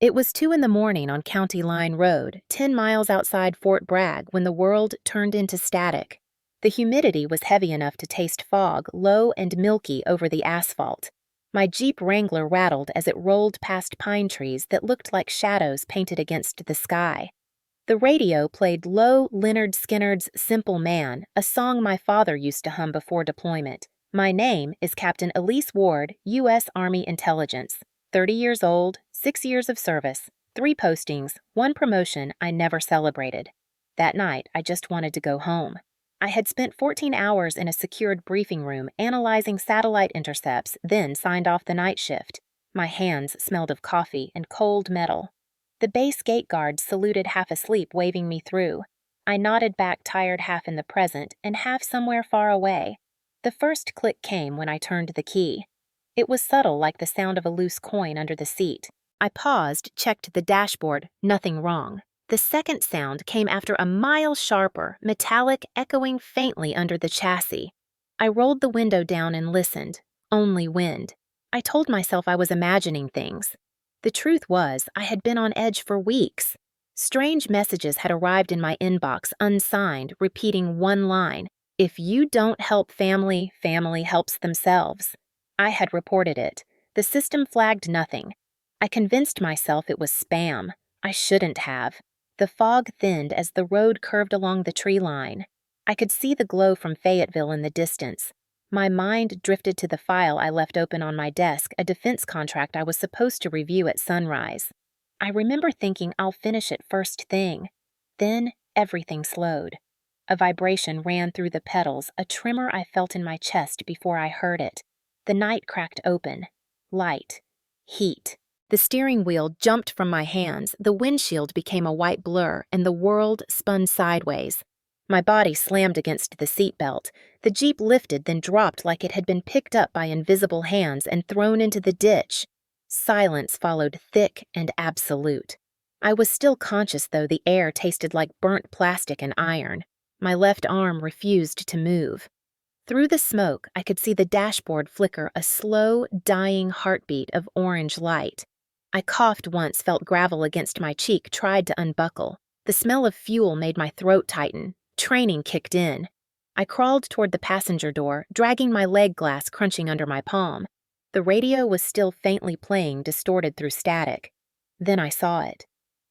It was 2 in the morning on County Line Road, 10 miles outside Fort Bragg, when the world turned into static. The humidity was heavy enough to taste fog, low and milky over the asphalt. My Jeep Wrangler rattled as it rolled past pine trees that looked like shadows painted against the sky. The radio played Low Leonard Skinner's Simple Man, a song my father used to hum before deployment. My name is Captain Elise Ward, U.S. Army Intelligence. 30 years old, 6 years of service, 3 postings, 1 promotion I never celebrated. That night, I just wanted to go home. I had spent 14 hours in a secured briefing room analyzing satellite intercepts, then signed off the night shift. My hands smelled of coffee and cold metal. The base gate guards saluted half asleep, waving me through. I nodded back, tired half in the present and half somewhere far away. The first click came when I turned the key. It was subtle, like the sound of a loose coin under the seat. I paused, checked the dashboard, nothing wrong. The second sound came after a mile sharper, metallic, echoing faintly under the chassis. I rolled the window down and listened. Only wind. I told myself I was imagining things. The truth was, I had been on edge for weeks. Strange messages had arrived in my inbox, unsigned, repeating one line: "If you don't help family, family helps themselves." I had reported it. The system flagged nothing. I convinced myself it was spam. I shouldn't have. The fog thinned as the road curved along the tree line. I could see the glow from Fayetteville in the distance. My mind drifted to the file I left open on my desk, a defense contract I was supposed to review at sunrise. I remember thinking I'll finish it first thing. Then everything slowed. A vibration ran through the pedals, a tremor I felt in my chest before I heard it. The night cracked open. Light. Heat. The steering wheel jumped from my hands, the windshield became a white blur, and the world spun sideways. My body slammed against the seatbelt. The Jeep lifted, then dropped like it had been picked up by invisible hands and thrown into the ditch. Silence followed, thick and absolute. I was still conscious, though the air tasted like burnt plastic and iron. My left arm refused to move. Through the smoke, I could see the dashboard flicker, a slow, dying heartbeat of orange light. I coughed once, felt gravel against my cheek, tried to unbuckle. The smell of fuel made my throat tighten. Training kicked in. I crawled toward the passenger door, dragging my leg glass crunching under my palm. The radio was still faintly playing, distorted through static. Then I saw it.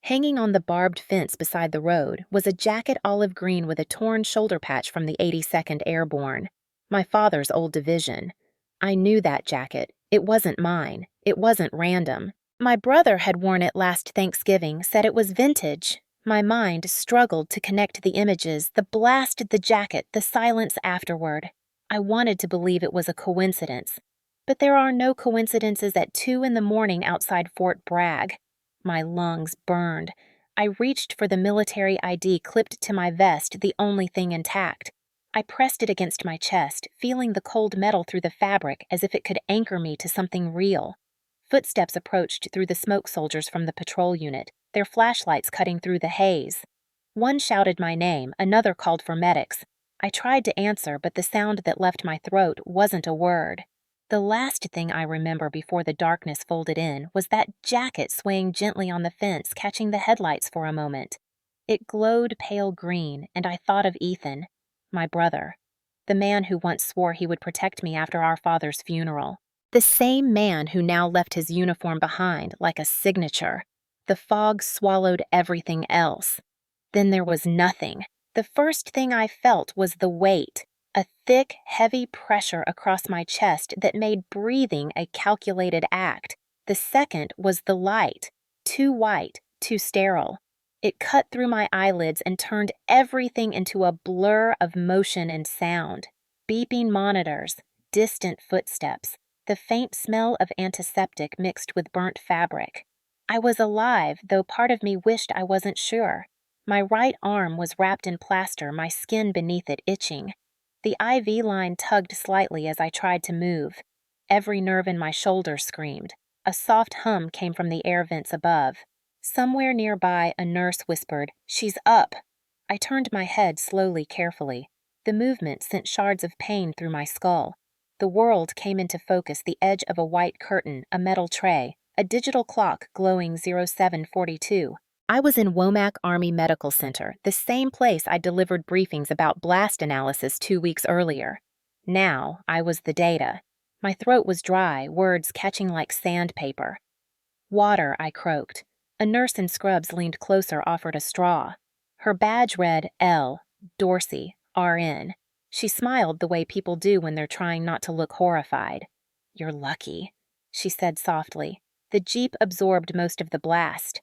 Hanging on the barbed fence beside the road was a jacket olive green with a torn shoulder patch from the 82nd Airborne. My father's old division. I knew that jacket. It wasn't mine. It wasn't random. My brother had worn it last Thanksgiving, said it was vintage. My mind struggled to connect the images, the blast, the jacket, the silence afterward. I wanted to believe it was a coincidence. But there are no coincidences at 2 in the morning outside Fort Bragg. My lungs burned. I reached for the military ID clipped to my vest, the only thing intact. I pressed it against my chest, feeling the cold metal through the fabric as if it could anchor me to something real. Footsteps approached through the smoke soldiers from the patrol unit, their flashlights cutting through the haze. One shouted my name, another called for medics. I tried to answer, but the sound that left my throat wasn't a word. The last thing I remember before the darkness folded in was that jacket swaying gently on the fence, catching the headlights for a moment. It glowed pale green, and I thought of Ethan, my brother, the man who once swore he would protect me after our father's funeral. The same man who now left his uniform behind like a signature. The fog swallowed everything else. Then there was nothing. The first thing I felt was the weight, a thick, heavy pressure across my chest that made breathing a calculated act. The second was the light, too white, too sterile. It cut through my eyelids and turned everything into a blur of motion and sound. Beeping monitors, distant footsteps, the faint smell of antiseptic mixed with burnt fabric. I was alive, though part of me wished I wasn't sure. My right arm was wrapped in plaster, my skin beneath it itching. The IV line tugged slightly as I tried to move. Every nerve in my shoulder screamed. A soft hum came from the air vents above. Somewhere nearby, a nurse whispered, "She's up." I turned my head slowly, carefully. The movement sent shards of pain through my skull. The world came into focus, the edge of a white curtain, a metal tray, a digital clock glowing 0742. I was in Womack Army Medical Center, the same place I delivered briefings about blast analysis 2 weeks earlier. Now, I was the data. My throat was dry, words catching like sandpaper. Water, I croaked. A nurse in scrubs leaned closer, offered a straw. Her badge read L, Dorsey, RN. She smiled the way people do when they're trying not to look horrified. "You're lucky," she said softly. The Jeep absorbed most of the blast.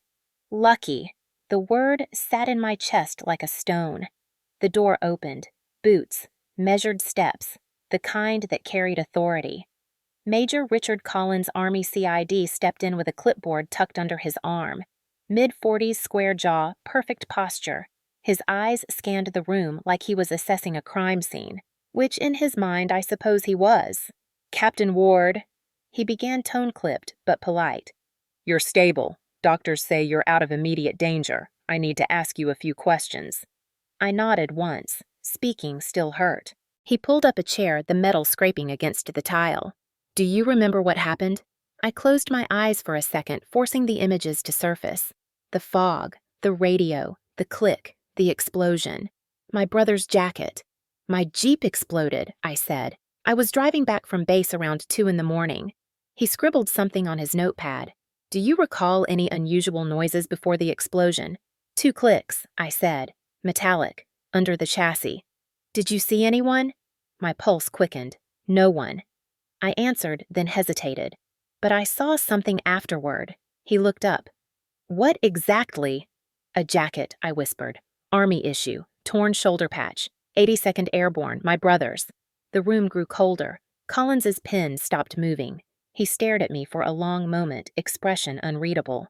Lucky. The word sat in my chest like a stone. The door opened. Boots. Measured steps. The kind that carried authority. Major Richard Collins, Army CID, stepped in with a clipboard tucked under his arm. Mid-40s, square jaw, perfect posture. His eyes scanned the room like he was assessing a crime scene, which in his mind I suppose he was. "Captain Ward," he began tone-clipped but polite. "You're stable. Doctors say you're out of immediate danger. I need to ask you a few questions." I nodded once. Speaking still hurt. He pulled up a chair, the metal scraping against the tile. "Do you remember what happened?" I closed my eyes for a second, forcing the images to surface. The fog, the radio, the click, the explosion. My brother's jacket. "My Jeep exploded," I said. "I was driving back from base around 2 in the morning." He scribbled something on his notepad. "Do you recall any unusual noises before the explosion?" 2 clicks, I said. Metallic, under the chassis. "Did you see anyone?" My pulse quickened. "No one." I answered, then hesitated. "But I saw something afterward." He looked up. "What exactly?" "A jacket," I whispered. "Army issue, torn shoulder patch, 82nd Airborne, my brother's." The room grew colder. Collins's pen stopped moving. He stared at me for a long moment, expression unreadable.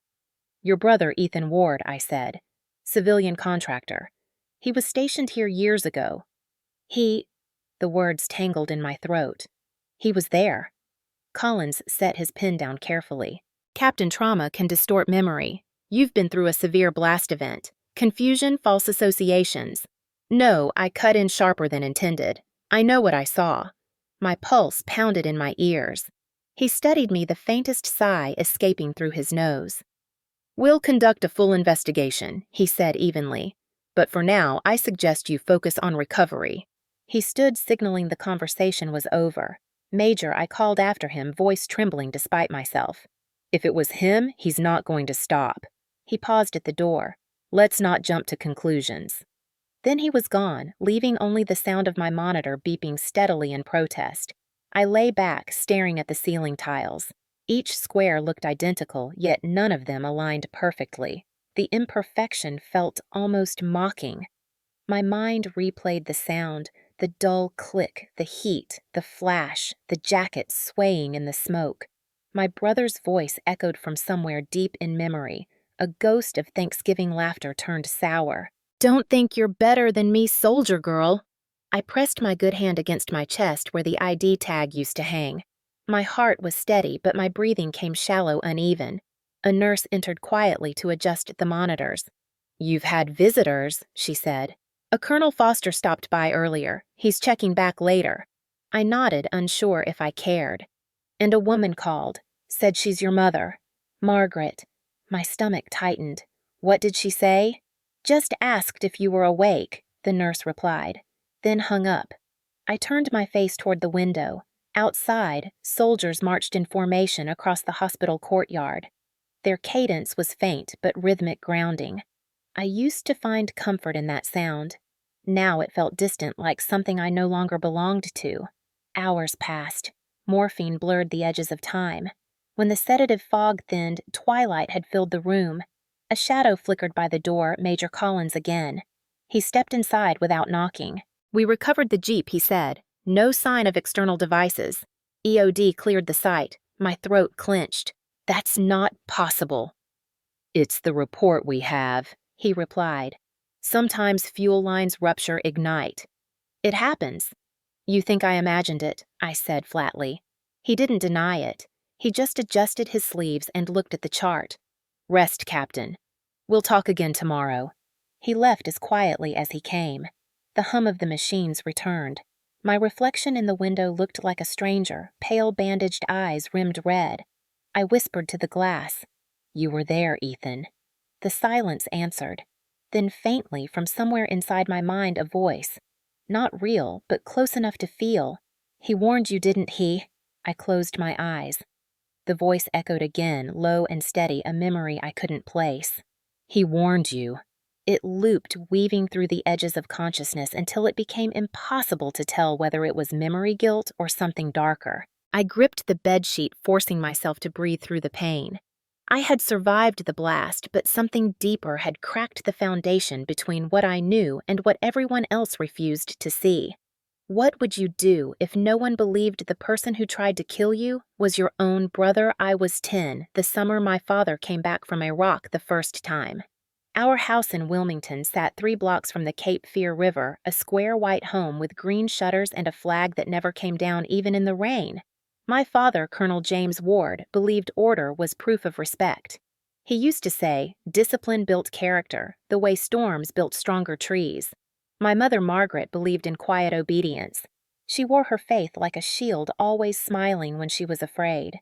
"Your brother, Ethan Ward," I said. "Civilian contractor. He was stationed here years ago." The words tangled in my throat. "He was there." Collins set his pen down carefully. "Captain trauma can distort memory. You've been through a severe blast event. Confusion, false associations." "No," I cut in sharper than intended. "I know what I saw." My pulse pounded in my ears. He studied me, the faintest sigh escaping through his nose. "We'll conduct a full investigation," he said evenly. "But for now, I suggest you focus on recovery." He stood, signaling the conversation was over. "Major," I called after him, voice trembling despite myself. "If it was him, he's not going to stop." He paused at the door. "Let's not jump to conclusions." Then he was gone, leaving only the sound of my monitor beeping steadily in protest. I lay back, staring at the ceiling tiles. Each square looked identical, yet none of them aligned perfectly. The imperfection felt almost mocking. My mind replayed the sound, the dull click, the heat, the flash, the jacket swaying in the smoke. My brother's voice echoed from somewhere deep in memory, a ghost of Thanksgiving laughter turned sour. "Don't think you're better than me, soldier girl." I pressed my good hand against my chest where the ID tag used to hang. My heart was steady, but my breathing came shallow, uneven. A nurse entered quietly to adjust the monitors. "You've had visitors," she said. "A Colonel Foster stopped by earlier. He's checking back later." I nodded, unsure if I cared. "And a woman called. Said she's your mother. Margaret." My stomach tightened. "What did she say?" "Just asked if you were awake," the nurse replied, then hung up. I turned my face toward the window. Outside, soldiers marched in formation across the hospital courtyard. Their cadence was faint but rhythmic grounding. I used to find comfort in that sound. Now it felt distant, like something I no longer belonged to. Hours passed. Morphine blurred the edges of time. When the sedative fog thinned, twilight had filled the room. A shadow flickered by the door, Major Collins again. He stepped inside without knocking. "We recovered the Jeep," he said. "No sign of external devices." EOD cleared the site. My throat clenched. "That's not possible." "It's the report we have," he replied. "Sometimes fuel lines rupture, ignite. It happens." "You think I imagined it," I said flatly. He didn't deny it. He just adjusted his sleeves and looked at the chart. "Rest, Captain. We'll talk again tomorrow." He left as quietly as he came. The hum of the machines returned. My reflection in the window looked like a stranger, pale bandaged eyes rimmed red. I whispered to the glass, "You were there, Ethan." The silence answered. Then faintly from somewhere inside my mind a voice. Not real, but close enough to feel. "He warned you, didn't he?" I closed my eyes. The voice echoed again, low and steady, a memory I couldn't place. "He warned you." It looped, weaving through the edges of consciousness until it became impossible to tell whether it was memory guilt or something darker. I gripped the bedsheet, forcing myself to breathe through the pain. I had survived the blast, but something deeper had cracked the foundation between what I knew and what everyone else refused to see. What would you do if no one believed the person who tried to kill you was your own brother? I was 10, the summer my father came back from Iraq the first time. Our house in Wilmington sat 3 blocks from the Cape Fear River, a square white home with green shutters and a flag that never came down even in the rain. My father, Colonel James Ward, believed order was proof of respect. He used to say, "Discipline built character, the way storms built stronger trees." My mother, Margaret, believed in quiet obedience. She wore her faith like a shield, always smiling when she was afraid.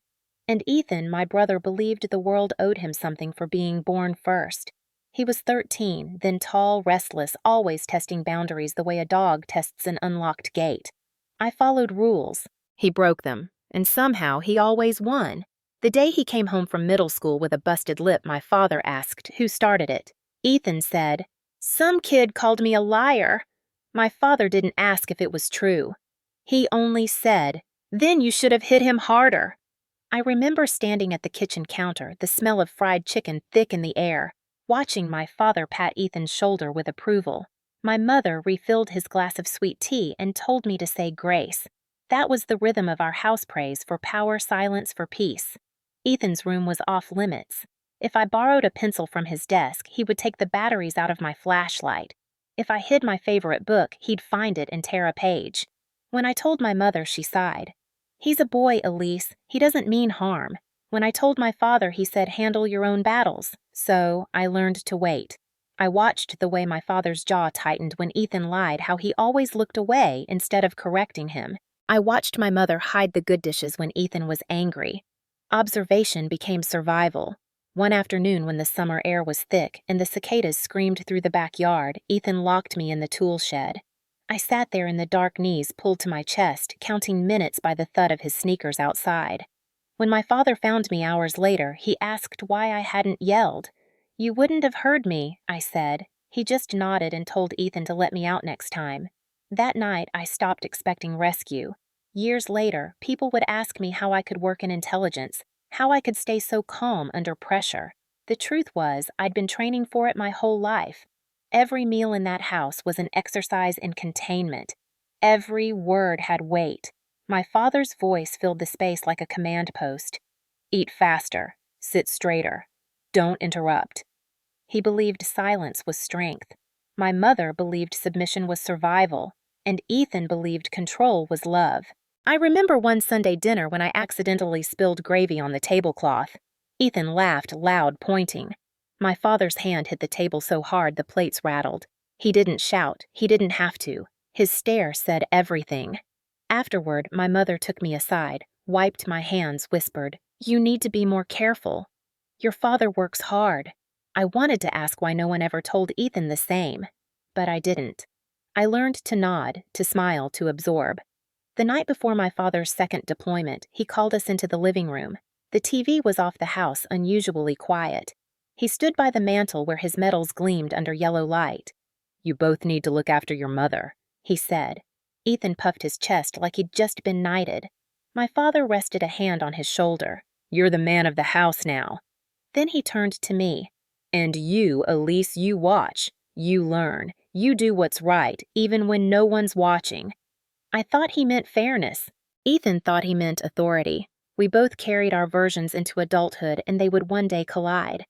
And Ethan, my brother, believed the world owed him something for being born first. He was 13, then tall, restless, always testing boundaries the way a dog tests an unlocked gate. I followed rules. He broke them, and somehow he always won. The day he came home from middle school with a busted lip, my father asked who started it. Ethan said, "Some kid called me a liar." My father didn't ask if it was true. He only said, "Then you should have hit him harder." I remember standing at the kitchen counter, the smell of fried chicken thick in the air, watching my father pat Ethan's shoulder with approval. My mother refilled his glass of sweet tea and told me to say grace. That was the rhythm of our house praise for power, silence for peace. Ethan's room was off limits. If I borrowed a pencil from his desk, he would take the batteries out of my flashlight. If I hid my favorite book, he'd find it and tear a page. When I told my mother, she sighed. "He's a boy, Elise. He doesn't mean harm." When I told my father, he said, "Handle your own battles." So I learned to wait. I watched the way my father's jaw tightened when Ethan lied, how he always looked away instead of correcting him. I watched my mother hide the good dishes when Ethan was angry. Observation became survival. One afternoon when the summer air was thick and the cicadas screamed through the backyard, Ethan locked me in the tool shed. I sat there in the dark, knees pulled to my chest, counting minutes by the thud of his sneakers outside. When my father found me hours later, he asked why I hadn't yelled. "You wouldn't have heard me," I said. He just nodded and told Ethan to let me out next time. That night, I stopped expecting rescue. Years later, people would ask me how I could work in intelligence, how I could stay so calm under pressure. The truth was, I'd been training for it my whole life. Every meal in that house was an exercise in containment. Every word had weight. My father's voice filled the space like a command post. "Eat faster. Sit straighter. Don't interrupt." He believed silence was strength. My mother believed submission was survival. And Ethan believed control was love. I remember one Sunday dinner when I accidentally spilled gravy on the tablecloth. Ethan laughed loud, pointing. My father's hand hit the table so hard the plates rattled. He didn't shout. He didn't have to. His stare said everything. Afterward, my mother took me aside, wiped my hands, whispered, "You need to be more careful. Your father works hard." I wanted to ask why no one ever told Ethan the same, but I didn't. I learned to nod, to smile, to absorb. The night before my father's second deployment, he called us into the living room. The TV was off the house, unusually quiet. He stood by the mantel where his medals gleamed under yellow light. "You both need to look after your mother," he said. Ethan puffed his chest like he'd just been knighted. My father rested a hand on his shoulder. "You're the man of the house now." Then he turned to me. "And you, Elise, you watch. You learn. You do what's right, even when no one's watching." I thought he meant fairness. Ethan thought he meant authority. We both carried our versions into adulthood, and they would one day collide.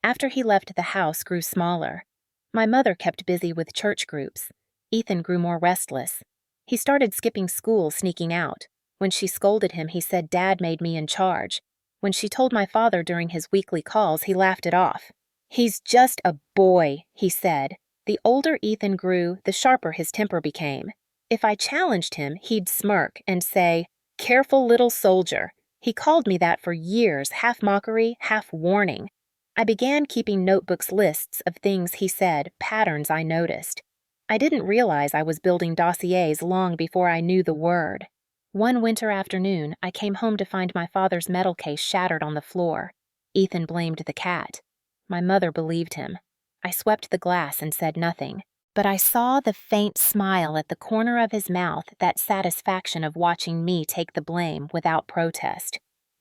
After he left, the house grew smaller. My mother kept busy with church groups. Ethan grew more restless. He started skipping school, sneaking out. When she scolded him, he said Dad made me in charge. When she told my father during his weekly calls, he laughed it off. "He's just a boy," he said. The older Ethan grew, the sharper his temper became. If I challenged him, he'd smirk and say, "Careful little soldier." He called me that for years, half mockery, half warning. I began keeping notebooks lists of things he said, patterns I noticed. I didn't realize I was building dossiers long before I knew the word. One winter afternoon, I came home to find my father's metal case shattered on the floor. Ethan blamed the cat. My mother believed him. I swept the glass and said nothing. But I saw the faint smile at the corner of his mouth, that satisfaction of watching me take the blame without protest.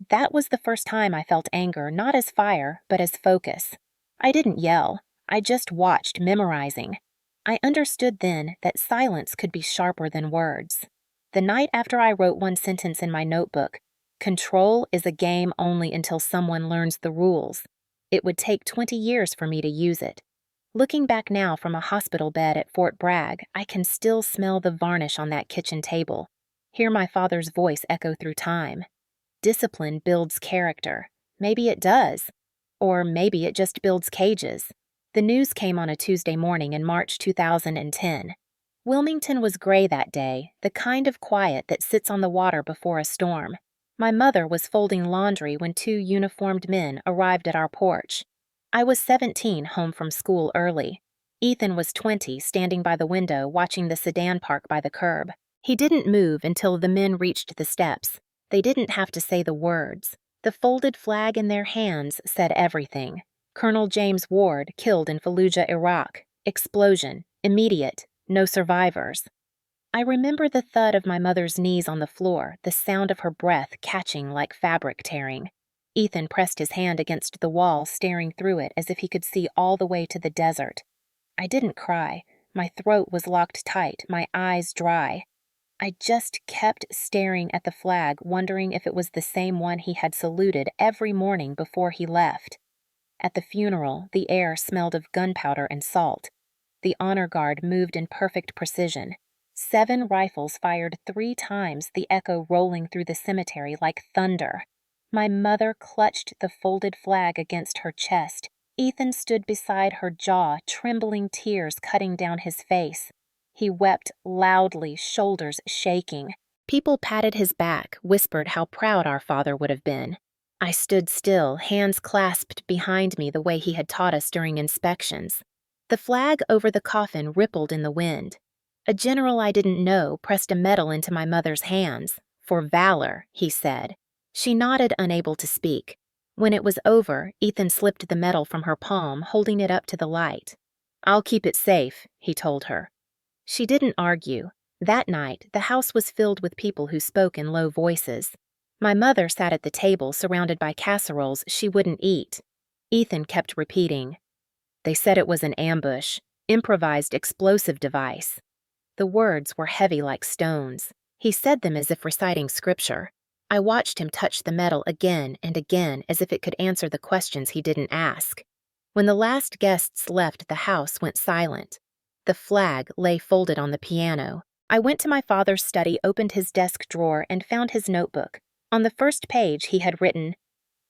That was the first time I felt anger, not as fire, but as focus. I didn't yell. I just watched, memorizing. I understood then that silence could be sharper than words. The night after I wrote one sentence in my notebook, "Control is a game only until someone learns the rules," it would take 20 years for me to use it. Looking back now from a hospital bed at Fort Bragg, I can still smell the varnish on that kitchen table, hear my father's voice echo through time. Discipline builds character. Maybe it does. Or maybe it just builds cages. The news came on a Tuesday morning in March 2010. Wilmington was gray that day, the kind of quiet that sits on the water before a storm. My mother was folding laundry when two uniformed men arrived at our porch. I was 17, home from school early. Ethan was 20, standing by the window watching the sedan park by the curb. He didn't move until the men reached the steps. They didn't have to say the words. The folded flag in their hands said everything. Colonel James Ward, killed in Fallujah, Iraq. Explosion. Immediate. No survivors. I remember the thud of my mother's knees on the floor, the sound of her breath catching like fabric tearing. Ethan pressed his hand against the wall, staring through it as if he could see all the way to the desert. I didn't cry. My throat was locked tight, my eyes dry. I just kept staring at the flag, wondering if it was the same one he had saluted every morning before he left. At the funeral, the air smelled of gunpowder and salt. The honor guard moved in perfect precision. 7 rifles fired 3 times, the echo rolling through the cemetery like thunder. My mother clutched the folded flag against her chest. Ethan stood beside her jaw, trembling tears cutting down his face. He wept loudly, shoulders shaking. People patted his back, whispered how proud our father would have been. I stood still, hands clasped behind me the way he had taught us during inspections. The flag over the coffin rippled in the wind. A general I didn't know pressed a medal into my mother's hands. "For valor," he said. She nodded, unable to speak. When it was over, Ethan slipped the medal from her palm, holding it up to the light. "I'll keep it safe," he told her. She didn't argue. That night, the house was filled with people who spoke in low voices. My mother sat at the table, surrounded by casseroles she wouldn't eat. Ethan kept repeating, "They said it was an ambush, improvised explosive device." The words were heavy like stones. He said them as if reciting scripture. I watched him touch the medal again and again as if it could answer the questions he didn't ask. When the last guests left, the house went silent. The flag lay folded on the piano. I went to my father's study, opened his desk drawer, and found his notebook. On the first page, he had written,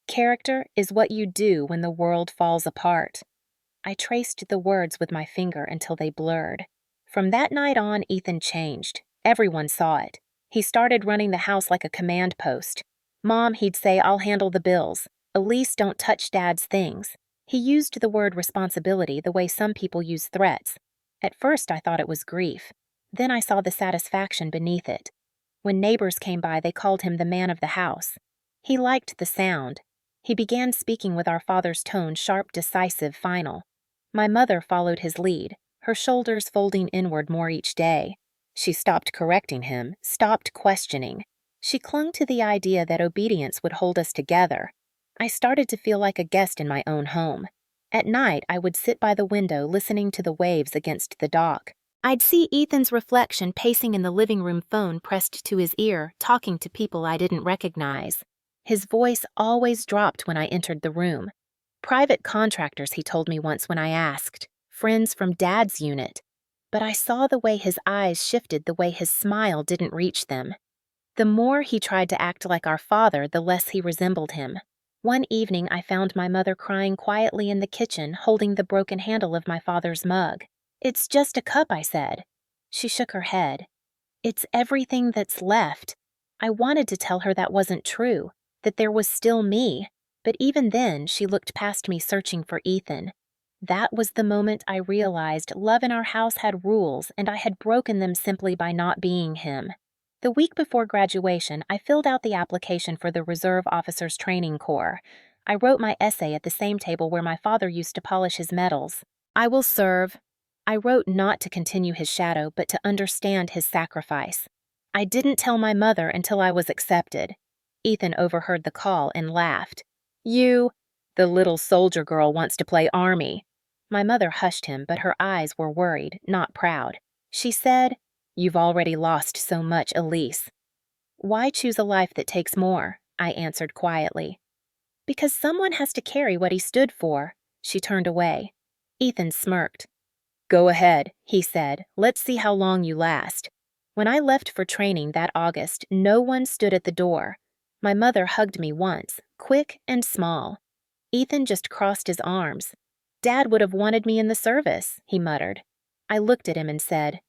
"Character is what you do when the world falls apart." I traced the words with my finger until they blurred. From that night on, Ethan changed. Everyone saw it. He started running the house like a command post. "Mom," he'd say, "I'll handle the bills. Elise, don't touch Dad's things." He used the word responsibility the way some people use threats. At first, I thought it was grief. Then I saw the satisfaction beneath it. When neighbors came by, they called him the man of the house. He liked the sound. He began speaking with our father's tone, sharp, decisive, final. My mother followed his lead, her shoulders folding inward more each day. She stopped correcting him, stopped questioning. She clung to the idea that obedience would hold us together. I started to feel like a guest in my own home. At night, I would sit by the window listening to the waves against the dock. I'd see Ethan's reflection pacing in the living room, phone pressed to his ear, talking to people I didn't recognize. His voice always dropped when I entered the room. Private contractors, he told me once when I asked. Friends from Dad's unit. But I saw the way his eyes shifted, the way his smile didn't reach them. The more he tried to act like our father, the less he resembled him. One evening, I found my mother crying quietly in the kitchen, holding the broken handle of my father's mug. "It's just a cup," I said. She shook her head. "It's everything that's left." I wanted to tell her that wasn't true. that there was still me. But even then, she looked past me searching for Ethan. That was the moment I realized love in our house had rules and I had broken them simply by not being him. The week before graduation, I filled out the application for the Reserve Officers Training Corps. I wrote my essay at the same table where my father used to polish his medals. I will serve. I wrote not to continue his shadow, but to understand his sacrifice. I didn't tell my mother until I was accepted. Ethan overheard the call and laughed. The little soldier girl wants to play army. My mother hushed him, but her eyes were worried, not proud. She said, "You've already lost so much, Elise." "Why choose a life that takes more?" I answered quietly. "Because someone has to carry what he stood for." She turned away. Ethan smirked. "Go ahead," he said. "Let's see how long you last." When I left for training that August, no one stood at the door. My mother hugged me once, quick and small. Ethan just crossed his arms. "Dad would have wanted me in the service," he muttered. I looked at him and said,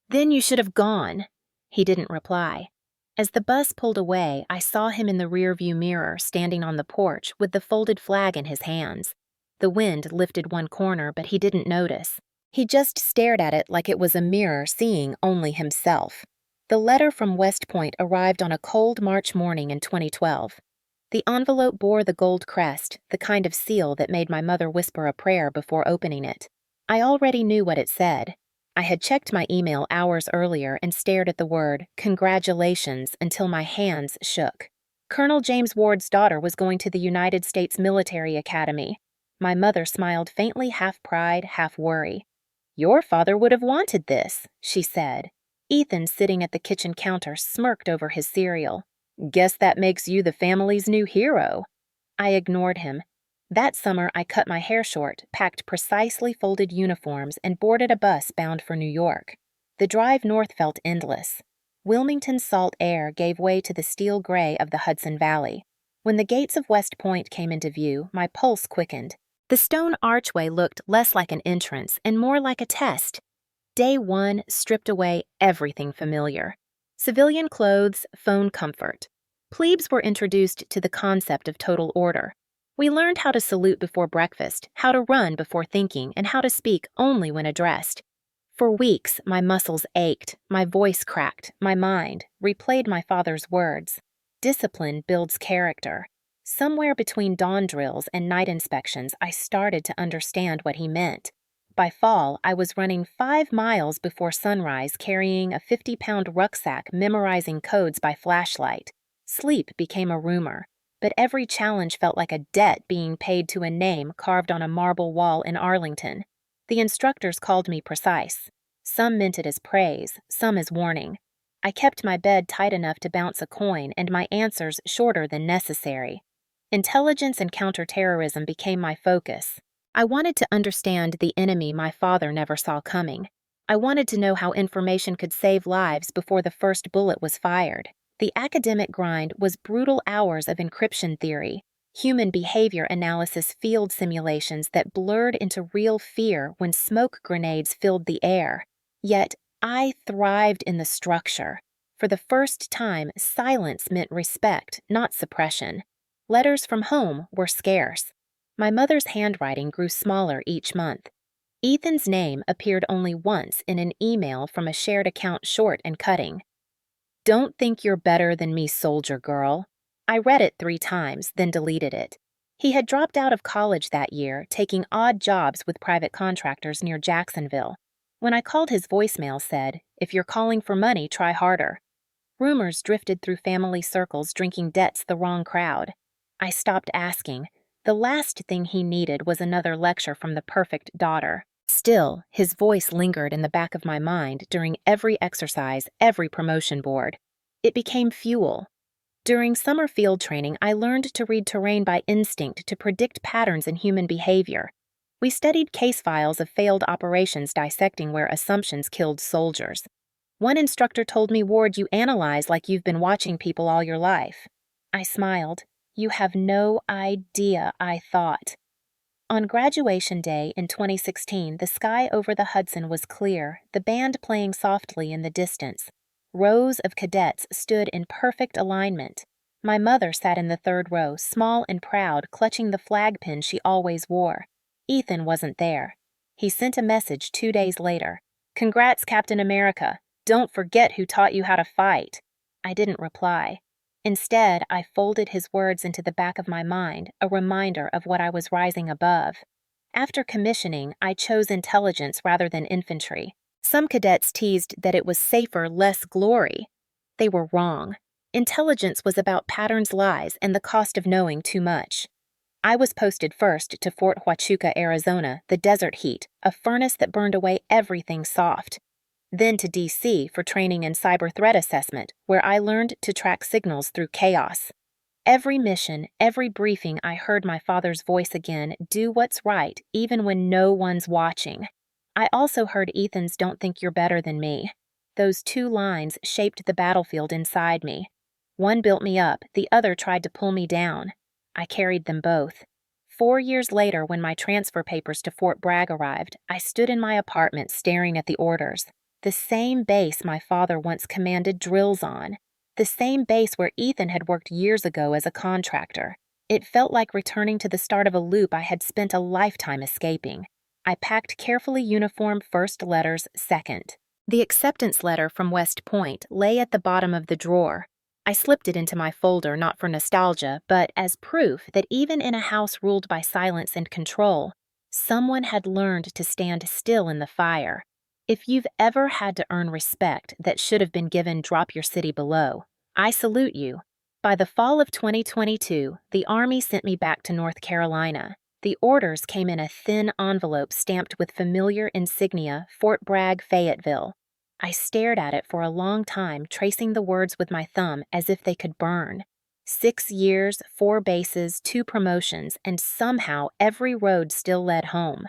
"Then you should have gone." He didn't reply. As the bus pulled away, I saw him in the rearview mirror, standing on the porch with the folded flag in his hands. The wind lifted one corner, but he didn't notice. He just stared at it like it was a mirror seeing only himself. The letter from West Point arrived on a cold March morning in 2012. The envelope bore the gold crest, the kind of seal that made my mother whisper a prayer before opening it. I already knew what it said. I had checked my email hours earlier and stared at the word, "Congratulations," until my hands shook. Colonel James Ward's daughter was going to the United States Military Academy. My mother smiled faintly, half pride, half worry. "Your father would have wanted this," she said. Ethan, sitting at the kitchen counter, smirked over his cereal. "Guess that makes you the family's new hero." I ignored him. That summer, I cut my hair short, packed precisely folded uniforms, and boarded a bus bound for New York. The drive north felt endless. Wilmington's salt air gave way to the steel gray of the Hudson Valley. When the gates of West Point came into view, my pulse quickened. The stone archway looked less like an entrance and more like a test. Day one stripped away everything familiar. Civilian clothes, phone comfort. Plebes were introduced to the concept of total order. We learned how to salute before breakfast, how to run before thinking, and how to speak only when addressed. For weeks, my muscles ached, my voice cracked, my mind replayed my father's words. Discipline builds character. Somewhere between dawn drills and night inspections, I started to understand what he meant. By fall, I was running 5 miles before sunrise, carrying a 50-pound rucksack, memorizing codes by flashlight. Sleep became a rumor, but every challenge felt like a debt being paid to a name carved on a marble wall in Arlington. The instructors called me precise. Some meant it as praise, some as warning. I kept my bed tight enough to bounce a coin and my answers shorter than necessary. Intelligence and counterterrorism became my focus. I wanted to understand the enemy my father never saw coming. I wanted to know how information could save lives before the first bullet was fired. The academic grind was brutal hours of encryption theory, human behavior analysis field simulations that blurred into real fear when smoke grenades filled the air. Yet, I thrived in the structure. For the first time, silence meant respect, not suppression. Letters from home were scarce. My mother's handwriting grew smaller each month. Ethan's name appeared only once in an email from a shared account short and cutting. "Don't think you're better than me, soldier girl." I read it 3 times, then deleted it. He had dropped out of college that year, taking odd jobs with private contractors near Jacksonville. When I called, his voicemail said, "If you're calling for money, try harder." Rumors drifted through family circles, drinking debts the wrong crowd. I stopped asking. The last thing he needed was another lecture from the perfect daughter. Still, his voice lingered in the back of my mind during every exercise, every promotion board. It became fuel. During summer field training, I learned to read terrain by instinct to predict patterns in human behavior. We studied case files of failed operations, dissecting where assumptions killed soldiers. One instructor told me, "Ward, you analyze like you've been watching people all your life." I smiled. "You have no idea," I thought. On graduation day in 2016, the sky over the Hudson was clear, the band playing softly in the distance. Rows of cadets stood in perfect alignment. My mother sat in the third row, small and proud, clutching the flag pin she always wore. Ethan wasn't there. He sent a message 2 days later. "Congrats, Captain America. Don't forget who taught you how to fight." I didn't reply. Instead, I folded his words into the back of my mind, a reminder of what I was rising above. After commissioning, I chose intelligence rather than infantry. Some cadets teased that it was safer, less glory. They were wrong. Intelligence was about patterns, lies, and the cost of knowing too much. I was posted first to Fort Huachuca, Arizona, the desert heat, a furnace that burned away everything soft. Then to D.C. for training in cyber threat assessment, where I learned to track signals through chaos. Every mission, every briefing, I heard my father's voice again: do what's right, even when no one's watching. I also heard Ethan's "don't think you're better than me." Those two lines shaped the battlefield inside me. One built me up, the other tried to pull me down. I carried them both. 4 years later, when my transfer papers to Fort Bragg arrived, I stood in my apartment staring at the orders. The same base my father once commanded drills on. The same base where Ethan had worked years ago as a contractor. It felt like returning to the start of a loop I had spent a lifetime escaping. I packed carefully, uniform first, letters second. The acceptance letter from West Point lay at the bottom of the drawer. I slipped it into my folder not for nostalgia, but as proof that even in a house ruled by silence and control, someone had learned to stand still in the fire. If you've ever had to earn respect that should have been given "drop your city below," I salute you. By the fall of 2022, the Army sent me back to North Carolina. The orders came in a thin envelope stamped with familiar insignia: Fort Bragg, Fayetteville. I stared at it for a long time, tracing the words with my thumb as if they could burn. 6 years, 4 bases, 2 promotions, and somehow every road still led home.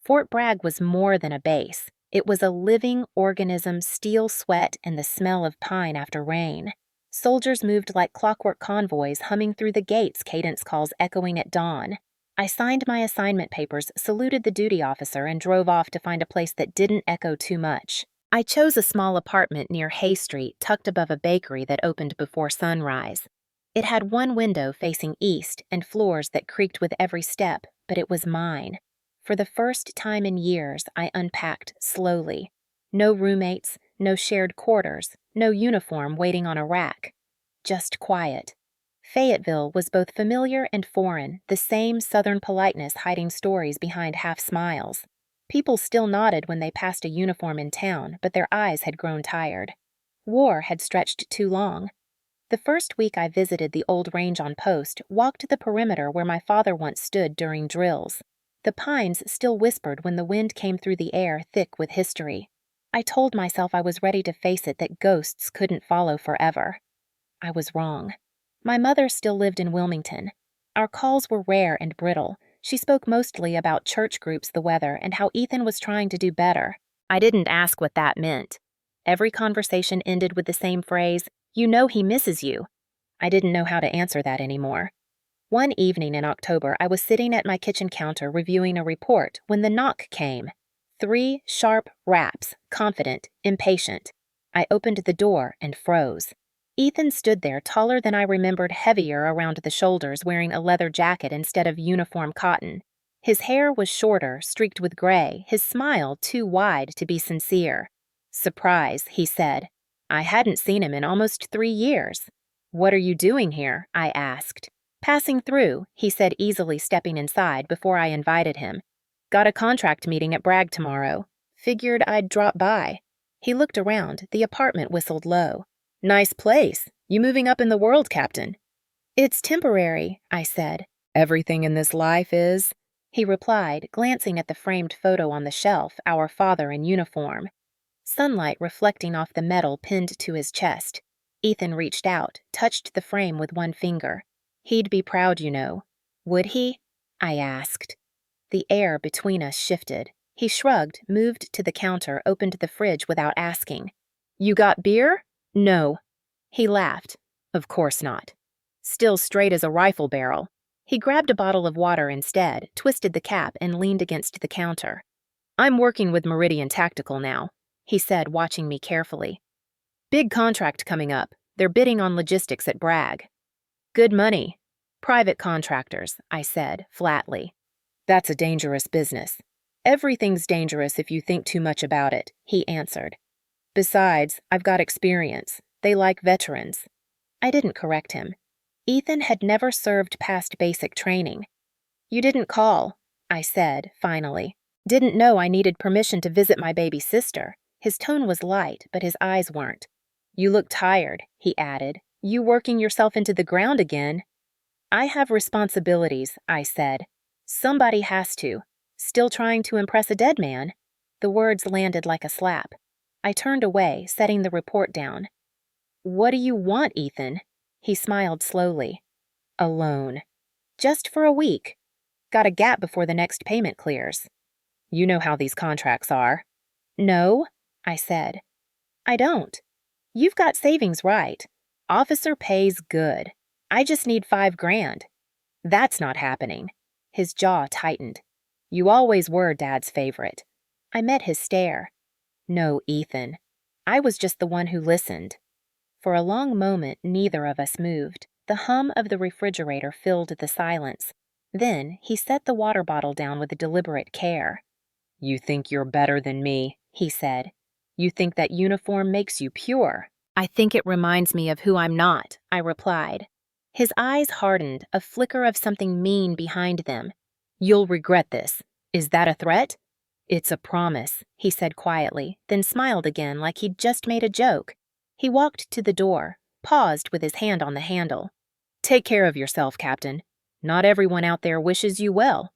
Fort Bragg was more than a base. It was a living organism, steel sweat and the smell of pine after rain. Soldiers moved like clockwork convoys, humming through the gates, cadence calls echoing at dawn. I signed my assignment papers, saluted the duty officer, and drove off to find a place that didn't echo too much. I chose a small apartment near Hay Street, tucked above a bakery that opened before sunrise. It had one window facing east and floors that creaked with every step, but it was mine. For the first time in years, I unpacked slowly. No roommates, no shared quarters, no uniform waiting on a rack. Just quiet. Fayetteville was both familiar and foreign, the same Southern politeness hiding stories behind half smiles. People still nodded when they passed a uniform in town, but their eyes had grown tired. War had stretched too long. The first week I visited the old range on post, walked the perimeter where my father once stood during drills. The pines still whispered when the wind came through the air thick with history. I told myself I was ready to face it, that ghosts couldn't follow forever. I was wrong. My mother still lived in Wilmington. Our calls were rare and brittle. She spoke mostly about church groups, the weather, and how Ethan was trying to do better. I didn't ask what that meant. Every conversation ended with the same phrase: "You know he misses you." I didn't know how to answer that anymore. One evening in October, I was sitting at my kitchen counter reviewing a report when the knock came. 3 sharp raps, confident, impatient. I opened the door and froze. Ethan stood there, taller than I remembered, heavier around the shoulders, wearing a leather jacket instead of uniform cotton. His hair was shorter, streaked with gray, his smile too wide to be sincere. "Surprise," he said. I hadn't seen him in almost 3 years. "What are you doing here?" I asked. "Passing through," he said, easily stepping inside before I invited him. "Got a contract meeting at Bragg tomorrow. Figured I'd drop by." He looked around. The apartment whistled low. "Nice place. You moving up in the world, Captain?" "It's temporary," I said. "Everything in this life is," he replied, glancing at the framed photo on the shelf, our father in uniform. Sunlight reflecting off the metal pinned to his chest. Ethan reached out, touched the frame with one finger. "He'd be proud, you know." "Would he?" I asked. The air between us shifted. He shrugged, moved to the counter, opened the fridge without asking. "You got beer?" "No." He laughed. "Of course not." "Still straight as a rifle barrel." He grabbed a bottle of water instead, twisted the cap, and leaned against the counter. "I'm working with Meridian Tactical now," he said, watching me carefully. "Big contract coming up. They're bidding on logistics at Bragg." Good money. Private contractors, I said, flatly. That's a dangerous business. Everything's dangerous if you think too much about it, he answered. Besides, I've got experience. They like veterans. I didn't correct him. Ethan had never served past basic training. You didn't call, I said, finally. Didn't know I needed permission to visit my baby sister. His tone was light, but his eyes weren't. You look tired, he added. You working yourself into the ground again? I have responsibilities, I said. Somebody has to. Still trying to impress a dead man? The words landed like a slap. I turned away, setting the report down. What do you want, Ethan? He smiled slowly. Alone. Just for a week. Got a gap before the next payment clears. You know how these contracts are. No, I said. I don't. You've got savings right. Officer pays good. I just need $5,000. That's not happening. His jaw tightened. You always were Dad's favorite. I met his stare. No, Ethan. I was just the one who listened. For a long moment, neither of us moved. The hum of the refrigerator filled the silence. Then he set the water bottle down with deliberate care. You think you're better than me, he said. You think that uniform makes you pure. I think it reminds me of who I'm not, I replied. His eyes hardened, a flicker of something mean behind them. You'll regret this. Is that a threat? It's a promise, he said quietly, then smiled again like he'd just made a joke. He walked to the door, paused with his hand on the handle. Take care of yourself, Captain. Not everyone out there wishes you well.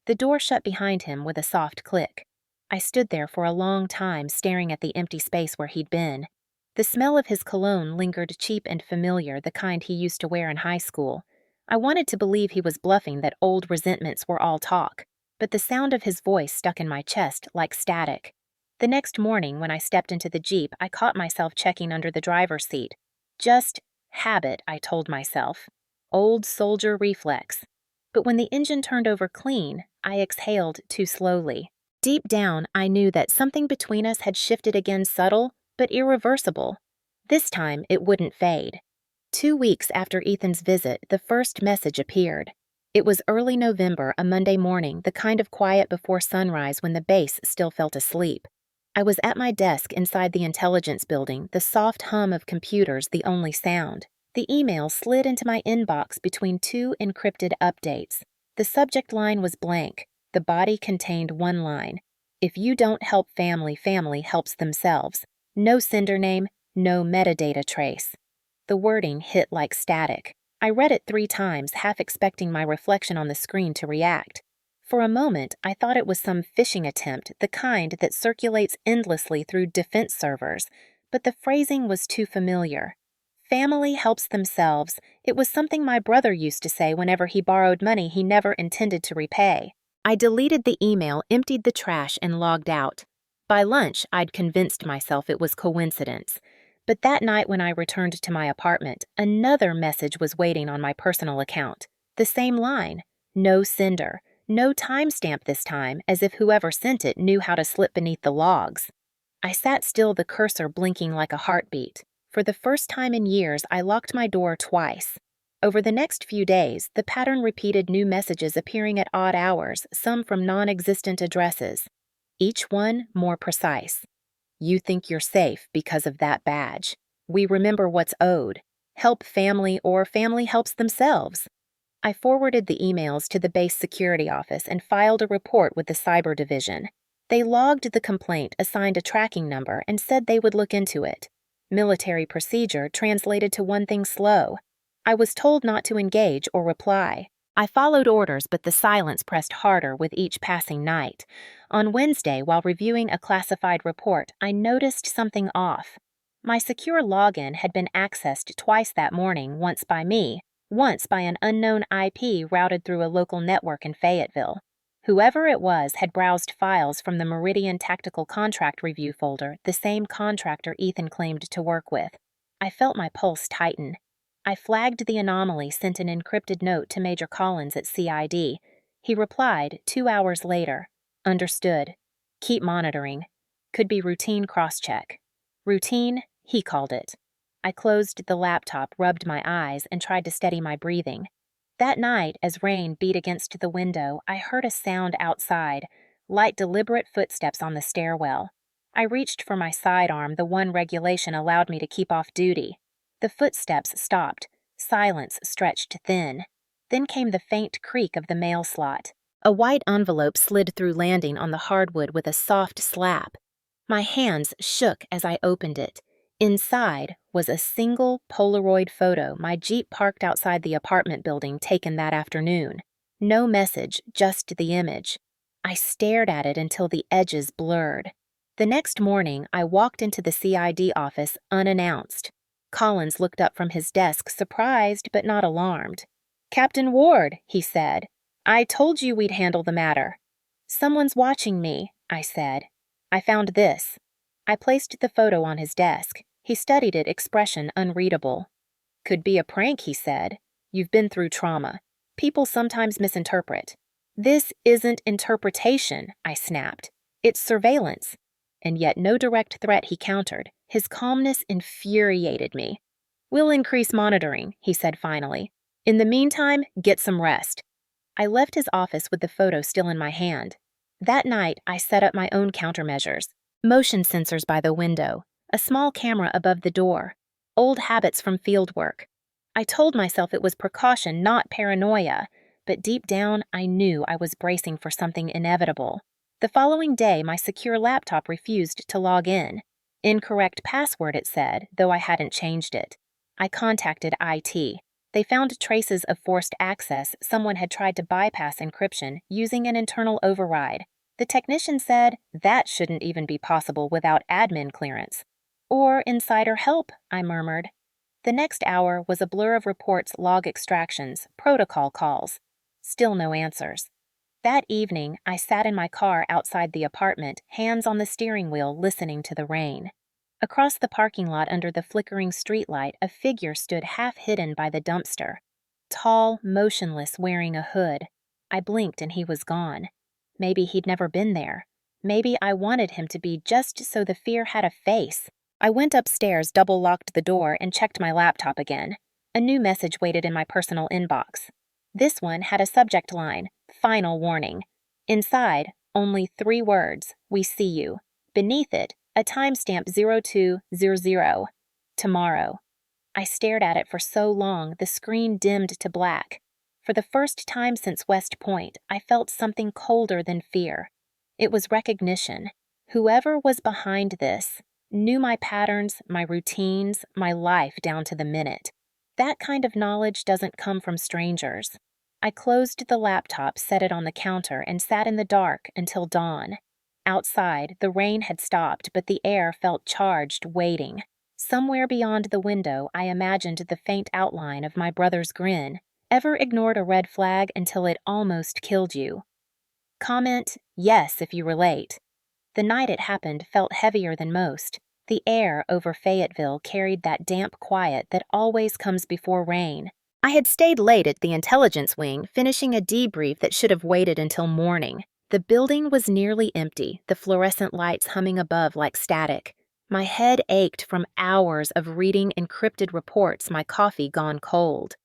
The door shut behind him with a soft click. I stood there for a long time staring at the empty space where he'd been. The smell of his cologne lingered cheap and familiar, the kind he used to wear in high school. I wanted to believe he was bluffing that old resentments were all talk, but the sound of his voice stuck in my chest like static. The next morning, when I stepped into the Jeep, I caught myself checking under the driver's seat. Just habit, I told myself. Old soldier reflex. But when the engine turned over clean, I exhaled too slowly. Deep down, I knew that something between us had shifted again, subtle, but irreversible. This time, it wouldn't fade. 2 weeks after Ethan's visit, the first message appeared. It was early November, a Monday morning, the kind of quiet before sunrise when the base still felt asleep. I was at my desk inside the intelligence building, the soft hum of computers the only sound. The email slid into my inbox between 2 encrypted updates. The subject line was blank. The body contained one line. If you don't help family, family helps themselves. No sender name, no metadata trace. The wording hit like static. I read it 3 times, half expecting my reflection on the screen to react. For a moment, I thought it was some phishing attempt, the kind that circulates endlessly through defense servers, but the phrasing was too familiar. Family helps themselves. It was something my brother used to say whenever he borrowed money he never intended to repay. I deleted the email, emptied the trash, and logged out. By lunch, I'd convinced myself it was coincidence. But that night when I returned to my apartment, another message was waiting on my personal account. The same line. No sender. No timestamp this time, as if whoever sent it knew how to slip beneath the logs. I sat still, the cursor blinking like a heartbeat. For the first time in years, I locked my door twice. Over the next few days, the pattern repeated, new messages appearing at odd hours, some from non-existent addresses. Each one more precise. You think you're safe because of that badge. We remember what's owed. Help family or family helps themselves. I forwarded the emails to the base security office and filed a report with the cyber division. They logged the complaint, assigned a tracking number, and said they would look into it. Military procedure translated to one thing slow. I was told not to engage or reply. I followed orders, but the silence pressed harder with each passing night. On Wednesday, while reviewing a classified report, I noticed something off. My secure login had been accessed twice that morning, once by me, once by an unknown IP routed through a local network in Fayetteville. Whoever it was had browsed files from the Meridian Tactical Contract Review folder, the same contractor Ethan claimed to work with. I felt my pulse tighten. I flagged the anomaly, sent an encrypted note to Major Collins at CID. He replied 2 hours later. Understood. Keep monitoring. Could be routine cross-check. Routine, he called it. I closed the laptop, rubbed my eyes, and tried to steady my breathing. That night, as rain beat against the window, I heard a sound outside, light, deliberate footsteps on the stairwell. I reached for my sidearm, the one regulation allowed me to keep off duty. The footsteps stopped. Silence stretched thin. Then came the faint creak of the mail slot. A white envelope slid through landing on the hardwood with a soft slap. My hands shook as I opened it. Inside was a single Polaroid photo my Jeep parked outside the apartment building taken that afternoon. No message, just the image. I stared at it until the edges blurred. The next morning, I walked into the CID office unannounced. Collins looked up from his desk, surprised but not alarmed. "Captain Ward," he said, "I told you we'd handle the matter." "Someone's watching me," I said. "I found this." I placed the photo on his desk. He studied it, expression unreadable. "Could be a prank," he said. "You've been through trauma. People sometimes misinterpret." "This isn't interpretation," I snapped. "It's surveillance." And yet no direct threat, he countered. His calmness infuriated me. "We'll increase monitoring," he said finally. "In the meantime, get some rest." I left his office with the photo still in my hand. That night, I set up my own countermeasures. Motion sensors by the window, a small camera above the door, old habits from field work. I told myself it was precaution, not paranoia, but deep down, I knew I was bracing for something inevitable. The following day, my secure laptop refused to log in. Incorrect password, it said, though I hadn't changed it. I contacted IT. They found traces of forced access. Someone had tried to bypass encryption using an internal override. The technician said that shouldn't even be possible without admin clearance. "Or insider help," I murmured. The next hour was a blur of reports, log extractions, protocol calls. Still no answers. That evening, I sat in my car outside the apartment, hands on the steering wheel, listening to the rain. Across the parking lot under the flickering streetlight, a figure stood half hidden by the dumpster. Tall, motionless, wearing a hood. I blinked and he was gone. Maybe he'd never been there. Maybe I wanted him to be just so the fear had a face. I went upstairs, double-locked the door, and checked my laptop again. A new message waited in my personal inbox. This one had a subject line, "Final warning." Inside, only 3 words, "We see you." Beneath it, a timestamp 0200. Tomorrow. I stared at it for so long, the screen dimmed to black. For the first time since West Point, I felt something colder than fear. It was recognition. Whoever was behind this knew my patterns, my routines, my life down to the minute. That kind of knowledge doesn't come from strangers. I closed the laptop, set it on the counter, and sat in the dark until dawn. Outside, the rain had stopped, but the air felt charged, waiting. Somewhere beyond the window, I imagined the faint outline of my brother's grin. Ever ignored a red flag until it almost killed you? Comment, yes, if you relate. The night it happened felt heavier than most. The air over Fayetteville carried that damp quiet that always comes before rain. I had stayed late at the intelligence wing, finishing a debrief that should have waited until morning. The building was nearly empty, the fluorescent lights humming above like static. My head ached from hours of reading encrypted reports, my coffee gone cold.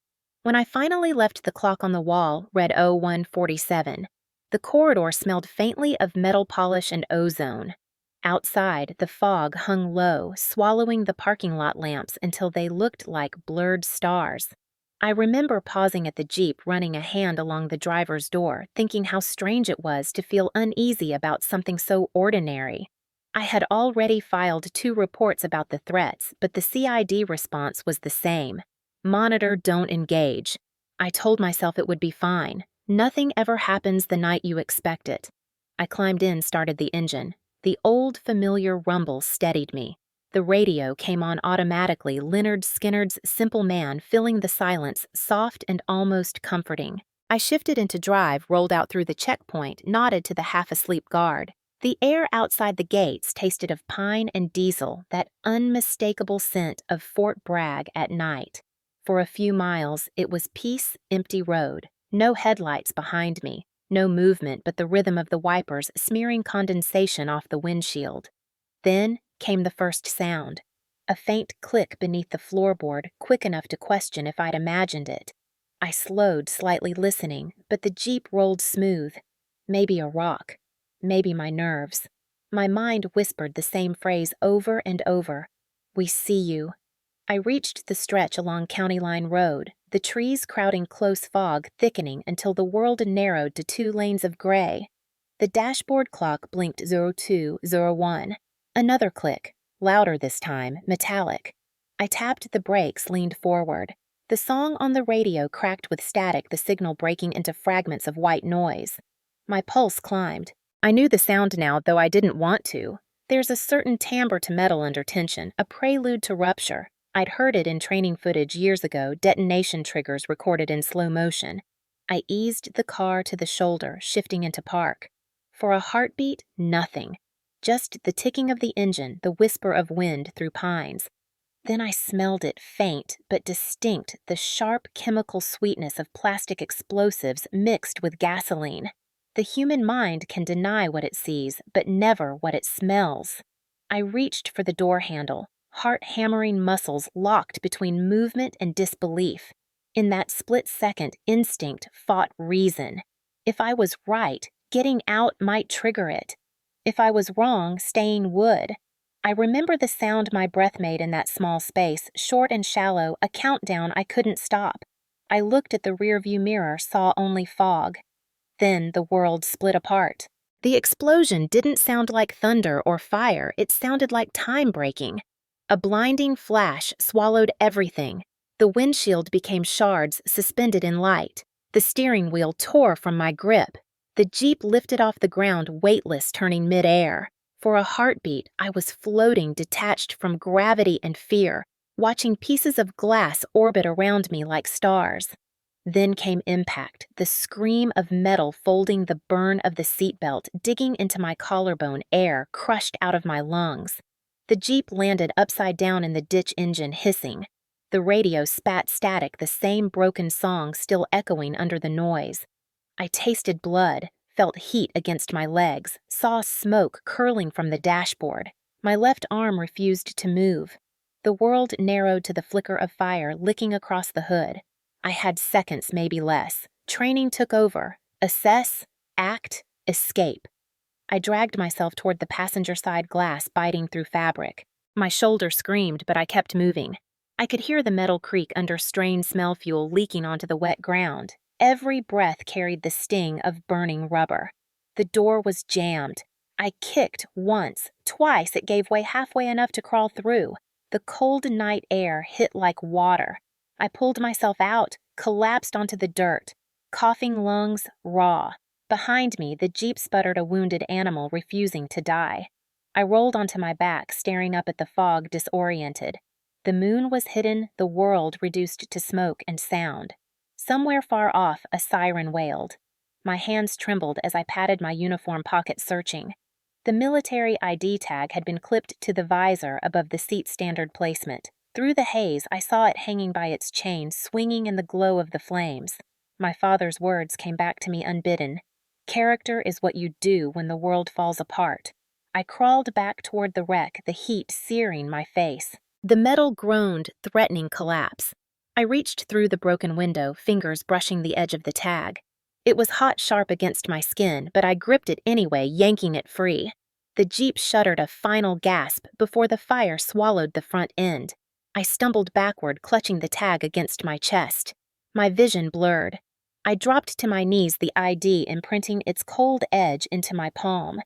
When I finally left, the clock on the wall read 01:47. The corridor smelled faintly of metal polish and ozone. Outside, the fog hung low, swallowing the parking lot lamps until they looked like blurred stars. I remember pausing at the Jeep, running a hand along the driver's door, thinking how strange it was to feel uneasy about something so ordinary. I had already filed 2 reports about the threats, but the CID response was the same. Monitor, don't engage. I told myself it would be fine. Nothing ever happens the night you expect it. I climbed in, started the engine. The old familiar rumble steadied me. The radio came on automatically, Leonard Skinner's Simple Man filling the silence, soft and almost comforting. I shifted into drive, rolled out through the checkpoint, nodded to the half-asleep guard. The air outside the gates tasted of pine and diesel, that unmistakable scent of Fort Bragg at night. For a few miles, it was peace, empty road. No headlights behind me, no movement but the rhythm of the wipers smearing condensation off the windshield. Then came the first sound. a faint click beneath the floorboard, quick enough to question if I'd imagined it. I slowed, slightly listening, but the Jeep rolled smooth. Maybe a rock. Maybe my nerves. My mind whispered the same phrase over and over. We see you. I reached the stretch along County Line Road, the trees crowding close fog thickening until the world narrowed to 2 lanes of gray. The dashboard clock blinked 0201. Another click, louder this time, metallic. I tapped the brakes, leaned forward. The song on the radio cracked with static, the signal breaking into fragments of white noise. My pulse climbed. I knew the sound now, though I didn't want to. There's a certain timbre to metal under tension, a prelude to rupture. I'd heard it in training footage years ago, detonation triggers recorded in slow motion. I eased the car to the shoulder, shifting into park. For a heartbeat, nothing. Just the ticking of the engine, the whisper of wind through pines. Then I smelled it, faint but distinct, the sharp chemical sweetness of plastic explosives mixed with gasoline. The human mind can deny what it sees, but never what it smells. I reached for the door handle, heart-hammering muscles locked between movement and disbelief. In that split second, instinct fought reason. If I was right, getting out might trigger it. If I was wrong, staying would. I remember the sound my breath made in that small space, short and shallow, a countdown I couldn't stop. I looked at the rearview mirror, saw only fog. Then the world split apart. The explosion didn't sound like thunder or fire, it sounded like time breaking. A blinding flash swallowed everything. The windshield became shards suspended in light. The steering wheel tore from my grip. The Jeep lifted off the ground, weightless, turning mid-air. For a heartbeat, I was floating, detached from gravity and fear, watching pieces of glass orbit around me like stars. Then came impact, the scream of metal folding, the burn of the seatbelt digging into my collarbone, air crushed out of my lungs. The Jeep landed upside down in the ditch, engine hissing. The radio spat static, the same broken song still echoing under the noise. I tasted blood, felt heat against my legs, saw smoke curling from the dashboard. My left arm refused to move. The world narrowed to the flicker of fire licking across the hood. I had seconds, maybe less. Training took over. Assess, act, escape. I dragged myself toward the passenger side glass, biting through fabric. My shoulder screamed, but I kept moving. I could hear the metal creak under strained smell fuel leaking onto the wet ground. Every breath carried the sting of burning rubber. The door was jammed. I kicked once, twice it gave way halfway enough to crawl through. The cold night air hit like water. I pulled myself out, collapsed onto the dirt. Coughing lungs, raw. Behind me, the Jeep sputtered a wounded animal refusing to die. I rolled onto my back, staring up at the fog, disoriented. The moon was hidden, the world reduced to smoke and sound. Somewhere far off, a siren wailed. My hands trembled as I patted my uniform pocket, searching. The military ID tag had been clipped to the visor above the seat standard placement. Through the haze, I saw it hanging by its chain, swinging in the glow of the flames. My father's words came back to me unbidden. Character is what you do when the world falls apart. I crawled back toward the wreck, the heat searing my face. The metal groaned, threatening collapse. I reached through the broken window, fingers brushing the edge of the tag. It was hot, sharp against my skin, but I gripped it anyway, yanking it free. The Jeep shuddered a final gasp before the fire swallowed the front end. I stumbled backward, clutching the tag against my chest. My vision blurred. I dropped to my knees, the ID imprinting its cold edge into my palm.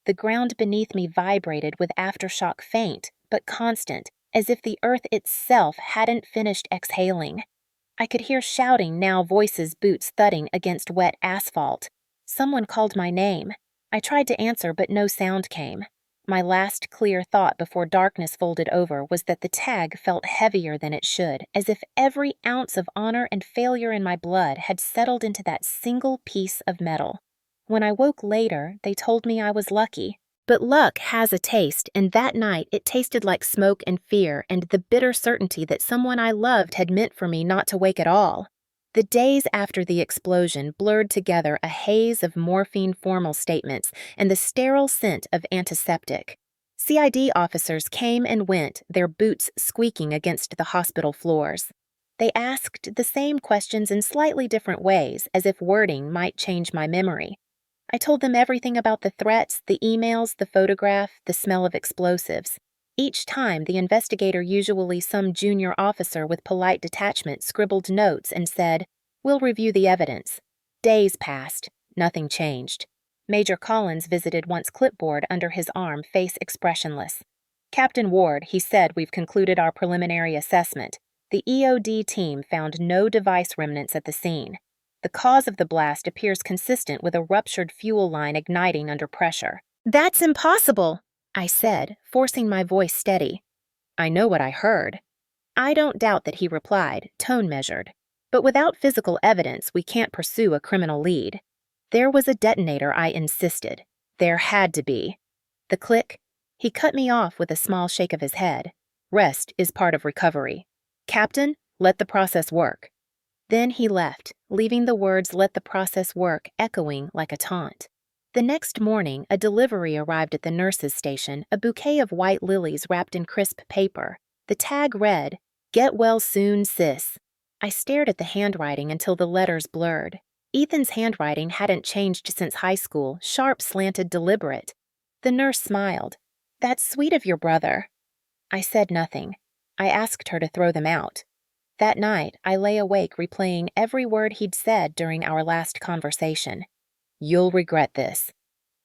The ground beneath me vibrated with aftershock, faint but constant, as if the earth itself hadn't finished exhaling. I could hear shouting now, voices, boots thudding against wet asphalt. Someone called my name. I tried to answer, but no sound came. My last clear thought before darkness folded over was that the tag felt heavier than it should, as if every ounce of honor and failure in my blood had settled into that single piece of metal. When I woke later, they told me I was lucky. But luck has a taste, and that night it tasted like smoke and fear and the bitter certainty that someone I loved had meant for me not to wake at all. The days after the explosion blurred together a haze of morphine formal statements and the sterile scent of antiseptic. CID officers came and went, their boots squeaking against the hospital floors. They asked the same questions in slightly different ways, as if wording might change my memory. I told them everything about the threats, the emails, the photograph, the smell of explosives. Each time, the investigator, usually some junior officer with polite detachment, scribbled notes and said, "We'll review the evidence." Days passed. Nothing changed. Major Collins visited once, clipboard under his arm, face expressionless. "Captain Ward," he said, "we've concluded our preliminary assessment. The EOD team found no device remnants at the scene. The cause of the blast appears consistent with a ruptured fuel line igniting under pressure." "That's impossible," I said, forcing my voice steady. "I know what I heard." "I don't doubt that," he replied, tone measured. "But without physical evidence, we can't pursue a criminal lead." "There was a detonator," I insisted. "There had to be." The click. He cut me off with a small shake of his head. "Rest is part of recovery. Captain, let the process work." Then he left, leaving the words "let the process work" echoing like a taunt. The next morning, a delivery arrived at the nurse's station, a bouquet of white lilies wrapped in crisp paper. The tag read, "Get well soon, sis." I stared at the handwriting until the letters blurred. Ethan's handwriting hadn't changed since high school, sharp, slanted, deliberate. The nurse smiled. "That's sweet of your brother." I said nothing. I asked her to throw them out. That night, I lay awake replaying every word he'd said during our last conversation. "You'll regret this."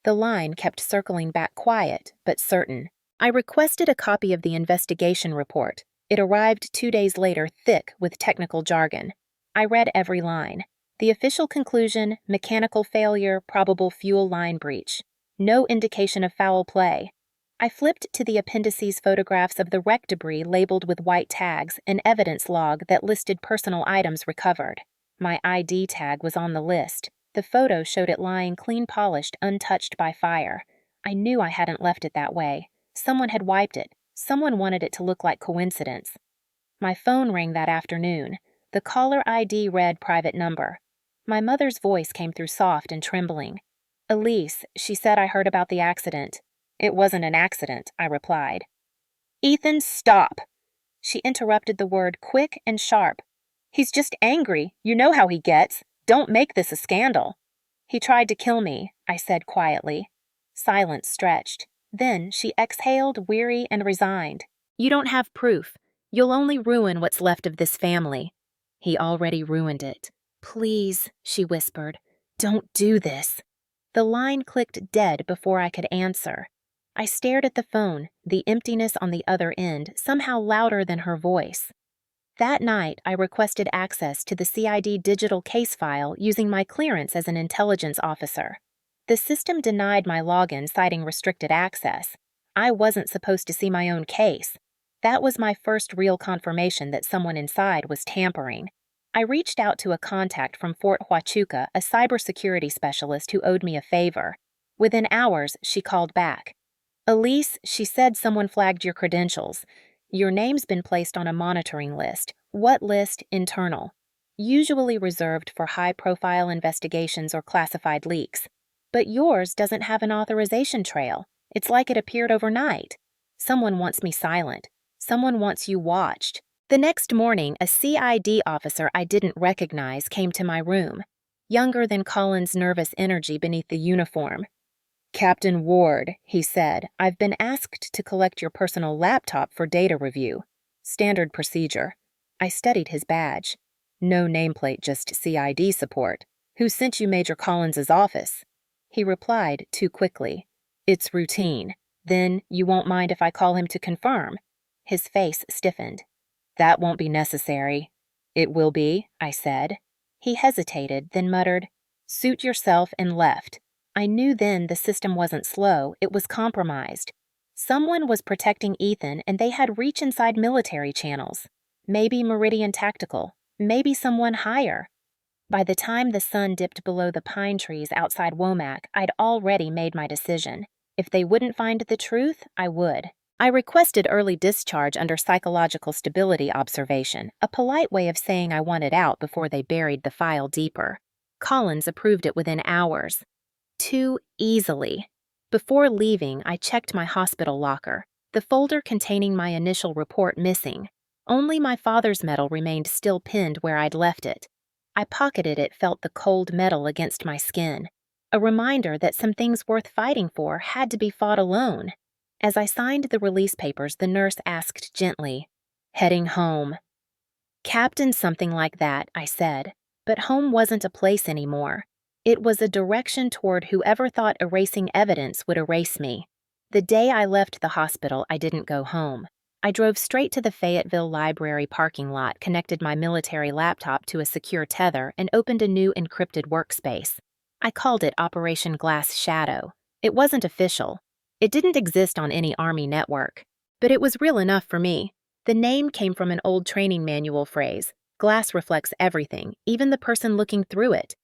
The line kept circling back, quiet but certain. I requested a copy of the investigation report. It arrived 2 days later, thick with technical jargon. I read every line. The official conclusion: mechanical failure, probable fuel line breach. No indication of foul play. I flipped to the appendices, photographs of the wreck debris labeled with white tags, an evidence log that listed personal items recovered. My ID tag was on the list. The photo showed it lying clean polished, untouched by fire. I knew I hadn't left it that way. Someone had wiped it. Someone wanted it to look like coincidence. My phone rang that afternoon. The caller ID read private number. My mother's voice came through soft and trembling. "Elise," she said, "I heard about the accident." "It wasn't an accident," I replied. "Ethan, stop!" She interrupted the word, quick and sharp. "He's just angry. You know how he gets. Don't make this a scandal." "He tried to kill me," I said quietly. Silence stretched. Then she exhaled, weary and resigned. "You don't have proof. You'll only ruin what's left of this family." "He already ruined it." "Please," she whispered, "don't do this." The line clicked dead before I could answer. I stared at the phone, the emptiness on the other end, somehow louder than her voice. That night, I requested access to the CID digital case file using my clearance as an intelligence officer. The system denied my login, citing restricted access. I wasn't supposed to see my own case. That was my first real confirmation that someone inside was tampering. I reached out to a contact from Fort Huachuca, a cybersecurity specialist who owed me a favor. Within hours, she called back. "Elise," she said, "someone flagged your credentials. Your name's been placed on a monitoring list." "What list?" "Internal. Usually reserved for high-profile investigations or classified leaks. But yours doesn't have an authorization trail. It's like it appeared overnight. Someone wants me silent. Someone wants you watched." The next morning, a CID officer I didn't recognize came to my room, younger than Colin's nervous energy beneath the uniform. "Captain Ward," he said, "I've been asked to collect your personal laptop for data review. Standard procedure." I studied his badge. "No nameplate, just CID support. Who sent you Major Collins's office?" He replied too quickly. "It's routine. Then, you won't mind if I call him to confirm?" His face stiffened. "That won't be necessary." "It will be," I said. He hesitated, then muttered, "Suit yourself," and left. I knew then the system wasn't slow, it was compromised. Someone was protecting Ethan, and they had reach inside military channels. Maybe Meridian Tactical, maybe someone higher. By the time the sun dipped below the pine trees outside Womack, I'd already made my decision. If they wouldn't find the truth, I would. I requested early discharge under psychological stability observation, a polite way of saying I wanted out before they buried the file deeper. Collins approved it within hours. Too easily. Before leaving, I checked my hospital locker, the folder containing my initial report missing. Only my father's medal remained still pinned where I'd left it. I pocketed it, felt the cold metal against my skin. A reminder that some things worth fighting for had to be fought alone. As I signed the release papers, the nurse asked gently, "Heading home?" "Captain, something like that," I said. But home wasn't a place anymore. It was a direction toward whoever thought erasing evidence would erase me. The day I left the hospital, I didn't go home. I drove straight to the Fayetteville Library parking lot, connected my military laptop to a secure tether, and opened a new encrypted workspace. I called it Operation Glass Shadow. It wasn't official. It didn't exist on any Army network. But it was real enough for me. The name came from an old training manual phrase: glass reflects everything, even the person looking through it.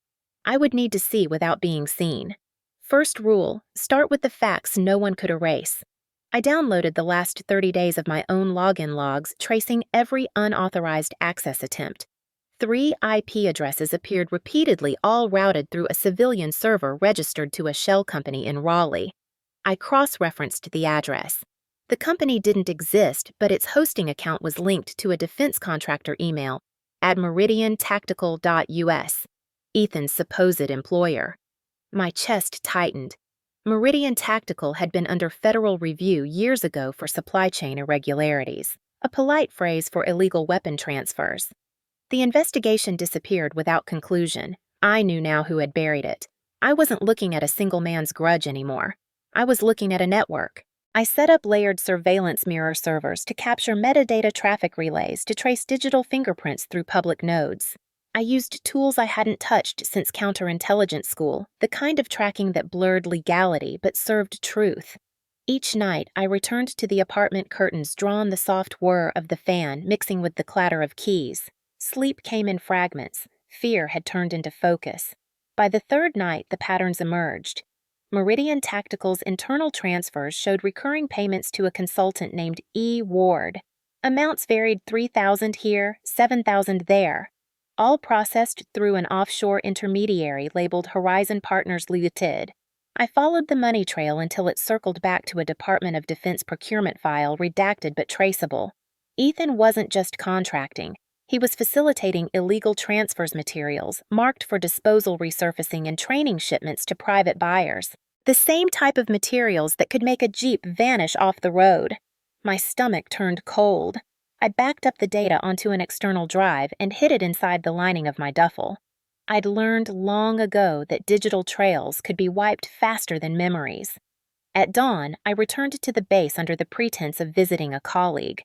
I would need to see without being seen. First rule: start with the facts no one could erase. I downloaded the last 30 days of my own login logs, tracing every unauthorized access attempt. 3 IP addresses appeared repeatedly, all routed through a civilian server registered to a shell company in Raleigh. I cross-referenced the address. The company didn't exist, but its hosting account was linked to a defense contractor email at meridiantactical.us, Ethan's supposed employer. My chest tightened. Meridian Tactical had been under federal review years ago for supply chain irregularities, a polite phrase for illegal weapon transfers. The investigation disappeared without conclusion. I knew now who had buried it. I wasn't looking at a single man's grudge anymore. I was looking at a network. I set up layered surveillance mirror servers to capture metadata traffic relays to trace digital fingerprints through public nodes. I used tools I hadn't touched since counterintelligence school, the kind of tracking that blurred legality but served truth. Each night, I returned to the apartment curtains, drawn the soft whir of the fan mixing with the clatter of keys. Sleep came in fragments. Fear had turned into focus. By the third night, the patterns emerged. Meridian Tactical's internal transfers showed recurring payments to a consultant named E. Ward. Amounts varied $3,000 here, $7,000 there, all processed through an offshore intermediary labeled Horizon Partners Limited. I followed the money trail until it circled back to a Department of Defense procurement file, redacted but traceable. Ethan wasn't just contracting. He was facilitating illegal transfers materials, marked for disposal, resurfacing, and training shipments to private buyers. The same type of materials that could make a Jeep vanish off the road. My stomach turned cold. I backed up the data onto an external drive and hid it inside the lining of my duffel. I'd learned long ago that digital trails could be wiped faster than memories. At dawn, I returned to the base under the pretense of visiting a colleague.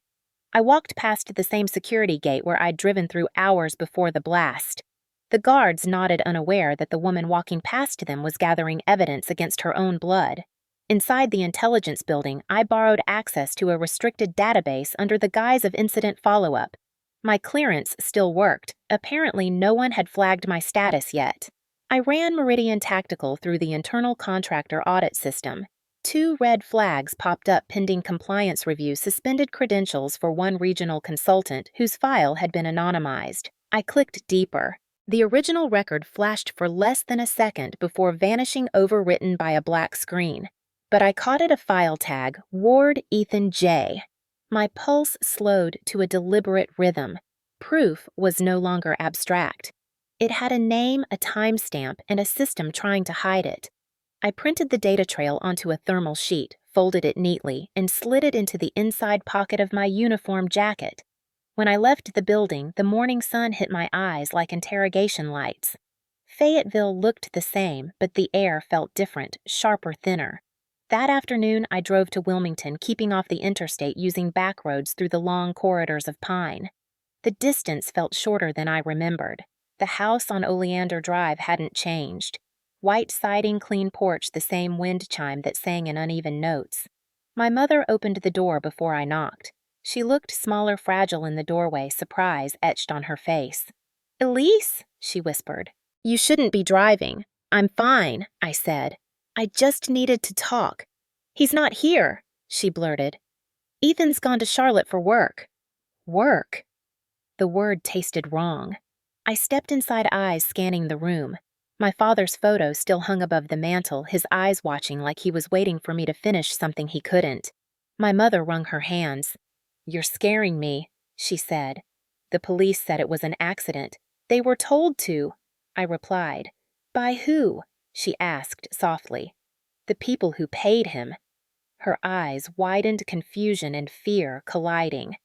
I walked past the same security gate where I'd driven through hours before the blast. The guards nodded, unaware that the woman walking past them was gathering evidence against her own blood. Inside the intelligence building, I borrowed access to a restricted database under the guise of incident follow-up. My clearance still worked. Apparently, no one had flagged my status yet. I ran Meridian Tactical through the internal contractor audit system. 2 red flags popped up pending compliance review: suspended credentials for one regional consultant whose file had been anonymized. I clicked deeper. The original record flashed for less than a second before vanishing, overwritten by a black screen. But I caught at a file tag: Ward Ethan J. My pulse slowed to a deliberate rhythm. Proof was no longer abstract. It had a name, a timestamp, and a system trying to hide it. I printed the data trail onto a thermal sheet, folded it neatly, and slid it into the inside pocket of my uniform jacket. When I left the building, the morning sun hit my eyes like interrogation lights. Fayetteville looked the same, but the air felt different, sharper, thinner. That afternoon, I drove to Wilmington, keeping off the interstate, using back roads through the long corridors of pine. The distance felt shorter than I remembered. The house on Oleander Drive hadn't changed. White siding, clean porch, the same wind chime that sang in uneven notes. My mother opened the door before I knocked. She looked smaller, fragile in the doorway, surprise etched on her face. "Elise," she whispered. "You shouldn't be driving." "I'm fine," I said. "I just needed to talk." "He's not here," she blurted. "Ethan's gone to Charlotte for work." Work? The word tasted wrong. I stepped inside, eyes scanning the room. My father's photo still hung above the mantel, his eyes watching like he was waiting for me to finish something he couldn't. My mother wrung her hands. "You're scaring me," she said. "The police said it was an accident. They were told to," I replied. "By who?" she asked softly. "The people who paid him." Her eyes widened, confusion and fear colliding.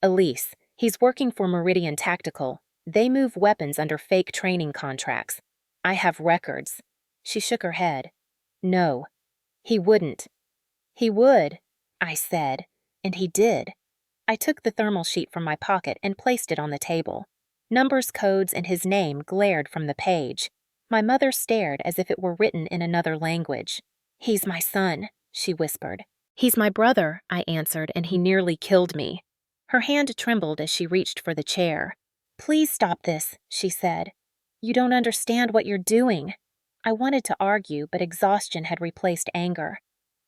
"Elise, he's working for Meridian Tactical. They move weapons under fake training contracts. I have records." She shook her head. "No, he wouldn't." "He would," I said, and he did. I took the thermal sheet from my pocket and placed it on the table. Numbers, codes, and his name glared from the page. My mother stared as if it were written in another language. "He's my son," she whispered. "He's my brother," I answered, "and he nearly killed me." Her hand trembled as she reached for the chair. "Please stop this," she said. "You don't understand what you're doing." I wanted to argue, but exhaustion had replaced anger.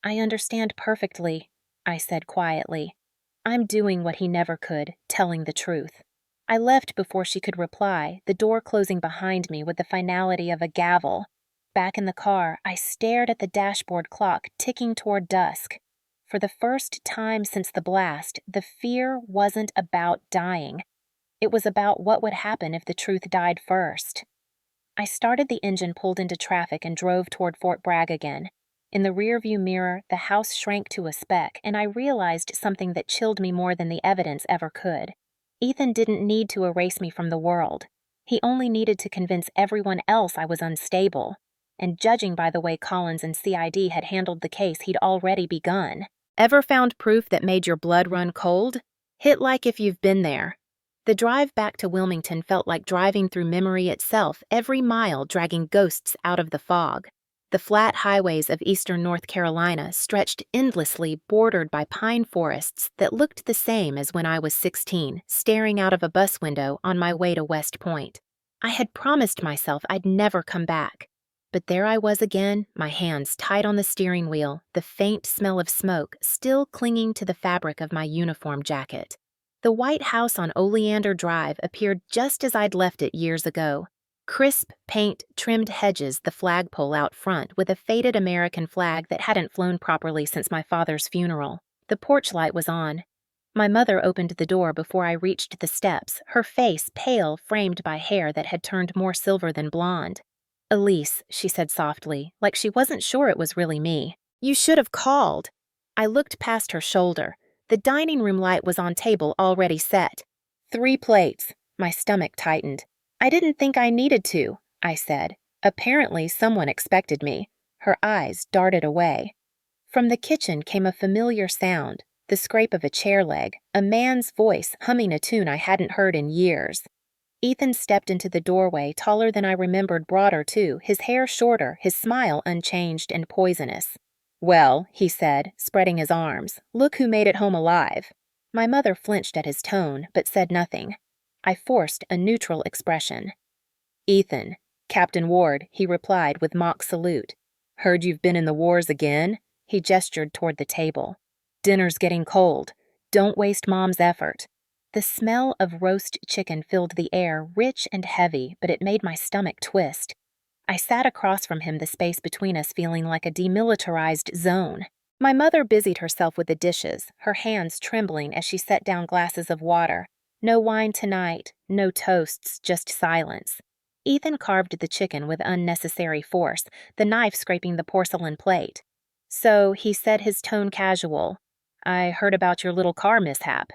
"I understand perfectly," I said quietly. "I'm doing what he never could, telling the truth." I left before she could reply, the door closing behind me with the finality of a gavel. Back in the car, I stared at the dashboard clock ticking toward dusk. For the first time since the blast, the fear wasn't about dying. It was about what would happen if the truth died first. I started the engine, pulled into traffic, and drove toward Fort Bragg again. In the rearview mirror, the house shrank to a speck, and I realized something that chilled me more than the evidence ever could. Ethan didn't need to erase me from the world. He only needed to convince everyone else I was unstable. And judging by the way Collins and CID had handled the case, he'd already begun. Ever found proof that made your blood run cold? Hit like if you've been there. The drive back to Wilmington felt like driving through memory itself, every mile dragging ghosts out of the fog. The flat highways of eastern North Carolina stretched endlessly, bordered by pine forests that looked the same as when I was 16, staring out of a bus window on my way to West Point. I had promised myself I'd never come back. But there I was again, my hands tight on the steering wheel, the faint smell of smoke still clinging to the fabric of my uniform jacket. The white house on Oleander Drive appeared just as I'd left it years ago. Crisp paint trimmed hedges the flagpole out front with a faded American flag that hadn't flown properly since my father's funeral. The porch light was on. My mother opened the door before I reached the steps, her face pale, framed by hair that had turned more silver than blonde. "Elise," she said softly, like she wasn't sure it was really me. "You should have called." I looked past her shoulder. The dining room light was on table already set. 3 plates. My stomach tightened. "I didn't think I needed to," I said. Apparently someone expected me. Her eyes darted away. From the kitchen came a familiar sound, the scrape of a chair leg, a man's voice humming a tune I hadn't heard in years. Ethan stepped into the doorway, taller than I remembered, broader too, his hair shorter, his smile unchanged and poisonous. "Well," he said, spreading his arms, "look who made it home alive." My mother flinched at his tone, but said nothing. I forced a neutral expression. "Ethan, Captain Ward," he replied with mock salute. "Heard you've been in the wars again?" He gestured toward the table. "Dinner's getting cold. Don't waste Mom's effort." The smell of roast chicken filled the air, rich and heavy, but it made my stomach twist. I sat across from him, the space between us feeling like a demilitarized zone. My mother busied herself with the dishes, her hands trembling as she set down glasses of water. No wine tonight, no toasts, just silence. Ethan carved the chicken with unnecessary force, the knife scraping the porcelain plate. So he said, his tone casual, "I heard about your little car mishap.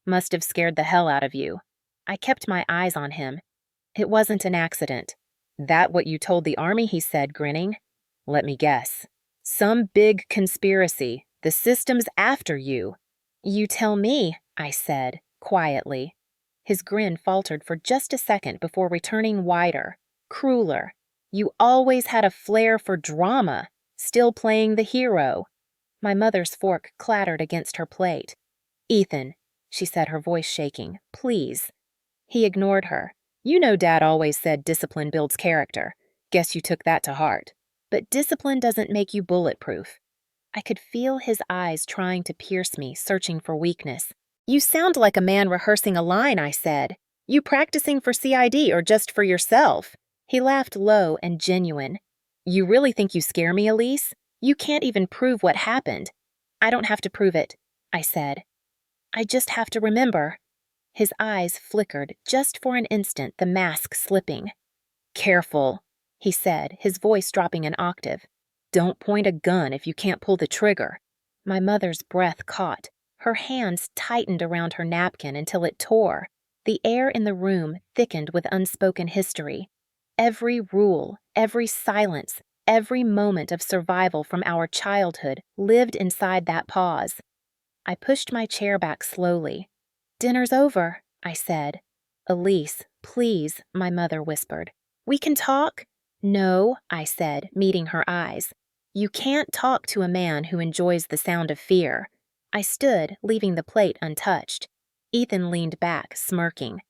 Must have scared the hell out of you." I kept my eyes on him. "It wasn't an accident." "That what you told the army?" he said, grinning. "Let me guess. Some big conspiracy. The system's after you." "You tell me," I said, quietly. His grin faltered for just a second before returning wider, crueler. "You always had a flair for drama, still playing the hero." My mother's fork clattered against her plate. "Ethan," she said, her voice shaking, "please." He ignored her. "You know Dad always said discipline builds character. Guess you took that to heart. But discipline doesn't make you bulletproof." I could feel his eyes trying to pierce me, searching for weakness. "You sound like a man rehearsing a line," I said. "You practicing for CID or just for yourself?" He laughed low and genuine. You really think you scare me, Elise? You can't even prove what happened. I don't have to prove it, I said. I just have to remember. His eyes flickered just for an instant, the mask slipping. Careful, he said, his voice dropping an octave. Don't point a gun if you can't pull the trigger. My mother's breath caught. Her hands tightened around her napkin until it tore. The air in the room thickened with unspoken history. Every rule, every silence, every moment of survival from our childhood lived inside that pause. I pushed my chair back slowly. Dinner's over, I said. Elise, please, my mother whispered. We can talk? No, I said, meeting her eyes. You can't talk to a man who enjoys the sound of fear. I stood, leaving the plate untouched. Ethan leaned back, smirking.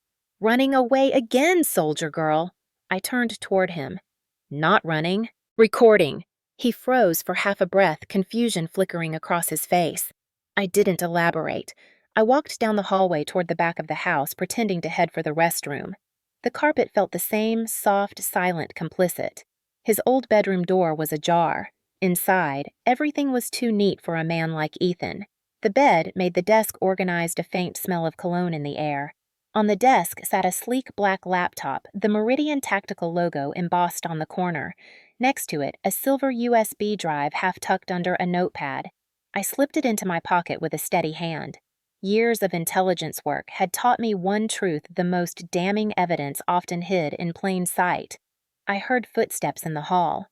Running away again, soldier girl. I turned toward him. Not running. Recording. He froze for half a breath, confusion flickering across his face. I didn't elaborate. I walked down the hallway toward the back of the house, pretending to head for the restroom. The carpet felt the same, soft, silent complicit. His old bedroom door was ajar. Inside, everything was too neat for a man like Ethan. The bed made the desk organized, a faint smell of cologne in the air. On the desk sat a sleek black laptop, the Meridian Tactical logo embossed on the corner. Next to it, a silver USB drive half tucked under a notepad. I slipped it into my pocket with a steady hand. Years of intelligence work had taught me one truth the most damning evidence often hid in plain sight. I heard footsteps in the hall.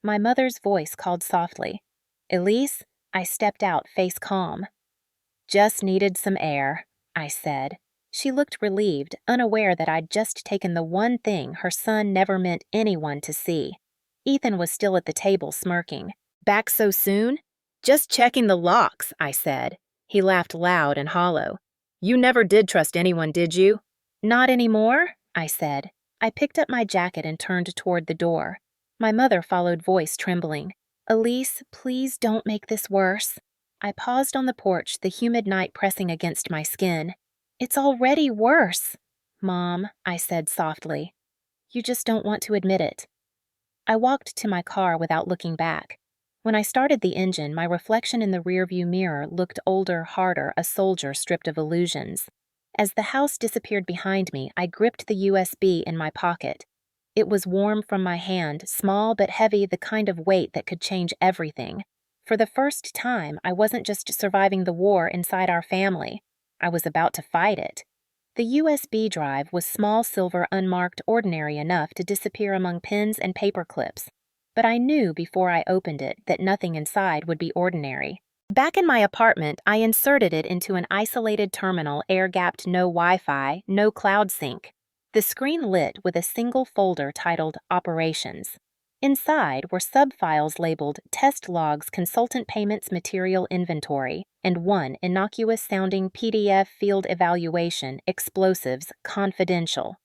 My mother's voice called softly. Elise? I stepped out, face calm. Just needed some air, I said. She looked relieved, unaware that I'd just taken the one thing her son never meant anyone to see. Ethan was still at the table, smirking. Back so soon? Just checking the locks, I said. He laughed loud and hollow. You never did trust anyone, did you? Not anymore, I said. I picked up my jacket and turned toward the door. My mother followed, voice trembling. Elise, please don't make this worse. I paused on the porch, the humid night pressing against my skin. It's already worse. Mom, I said softly. You just don't want to admit it. I walked to my car without looking back. When I started the engine, my reflection in the rearview mirror looked older, harder, a soldier stripped of illusions. As the house disappeared behind me, I gripped the USB in my pocket. It was warm from my hand, small but heavy, the kind of weight that could change everything. For the first time, I wasn't just surviving the war inside our family. I was about to fight it. The USB drive was small, silver, unmarked, ordinary enough to disappear among pens and paper clips. But I knew before I opened it that nothing inside would be ordinary. Back in my apartment, I inserted it into an isolated terminal, air-gapped, no Wi-Fi, no cloud sync. The screen lit with a single folder titled Operations. Inside were sub-files labeled Test Logs, Consultant Payments, Material Inventory, and one innocuous-sounding PDF Field Evaluation, Explosives, Confidential.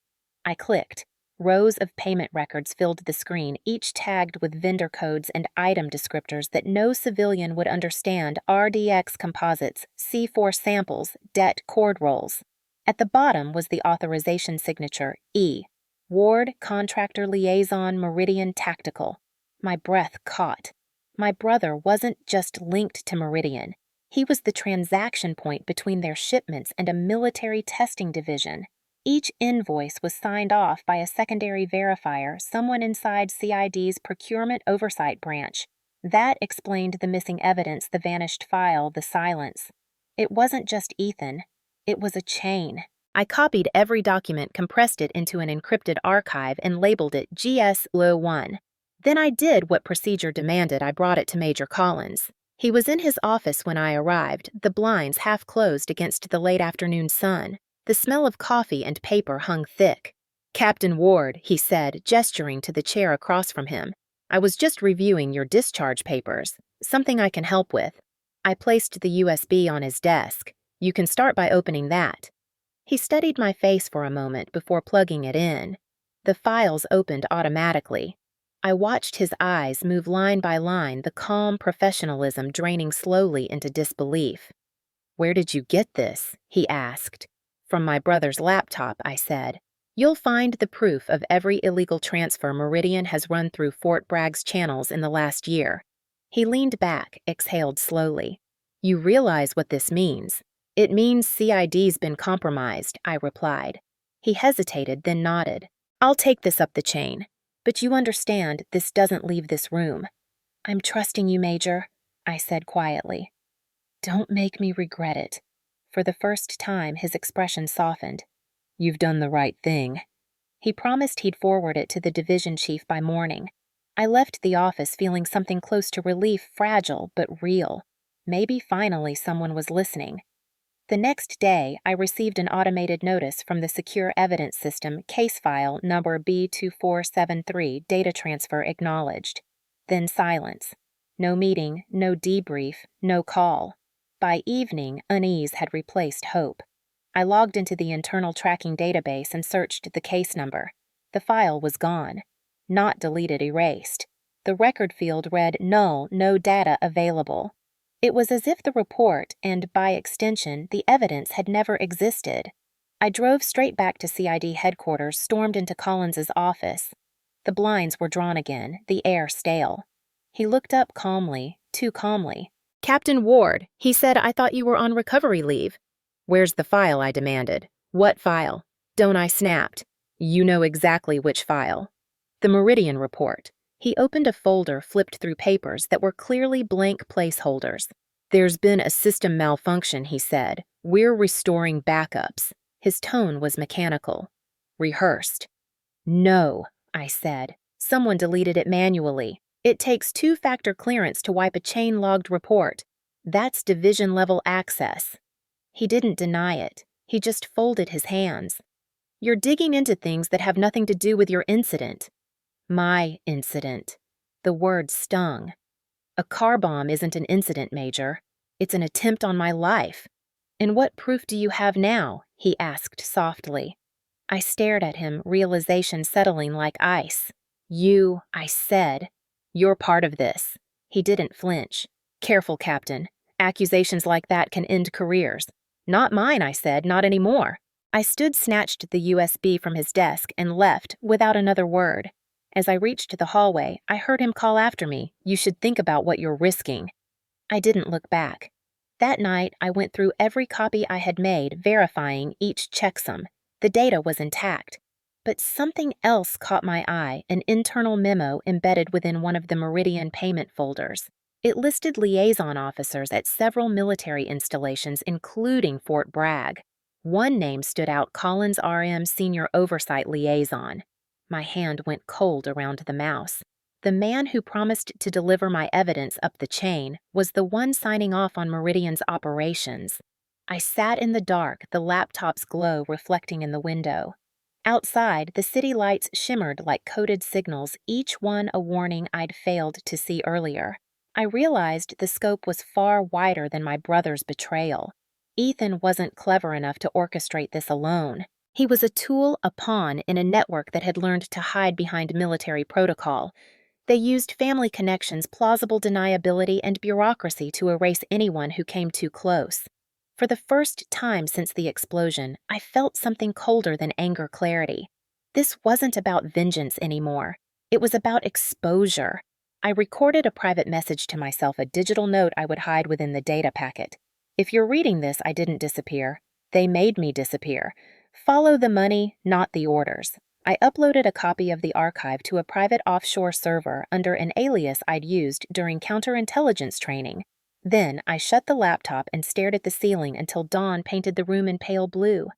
I clicked. Rows of payment records filled the screen, each tagged with vendor codes and item descriptors that no civilian would understand. RDX composites, C4 samples, debt cord rolls. At the bottom was the authorization signature, E. Ward, Contractor Liaison, Meridian Tactical. My breath caught. My brother wasn't just linked to Meridian. He was the transaction point between their shipments and a military testing division. Each invoice was signed off by a secondary verifier, someone inside CID's Procurement Oversight Branch. That explained the missing evidence, the vanished file, the silence. It wasn't just Ethan. It was a chain. I copied every document, compressed it into an encrypted archive, and labeled it GS-01. Then I did what procedure demanded. I brought it to Major Collins. He was in his office when I arrived, the blinds half closed against the late afternoon sun. The smell of coffee and paper hung thick. Captain Ward, he said, gesturing to the chair across from him. I was just reviewing your discharge papers. Something I can help with. I placed the USB on his desk. You can start by opening that. He studied my face for a moment before plugging it in. The files opened automatically. I watched his eyes move line by line, the calm professionalism draining slowly into disbelief. Where did you get this? He asked. From my brother's laptop, I said. You'll find the proof of every illegal transfer Meridian has run through Fort Bragg's channels in the last year. He leaned back, exhaled slowly. You realize what this means. It means CID's been compromised, I replied. He hesitated, then nodded. I'll take this up the chain. But you understand this doesn't leave this room. I'm trusting you, Major, I said quietly. Don't make me regret it. For the first time, his expression softened. You've done the right thing. He promised he'd forward it to the division chief by morning. I left the office feeling something close to relief, fragile but real. Maybe finally someone was listening. The next day, I received an automated notice from the Secure Evidence System case file number B2473, data transfer acknowledged. Then silence. No meeting, no debrief, no call. By evening, unease had replaced hope. I logged into the internal tracking database and searched the case number. The file was gone. Not deleted, erased. The record field read null, no data available. It was as if the report, and by extension, the evidence had never existed. I drove straight back to CID headquarters, stormed into Collins's office. The blinds were drawn again, the air stale. He looked up calmly, too calmly. Captain Ward, he said I thought you were on recovery leave. Where's the file, I demanded. What file? Don't, I snapped. You know exactly which file. The Meridian report. He opened a folder, flipped through papers that were clearly blank placeholders. There's been a system malfunction, he said. We're restoring backups. His tone was mechanical. Rehearsed. No, I said. Someone deleted it manually. It takes two-factor clearance to wipe a chain-logged report. That's division-level access. He didn't deny it. He just folded his hands. You're digging into things that have nothing to do with your incident. My incident. The word stung. A car bomb isn't an incident, Major. It's an attempt on my life. And what proof do you have now? He asked softly. I stared at him, realization settling like ice. You, I said. You're part of this. He didn't flinch. Careful, Captain. Accusations like that can end careers. Not mine, I said, not anymore. I snatched the USB from his desk and left without another word. As I reached the hallway, I heard him call after me, "You should think about what you're risking." I didn't look back. That night, I went through every copy I had made, verifying each checksum. The data was intact. But something else caught my eye, an internal memo embedded within one of the Meridian payment folders. It listed liaison officers at several military installations, including Fort Bragg. One name stood out, Collins RM Senior Oversight Liaison. My hand went cold around the mouse. The man who promised to deliver my evidence up the chain was the one signing off on Meridian's operations. I sat in the dark, the laptop's glow reflecting in the window. Outside, the city lights shimmered like coded signals, each one a warning I'd failed to see earlier. I realized the scope was far wider than my brother's betrayal. Ethan wasn't clever enough to orchestrate this alone. He was a tool, a pawn in a network that had learned to hide behind military protocol. They used family connections, plausible deniability, and bureaucracy to erase anyone who came too close. For the first time since the explosion, I felt something colder than anger clarity. This wasn't about vengeance anymore. It was about exposure. I recorded a private message to myself, a digital note I would hide within the data packet. If you're reading this, I didn't disappear. They made me disappear. Follow the money, not the orders. I uploaded a copy of the archive to a private offshore server under an alias I'd used during counterintelligence training. Then I shut the laptop and stared at the ceiling until dawn painted the room in pale blue.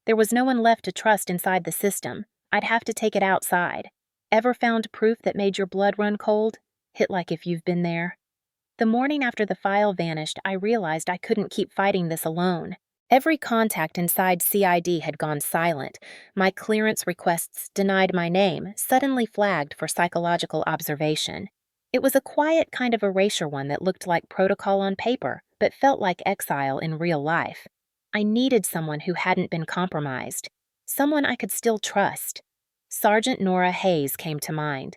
There was no one left to trust inside the system. I'd have to take it outside. Ever found proof that made your blood run cold? Hit like if you've been there. The morning after the file vanished, I realized I couldn't keep fighting this alone. Every contact inside CID had gone silent. My clearance requests denied my name, suddenly flagged for psychological observation. It was a quiet kind of erasure, one that looked like protocol on paper, but felt like exile in real life. I needed someone who hadn't been compromised. Someone I could still trust. Sergeant Nora Hayes came to mind.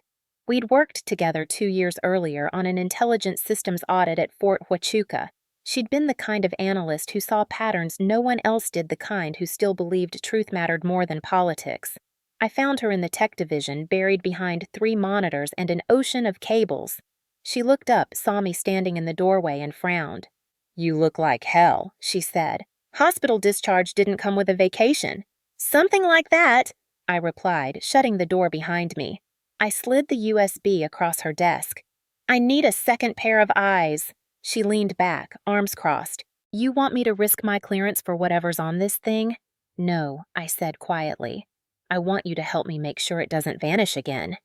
We'd worked together 2 years earlier on an intelligence systems audit at Fort Huachuca. She'd been the kind of analyst who saw patterns no one else did, the kind who still believed truth mattered more than politics. I found her in the tech division, buried behind 3 monitors and an ocean of cables. She looked up, saw me standing in the doorway, and frowned. "You look like hell," she said. "Hospital discharge didn't come with a vacation." "Something like that," I replied, shutting the door behind me. I slid the USB across her desk. "I need a second pair of eyes." She leaned back, arms crossed. "You want me to risk my clearance for whatever's on this thing?" "No," I said quietly. "I want you to help me make sure it doesn't vanish again."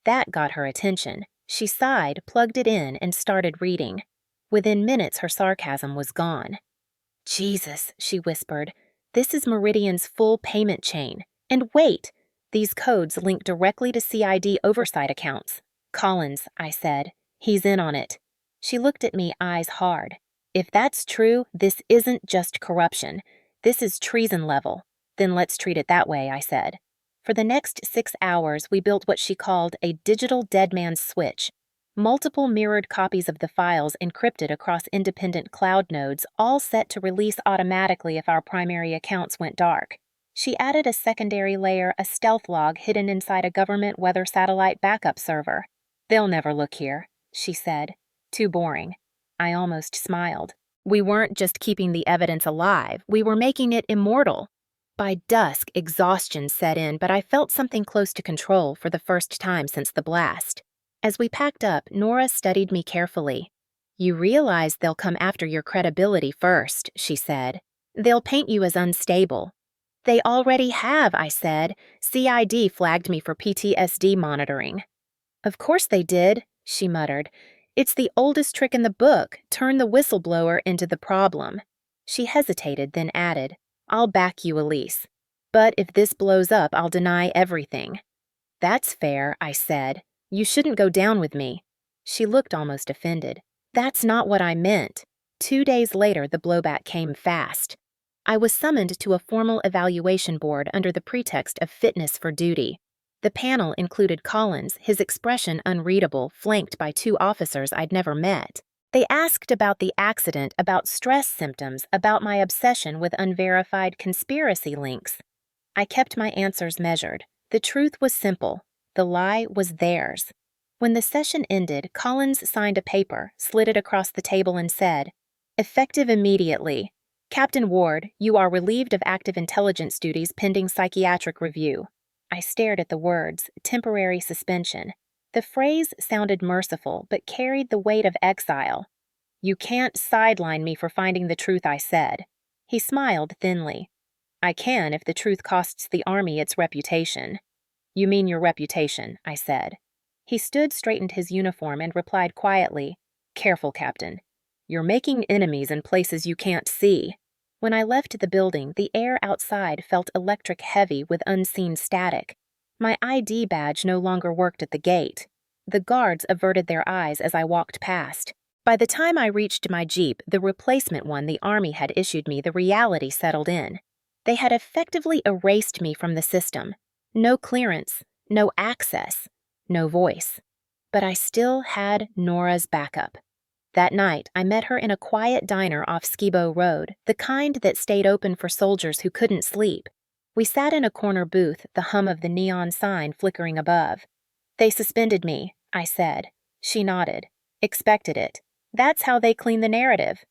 That got her attention. She sighed, plugged it in, and started reading. Within minutes, her sarcasm was gone. "Jesus," she whispered. "This is Meridian's full payment chain. And wait! These codes link directly to CID oversight accounts." "Collins," I said. "He's in on it." She looked at me, eyes hard. "If that's true, this isn't just corruption. This is treason level." "Then let's treat it that way," I said. For the next 6 hours, we built what she called a digital dead man's switch. Multiple mirrored copies of the files encrypted across independent cloud nodes, all set to release automatically if our primary accounts went dark. She added a secondary layer, a stealth log hidden inside a government weather satellite backup server. "They'll never look here," she said. "Too boring." I almost smiled. We weren't just keeping the evidence alive, we were making it immortal. By dusk, exhaustion set in, but I felt something close to control for the first time since the blast. As we packed up, Nora studied me carefully. "You realize they'll come after your credibility first," she said. "They'll paint you as unstable." "They already have," I said. "CID flagged me for PTSD monitoring." "Of course they did," she muttered. "It's the oldest trick in the book, turn the whistleblower into the problem." She hesitated, then added, "I'll back you, Elise. But if this blows up, I'll deny everything." "That's fair," I said. "You shouldn't go down with me." She looked almost offended. "That's not what I meant." 2 days later, the blowback came fast. I was summoned to a formal evaluation board under the pretext of fitness for duty. The panel included Collins, his expression unreadable, flanked by 2 officers I'd never met. They asked about the accident, about stress symptoms, about my obsession with unverified conspiracy links. I kept my answers measured. The truth was simple. The lie was theirs. When the session ended, Collins signed a paper, slid it across the table, and said, "Effective immediately. Captain Ward, you are relieved of active intelligence duties pending psychiatric review." I stared at the words, temporary suspension. The phrase sounded merciful, but carried the weight of exile. "You can't sideline me for finding the truth," I said. He smiled thinly. "I can if the truth costs the Army its reputation." "You mean your reputation," I said. He straightened his uniform and replied quietly, "Careful, Captain. You're making enemies in places you can't see." When I left the building, the air outside felt electric heavy with unseen static. My ID badge no longer worked at the gate. The guards averted their eyes as I walked past. By the time I reached my Jeep, the replacement one the Army had issued me, the reality settled in. They had effectively erased me from the system. No clearance, no access, no voice. But I still had Nora's backup. That night, I met her in a quiet diner off Skibo Road, the kind that stayed open for soldiers who couldn't sleep. We sat in a corner booth, the hum of the neon sign flickering above. "They suspended me," I said. She nodded. "Expected it. That's how they clean the narrative."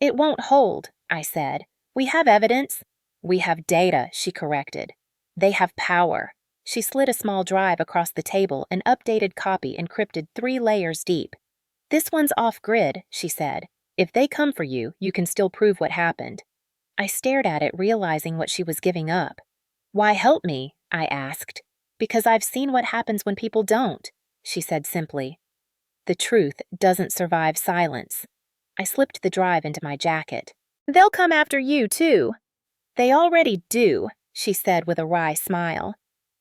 "It won't hold," I said. "We have evidence." "We have data," she corrected. "They have power." She slid a small drive across the table, an updated copy encrypted 3 layers deep. "This one's off-grid," she said. "If they come for you, you can still prove what happened." I stared at it, realizing what she was giving up. "Why help me?" I asked. "Because I've seen what happens when people don't," she said simply. "The truth doesn't survive silence." I slipped the drive into my jacket. "They'll come after you, too." "They already do," she said with a wry smile.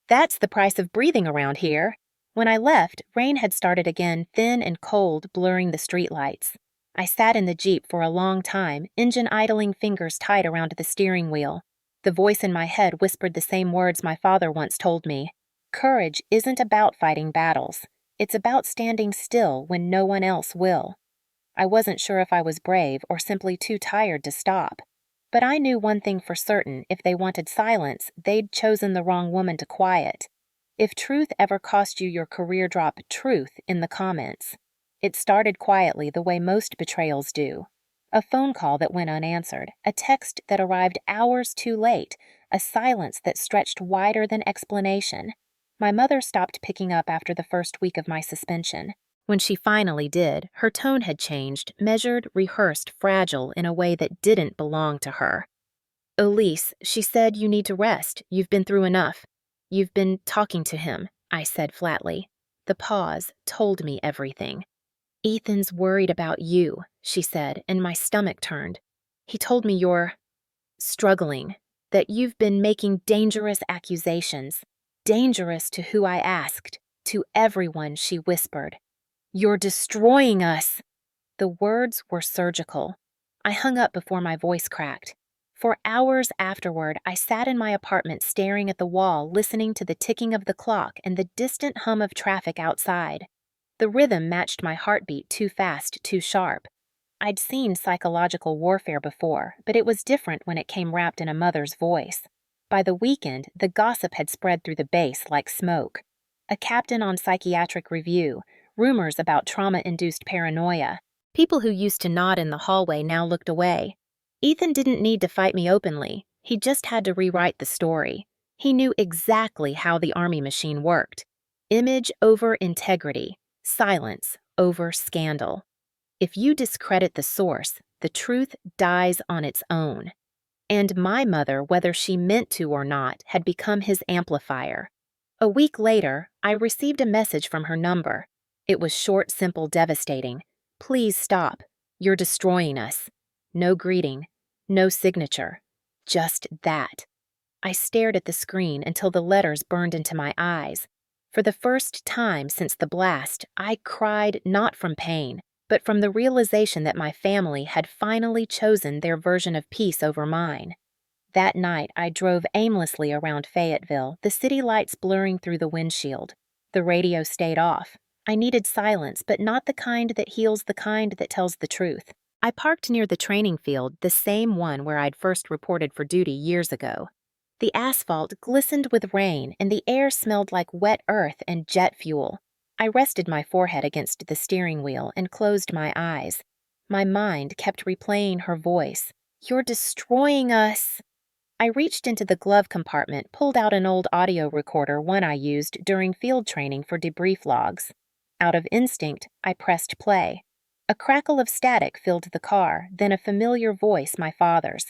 "That's the price of breathing around here." When I left, rain had started again, thin and cold, blurring the streetlights. I sat in the Jeep for a long time, engine idling, fingers tight around the steering wheel. The voice in my head whispered the same words my father once told me. Courage isn't about fighting battles. It's about standing still when no one else will. I wasn't sure if I was brave or simply too tired to stop. But I knew one thing for certain: if they wanted silence, they'd chosen the wrong woman to quiet. If truth ever cost you your career, drop truth in the comments. It started quietly, the way most betrayals do. A phone call that went unanswered, a text that arrived hours too late, a silence that stretched wider than explanation. My mother stopped picking up after the first week of my suspension. When she finally did, her tone had changed, measured, rehearsed, fragile in a way that didn't belong to her. "Elise," she said, "you need to rest. You've been through enough." "You've been talking to him," I said flatly. The pause told me everything. "Ethan's worried about you," she said, and my stomach turned. "He told me you're struggling, that you've been making dangerous accusations. Dangerous to who I asked, to everyone," she whispered. "You're destroying us." The words were surgical. I hung up before my voice cracked. For hours afterward, I sat in my apartment staring at the wall, listening to the ticking of the clock and the distant hum of traffic outside. The rhythm matched my heartbeat, too fast, too sharp. I'd seen psychological warfare before, but it was different when it came wrapped in a mother's voice. By the weekend, the gossip had spread through the base like smoke. A captain on psychiatric review, rumors about trauma-induced paranoia. People who used to nod in the hallway now looked away. Ethan didn't need to fight me openly. He just had to rewrite the story. He knew exactly how the army machine worked. Image over integrity. Silence over scandal. If you discredit the source, the truth dies on its own. And my mother, whether she meant to or not, had become his amplifier. A week later, I received a message from her number. It was short, simple, devastating. "Please stop. You're destroying us." No greeting, no signature, just that. I stared at the screen until the letters burned into my eyes. For the first time since the blast, I cried not from pain, but from the realization that my family had finally chosen their version of peace over mine. That night, I drove aimlessly around Fayetteville, the city lights blurring through the windshield. The radio stayed off. I needed silence, but not the kind that heals, the kind that tells the truth. I parked near the training field, the same one where I'd first reported for duty years ago. The asphalt glistened with rain, and the air smelled like wet earth and jet fuel. I rested my forehead against the steering wheel and closed my eyes. My mind kept replaying her voice. "You're destroying us." I reached into the glove compartment, pulled out an old audio recorder, one I used during field training for debrief logs. Out of instinct, I pressed play. A crackle of static filled the car, then a familiar voice, my father's.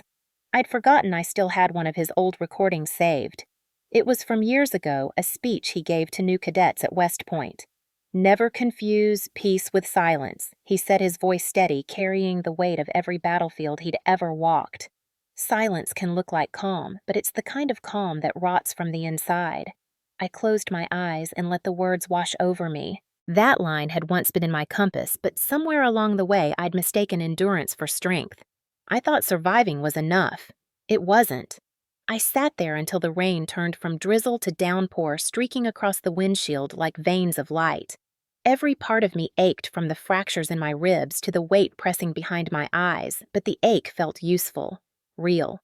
I'd forgotten I still had one of his old recordings saved. It was from years ago, a speech he gave to new cadets at West Point. "Never confuse peace with silence," he said, his voice steady, carrying the weight of every battlefield he'd ever walked. Silence can look like calm, but it's the kind of calm that rots from the inside. I closed my eyes and let the words wash over me. That line had once been in my compass, but somewhere along the way I'd mistaken endurance for strength. I thought surviving was enough. It wasn't. I sat there until the rain turned from drizzle to downpour, streaking across the windshield like veins of light. Every part of me ached, from the fractures in my ribs to the weight pressing behind my eyes, but the ache felt useful, real.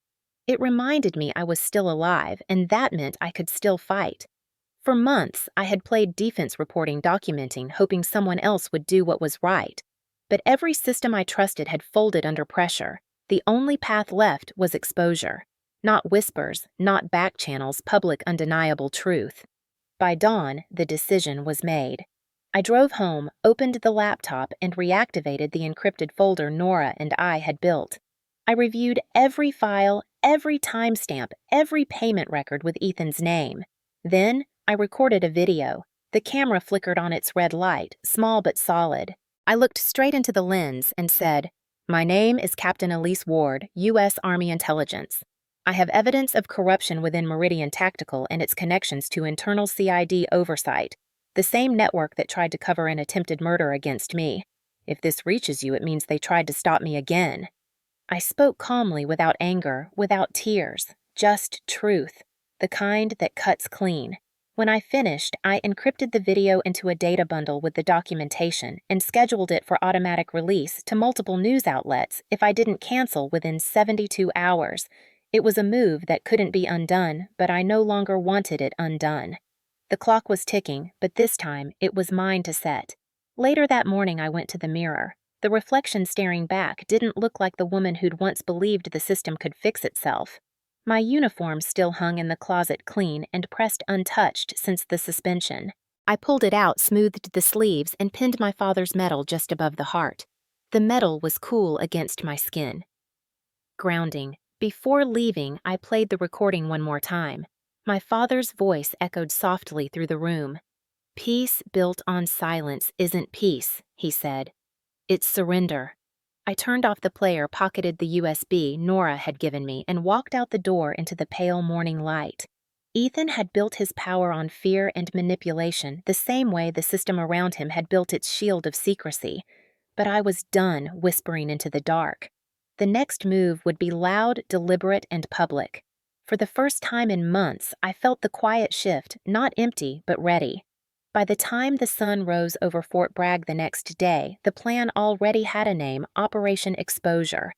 It reminded me I was still alive, and that meant I could still fight. For months, I had played defense reporting, documenting, hoping someone else would do what was right. But every system I trusted had folded under pressure. The only path left was exposure. Not whispers, not back channels, public, undeniable truth. By dawn, the decision was made. I drove home, opened the laptop, and reactivated the encrypted folder Nora and I had built. I reviewed every file, every timestamp, every payment record with Ethan's name. Then, I recorded a video. The camera flickered on its red light, small but solid. I looked straight into the lens and said, "My name is Captain Elise Ward, U.S. Army Intelligence. I have evidence of corruption within Meridian Tactical and its connections to internal CID oversight, the same network that tried to cover an attempted murder against me. If this reaches you, it means they tried to stop me again." I spoke calmly, without anger, without tears, just truth, the kind that cuts clean. When I finished, I encrypted the video into a data bundle with the documentation and scheduled it for automatic release to multiple news outlets if I didn't cancel within 72 hours. It was a move that couldn't be undone, but I no longer wanted it undone. The clock was ticking, but this time it was mine to set. Later that morning, I went to the mirror. The reflection staring back didn't look like the woman who'd once believed the system could fix itself. My uniform still hung in the closet clean and pressed untouched since the suspension. I pulled it out, smoothed the sleeves, and pinned my father's medal just above the heart. The metal was cool against my skin. Grounding. Before leaving, I played the recording one more time. My father's voice echoed softly through the room. "Peace built on silence isn't peace," he said. "It's surrender." I turned off the player, pocketed the USB Nora had given me, and walked out the door into the pale morning light. Ethan had built his power on fear and manipulation the same way the system around him had built its shield of secrecy. But I was done whispering into the dark. The next move would be loud, deliberate, and public. For the first time in months, I felt the quiet shift, not empty, but ready. By the time the sun rose over Fort Bragg the next day, the plan already had a name: Operation Exposure.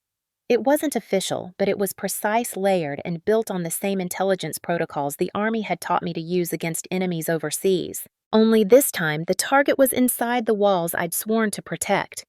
It wasn't official, but it was precise, layered, and built on the same intelligence protocols the Army had taught me to use against enemies overseas. Only this time, the target was inside the walls I'd sworn to protect.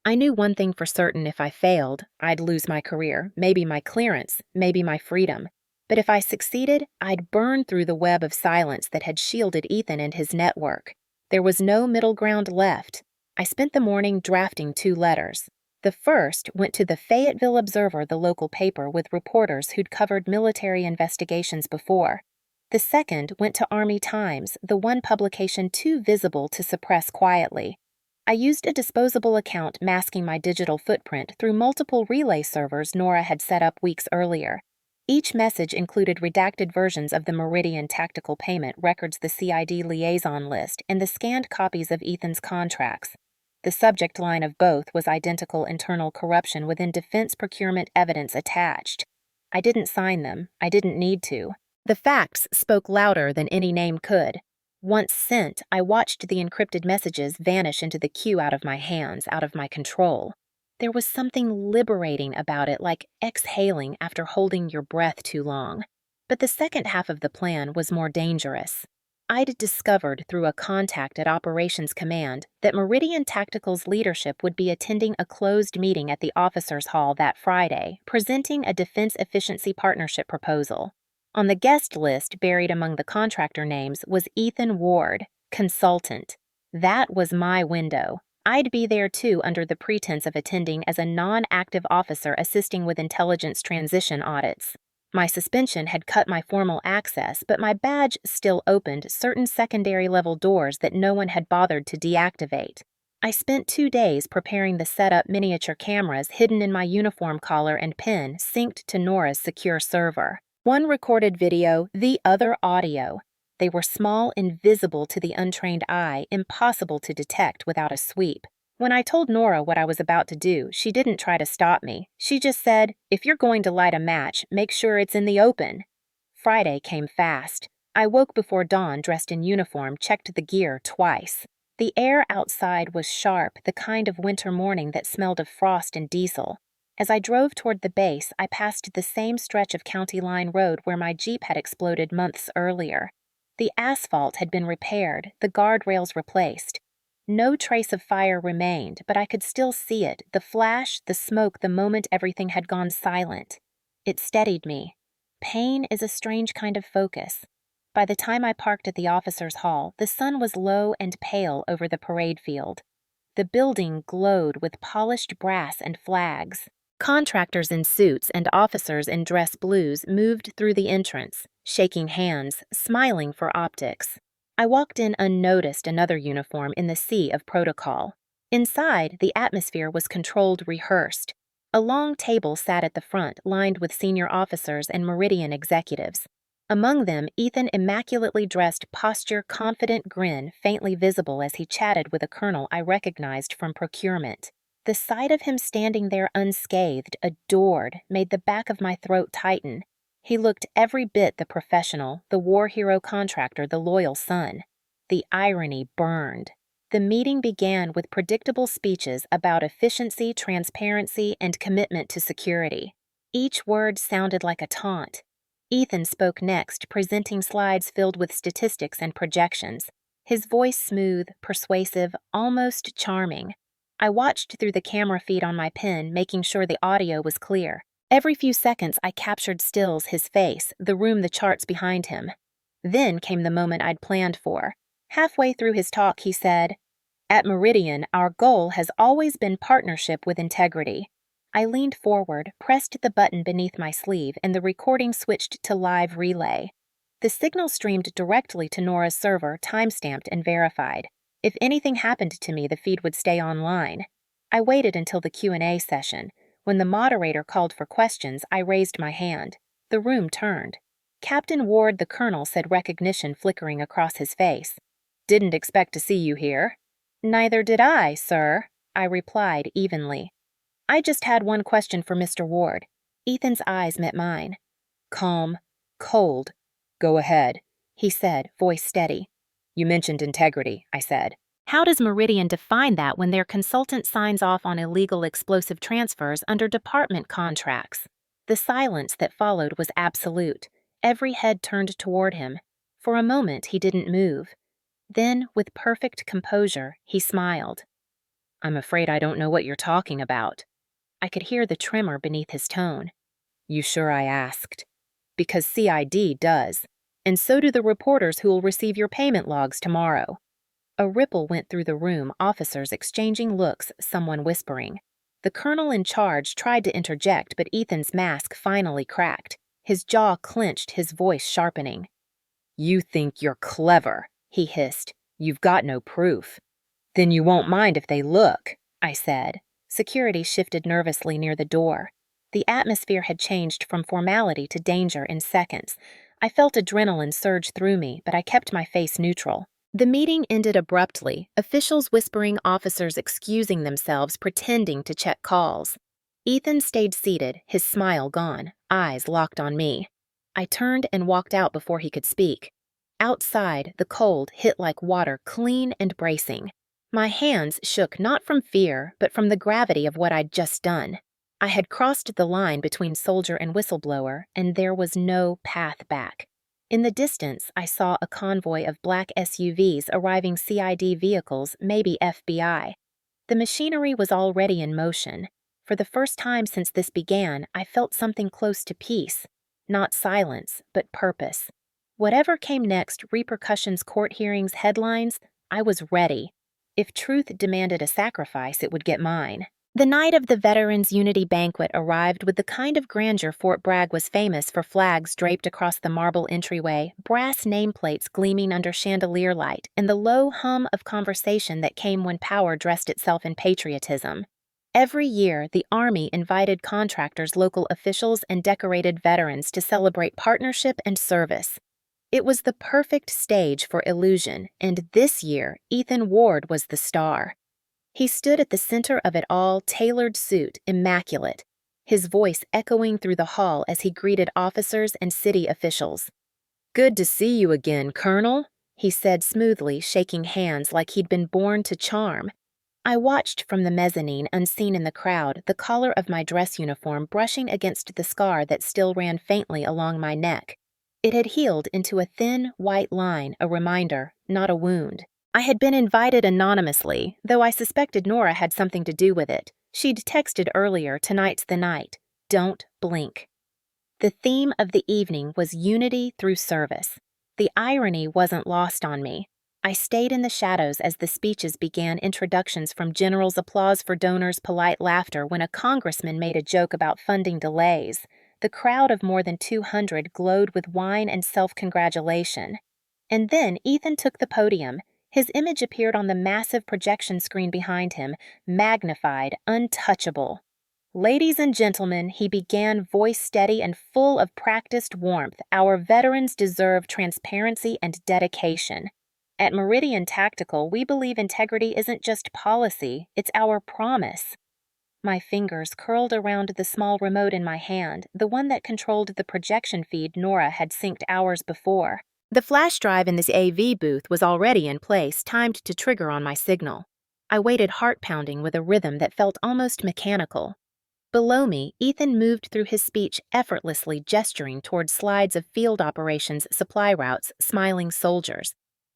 I knew one thing for certain: if I failed, I'd lose my career, maybe my clearance, maybe my freedom. But if I succeeded, I'd burn through the web of silence that had shielded Ethan and his network. There was no middle ground left. I spent the morning drafting 2 letters. The first went to the Fayetteville Observer, the local paper with reporters who'd covered military investigations before. The second went to Army Times, the one publication too visible to suppress quietly. I used a disposable account masking my digital footprint through multiple relay servers Nora had set up weeks earlier. Each message included redacted versions of the Meridian Tactical Payment records, the CID liaison list, and the scanned copies of Ethan's contracts. The subject line of both was identical: internal corruption within defense procurement evidence attached. I didn't sign them. I didn't need to. The facts spoke louder than any name could. Once sent, I watched the encrypted messages vanish into the queue out of my hands, out of my control. There was something liberating about it, like exhaling after holding your breath too long. But the second half of the plan was more dangerous. I'd discovered through a contact at Operations Command that Meridian Tactical's leadership would be attending a closed meeting at the Officers' Hall that Friday, presenting a Defense Efficiency Partnership proposal. On the guest list, buried among the contractor names, was Ethan Ward, consultant. That was my window. I'd be there too, under the pretense of attending as a non-active officer assisting with intelligence transition audits. My suspension had cut my formal access, but my badge still opened certain secondary-level doors that no one had bothered to deactivate. I spent 2 days preparing the setup miniature cameras hidden in my uniform collar and pin, synced to Nora's secure server. One recorded video, the other audio. They were small, invisible to the untrained eye, impossible to detect without a sweep. When I told Nora what I was about to do, she didn't try to stop me. She just said, "If you're going to light a match, make sure it's in the open." Friday came fast. I woke before dawn, dressed in uniform, checked the gear twice. The air outside was sharp, the kind of winter morning that smelled of frost and diesel. As I drove toward the base, I passed the same stretch of County Line Road where my Jeep had exploded months earlier. The asphalt had been repaired, the guardrails replaced. No trace of fire remained, but I could still see it, the flash, the smoke, the moment everything had gone silent. It steadied me. Pain is a strange kind of focus. By the time I parked at the officers' hall, the sun was low and pale over the parade field. The building glowed with polished brass and flags. Contractors in suits and officers in dress blues moved through the entrance, shaking hands, smiling for optics. I walked in unnoticed, another uniform in the sea of protocol. Inside, the atmosphere was controlled, rehearsed. A long table sat at the front, lined with senior officers and Meridian executives. Among them, Ethan, immaculately dressed, posture, confident grin, faintly visible as he chatted with a colonel I recognized from procurement. The sight of him standing there unscathed, adored, made the back of my throat tighten. He looked every bit the professional, the war hero contractor, the loyal son. The irony burned. The meeting began with predictable speeches about efficiency, transparency, and commitment to security. Each word sounded like a taunt. Ethan spoke next, presenting slides filled with statistics and projections. His voice smooth, persuasive, almost charming. I watched through the camera feed on my pen, making sure the audio was clear. Every few seconds, I captured stills his face, the room, the charts behind him. Then came the moment I'd planned for. Halfway through his talk, he said, "At Meridian, our goal has always been partnership with integrity." I leaned forward, pressed the button beneath my sleeve, and the recording switched to live relay. The signal streamed directly to Nora's server, timestamped and verified. If anything happened to me, the feed would stay online. I waited until the Q&A session. When the moderator called for questions, I raised my hand. The room turned. Captain Ward, the colonel, said, recognition flickering across his face. "Didn't expect to see you here." "Neither did I, sir," I replied evenly. "I just had one question for Mr. Ward." Ethan's eyes met mine. Calm, cold. "Go ahead," he said, voice steady. "You mentioned integrity," I said. "How does Meridian define that when their consultant signs off on illegal explosive transfers under department contracts?" The silence that followed was absolute. Every head turned toward him. For a moment, he didn't move. Then, with perfect composure, he smiled. "I'm afraid I don't know what you're talking about." I could hear the tremor beneath his tone. "You sure I asked?" "Because CID does. And so do the reporters who'll receive your payment logs tomorrow." A ripple went through the room, officers exchanging looks, someone whispering. The colonel in charge tried to interject, but Ethan's mask finally cracked. His jaw clenched, his voice sharpening. "You think you're clever," he hissed. "You've got no proof." "Then you won't mind if they look," I said. Security shifted nervously near the door. The atmosphere had changed from formality to danger in seconds. I felt adrenaline surge through me, but I kept my face neutral. The meeting ended abruptly, officials whispering, officers excusing themselves, pretending to check calls. Ethan stayed seated, his smile gone, eyes locked on me. I turned and walked out before he could speak. Outside, the cold hit like water, clean and bracing. My hands shook not from fear, but from the gravity of what I'd just done. I had crossed the line between soldier and whistleblower, and there was no path back. In the distance, I saw a convoy of black SUVs arriving, CID vehicles, maybe FBI. The machinery was already in motion. For the first time since this began, I felt something close to peace. Not silence, but purpose. Whatever came next, repercussions, court hearings, headlines, I was ready. If truth demanded a sacrifice, it would get mine. The night of the Veterans Unity Banquet arrived with the kind of grandeur Fort Bragg was famous for, flags draped across the marble entryway, brass nameplates gleaming under chandelier light, and the low hum of conversation that came when power dressed itself in patriotism. Every year, the Army invited contractors, local officials, and decorated veterans to celebrate partnership and service. It was the perfect stage for illusion, and this year, Ethan Ward was the star. He stood at the center of it all, tailored suit, immaculate, his voice echoing through the hall as he greeted officers and city officials. "Good to see you again, Colonel," he said smoothly, shaking hands like he'd been born to charm. I watched from the mezzanine, unseen in the crowd, the collar of my dress uniform brushing against the scar that still ran faintly along my neck. It had healed into a thin, white line, a reminder, not a wound. I had been invited anonymously, though I suspected Nora had something to do with it. She'd texted earlier, "Tonight's the night. Don't blink." The theme of the evening was unity through service. The irony wasn't lost on me. I stayed in the shadows as the speeches began, introductions from generals, applause for donors, polite laughter when a congressman made a joke about funding delays. The crowd of more than 200 glowed with wine and self-congratulation. And then Ethan took the podium. His image appeared on the massive projection screen behind him, magnified, untouchable. "Ladies and gentlemen," he began, voice steady and full of practiced warmth, "our veterans deserve transparency and dedication. At Meridian Tactical, we believe integrity isn't just policy, it's our promise." My fingers curled around the small remote in my hand, the one that controlled the projection feed Nora had synced hours before. The flash drive in this AV booth was already in place, timed to trigger on my signal. I waited heart-pounding with a rhythm that felt almost mechanical. Below me, Ethan moved through his speech effortlessly, gesturing toward slides of field operations supply routes, smiling soldiers.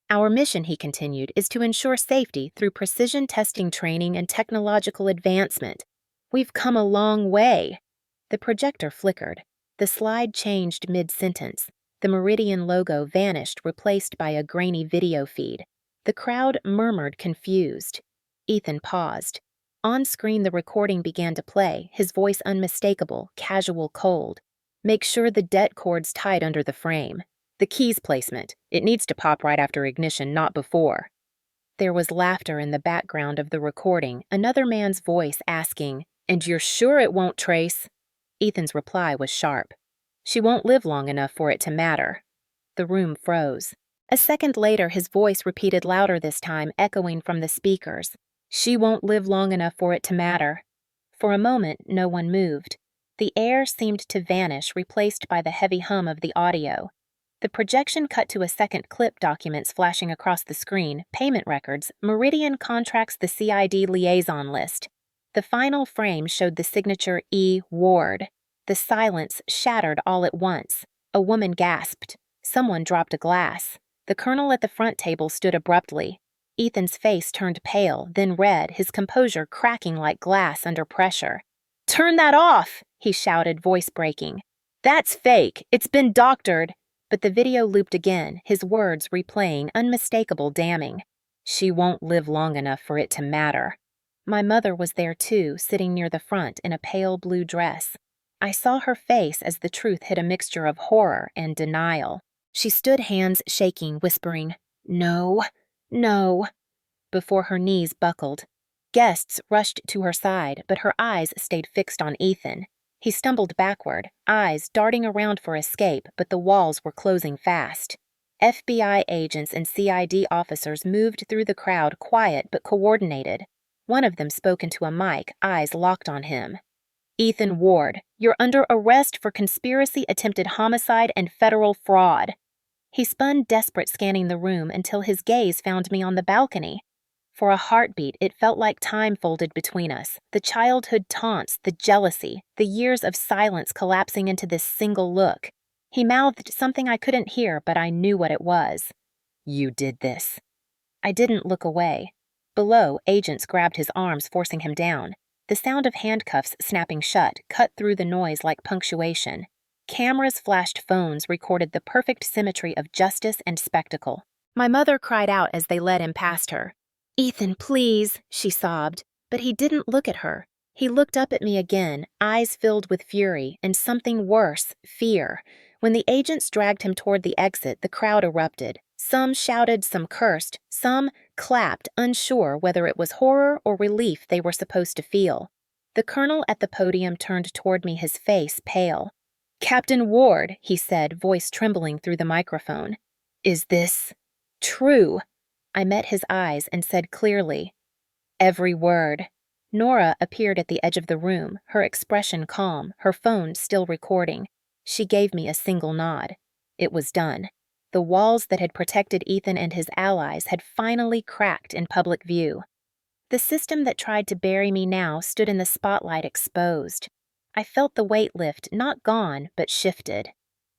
Our mission, he continued, is to ensure safety through precision testing training and technological advancement. We've come a long way. The projector flickered. The slide changed mid-sentence. The Meridian logo vanished, replaced by a grainy video feed. The crowd murmured, confused. Ethan paused. On screen, the recording began to play, his voice unmistakable, casual, cold. Make sure the det cord's tight under the frame. The keys placement. It needs to pop right after ignition, not before. There was laughter in the background of the recording, another man's voice asking, "And you're sure it won't trace?" Ethan's reply was sharp. "She won't live long enough for it to matter." The room froze. A second later, his voice repeated louder this time, echoing from the speakers. "She won't live long enough for it to matter." For a moment, no one moved. The air seemed to vanish, replaced by the heavy hum of the audio. The projection cut to a second clip, documents flashing across the screen, payment records, Meridian contracts, the CID liaison list. The final frame showed the signature E. Ward. The silence shattered all at once. A woman gasped. Someone dropped a glass. The colonel at the front table stood abruptly. Ethan's face turned pale, then red, his composure cracking like glass under pressure. "Turn that off!" he shouted, voice breaking. "That's fake. It's been doctored." But the video looped again, his words replaying, unmistakable, damning. "She won't live long enough for it to matter." My mother was there too, sitting near the front in a pale blue dress. I saw her face as the truth hid a mixture of horror and denial. She stood, hands shaking, whispering, "No, no," before her knees buckled. Guests rushed to her side, but her eyes stayed fixed on Ethan. He stumbled backward, eyes darting around for escape, but the walls were closing fast. FBI agents and CID officers moved through the crowd, quiet but coordinated. One of them spoke into a mic, eyes locked on him. "Ethan Ward, you're under arrest for conspiracy, attempted homicide, and federal fraud." He spun, desperate, scanning the room until his gaze found me on the balcony. For a heartbeat, it felt like time folded between us, the childhood taunts, the jealousy, the years of silence collapsing into this single look. He mouthed something I couldn't hear, but I knew what it was. "You did this." I didn't look away. Below, agents grabbed his arms, forcing him down. The sound of handcuffs snapping shut cut through the noise like punctuation. Cameras flashed, phones recorded the perfect symmetry of justice and spectacle. My mother cried out as they led him past her. "Ethan, please," she sobbed, but he didn't look at her. He looked up at me again, eyes filled with fury, and something worse, fear. When the agents dragged him toward the exit, the crowd erupted. Some shouted, some cursed, some clapped, unsure whether it was horror or relief they were supposed to feel. The colonel at the podium turned toward me, his face pale. "Captain Ward," he said, voice trembling through the microphone. "Is this true?" I met his eyes and said clearly, "Every word." Nora appeared at the edge of the room, her expression calm, her phone still recording. She gave me a single nod. It was done. The walls that had protected Ethan and his allies had finally cracked in public view. The system that tried to bury me now stood in the spotlight, exposed. I felt the weight lift, not gone, but shifted.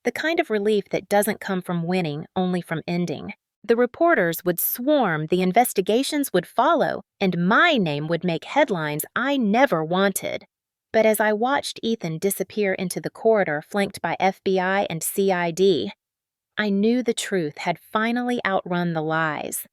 The kind of relief that doesn't come from winning, only from ending. The reporters would swarm, the investigations would follow, and my name would make headlines I never wanted. But as I watched Ethan disappear into the corridor flanked by FBI and CID, I knew the truth had finally outrun the lies.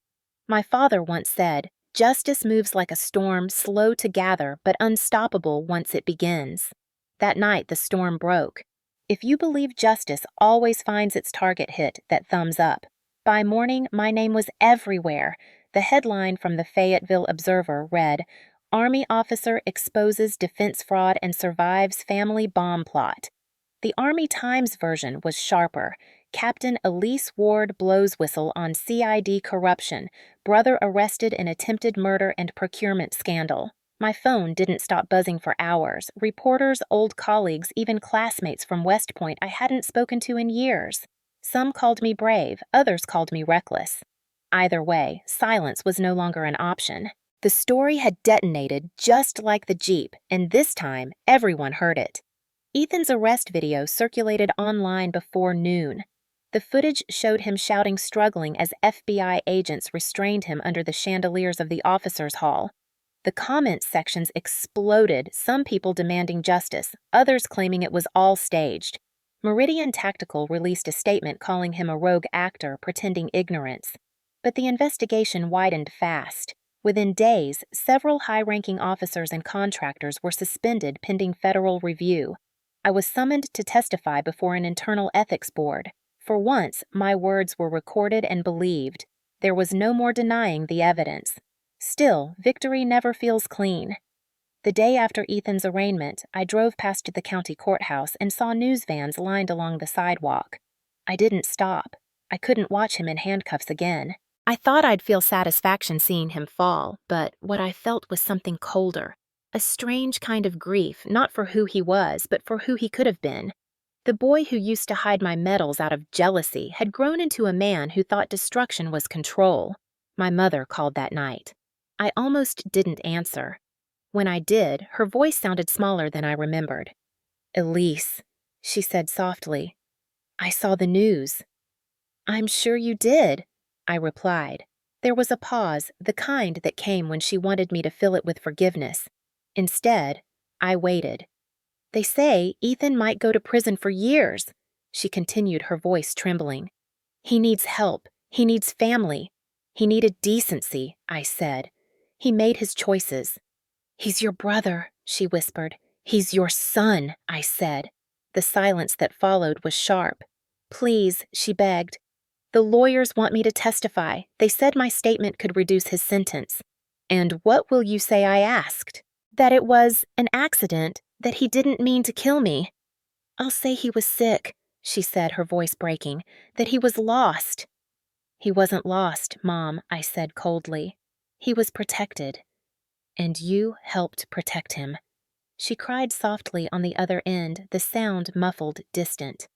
My father once said, "Justice moves like a storm, slow to gather, but unstoppable once it begins." That night, the storm broke. If you believe justice always finds its target hit, that thumbs up. By morning, my name was everywhere. The headline from the Fayetteville Observer read, "Army Officer Exposes Defense Fraud and Survives Family Bomb Plot." The Army Times version was sharper. Captain Elise Ward blows whistle on CID corruption, brother arrested in attempted murder and procurement scandal. My phone didn't stop buzzing for hours. Reporters, old colleagues, even classmates from West Point I hadn't spoken to in years. Some called me brave, others called me reckless. Either way, silence was no longer an option. The story had detonated just like the Jeep, and this time, everyone heard it. Ethan's arrest video circulated online before noon. The footage showed him shouting, struggling as FBI agents restrained him under the chandeliers of the officers' hall. The comment sections exploded, some people demanding justice, others claiming it was all staged. Meridian Tactical released a statement calling him a rogue actor pretending ignorance. But the investigation widened fast. Within days, several high-ranking officers and contractors were suspended pending federal review. I was summoned to testify before an internal ethics board. For once, my words were recorded and believed. There was no more denying the evidence. Still, victory never feels clean. The day after Ethan's arraignment, I drove past the county courthouse and saw news vans lined along the sidewalk. I didn't stop. I couldn't watch him in handcuffs again. I thought I'd feel satisfaction seeing him fall, but what I felt was something colder. A strange kind of grief, not for who he was, but for who he could have been. The boy who used to hide my medals out of jealousy had grown into a man who thought destruction was control. My mother called that night. I almost didn't answer. When I did, her voice sounded smaller than I remembered. "Elise," she said softly, "I saw the news." "I'm sure you did," I replied. There was a pause, the kind that came when she wanted me to fill it with forgiveness. Instead, I waited. "They say Ethan might go to prison for years," she continued, her voice trembling. "He needs help. He needs family. He needed decency," I said. "He made his choices." "He's your brother," she whispered. "He's your son," I said. The silence that followed was sharp. "Please," she begged. "The lawyers want me to testify. They said my statement could reduce his sentence." "And what will you say I asked?" "That it was an accident, that he didn't mean to kill me." "I'll say he was sick," she said, her voice breaking, "that he was lost." "He wasn't lost, Mom," I said coldly. "He was protected. And you helped protect him." She cried softly on the other end, the sound muffled, distant.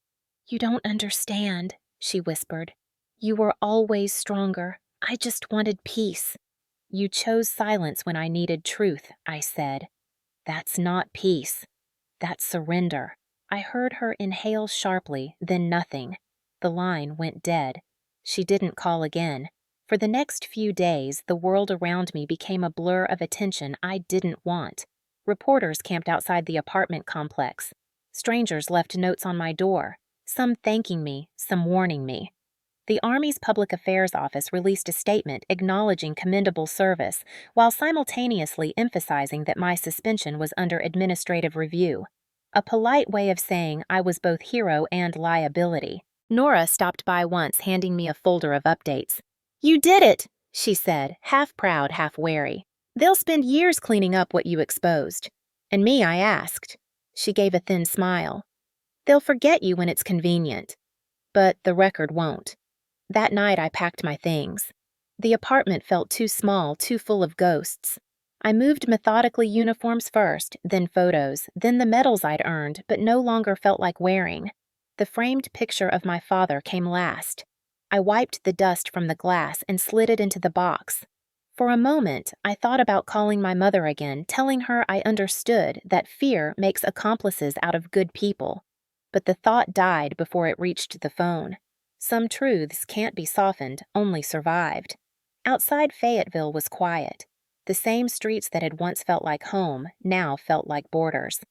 "You don't understand," she whispered. "You were always stronger. I just wanted peace." "You chose silence when I needed truth," I said. "That's not peace. That's surrender." I heard her inhale sharply, then nothing. The line went dead. She didn't call again. For the next few days, the world around me became a blur of attention I didn't want. Reporters camped outside the apartment complex. Strangers left notes on my door, some thanking me, some warning me. The Army's Public Affairs Office released a statement acknowledging commendable service, while simultaneously emphasizing that my suspension was under administrative review. A polite way of saying I was both hero and liability. Nora stopped by once, handing me a folder of updates. "You did it," she said, half proud, half wary. "They'll spend years cleaning up what you exposed." "And me, I asked." She gave a thin smile. "They'll forget you when it's convenient. But the record won't." That night I packed my things. The apartment felt too small, too full of ghosts. I moved methodically, uniforms first, then photos, then the medals I'd earned but no longer felt like wearing. The framed picture of my father came last. I wiped the dust from the glass and slid it into the box. For a moment, I thought about calling my mother again, telling her I understood that fear makes accomplices out of good people. But the thought died before it reached the phone. Some truths can't be softened, only survived. Outside Fayetteville was quiet. The same streets that had once felt like home now felt like borders.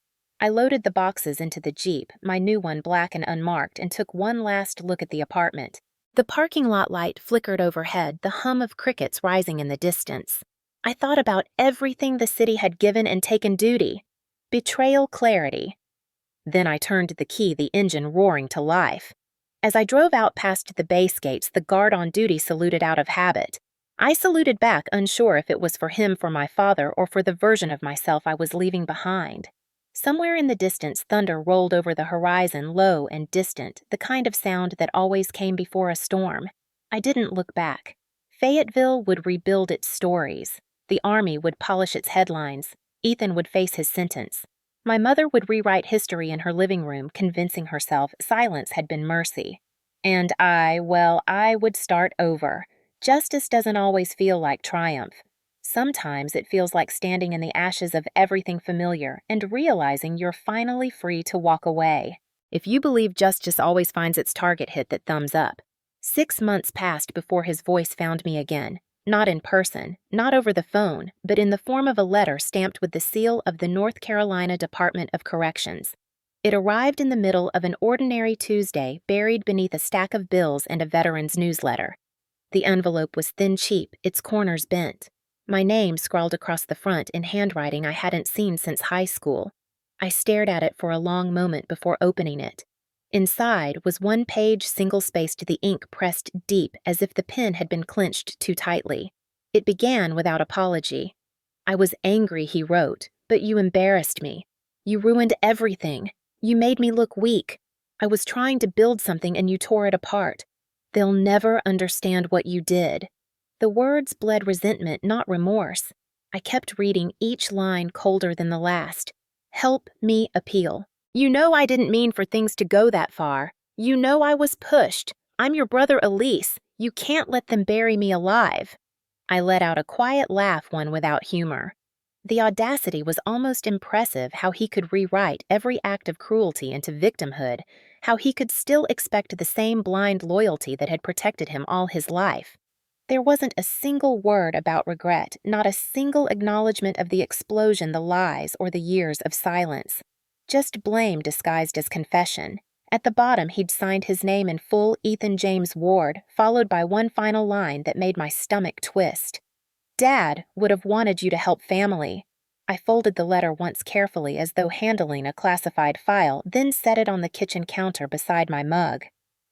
I loaded the boxes into the Jeep, my new one black and unmarked, and took one last look at the apartment. The parking lot light flickered overhead, the hum of crickets rising in the distance. I thought about everything the city had given and taken duty. Betrayal, clarity. Then I turned the key, the engine roaring to life. As I drove out past the base gates, the guard on duty saluted out of habit. I saluted back, unsure if it was for him, for my father, or for the version of myself I was leaving behind. Somewhere in the distance, thunder rolled over the horizon, low and distant, the kind of sound that always came before a storm. I didn't look back. Fayetteville would rebuild its stories. The Army would polish its headlines. Ethan would face his sentence. My mother would rewrite history in her living room, convincing herself silence had been mercy. And I would start over. Justice doesn't always feel like triumph. Sometimes it feels like standing in the ashes of everything familiar and realizing you're finally free to walk away. If you believe justice always finds its target, hit that thumbs up. 6 months passed before his voice found me again. Not in person, not over the phone, but in the form of a letter stamped with the seal of the North Carolina Department of Corrections. It arrived in the middle of an ordinary Tuesday, buried beneath a stack of bills and a veteran's newsletter. The envelope was thin cheap, its corners bent. My name scrawled across the front in handwriting I hadn't seen since high school. I stared at it for a long moment before opening it. Inside was one-page single-spaced, the ink pressed deep as if the pen had been clenched too tightly. It began without apology. "I was angry," he wrote, "but you embarrassed me. You ruined everything. You made me look weak. I was trying to build something and you tore it apart. They'll never understand what you did." The words bled resentment, not remorse. I kept reading, each line colder than the last. "Help me appeal. You know I didn't mean for things to go that far. You know I was pushed. I'm your brother Elise. You can't let them bury me alive." I let out a quiet laugh, one without humor. The audacity was almost impressive, how he could rewrite every act of cruelty into victimhood, how he could still expect the same blind loyalty that had protected him all his life. There wasn't a single word about regret, not a single acknowledgement of the explosion, the lies, or the years of silence. Just blame disguised as confession. At the bottom, he'd signed his name in full, Ethan James Ward, followed by one final line that made my stomach twist. "Dad would have wanted you to help family." I folded the letter once carefully, as though handling a classified file, then set it on the kitchen counter beside my mug.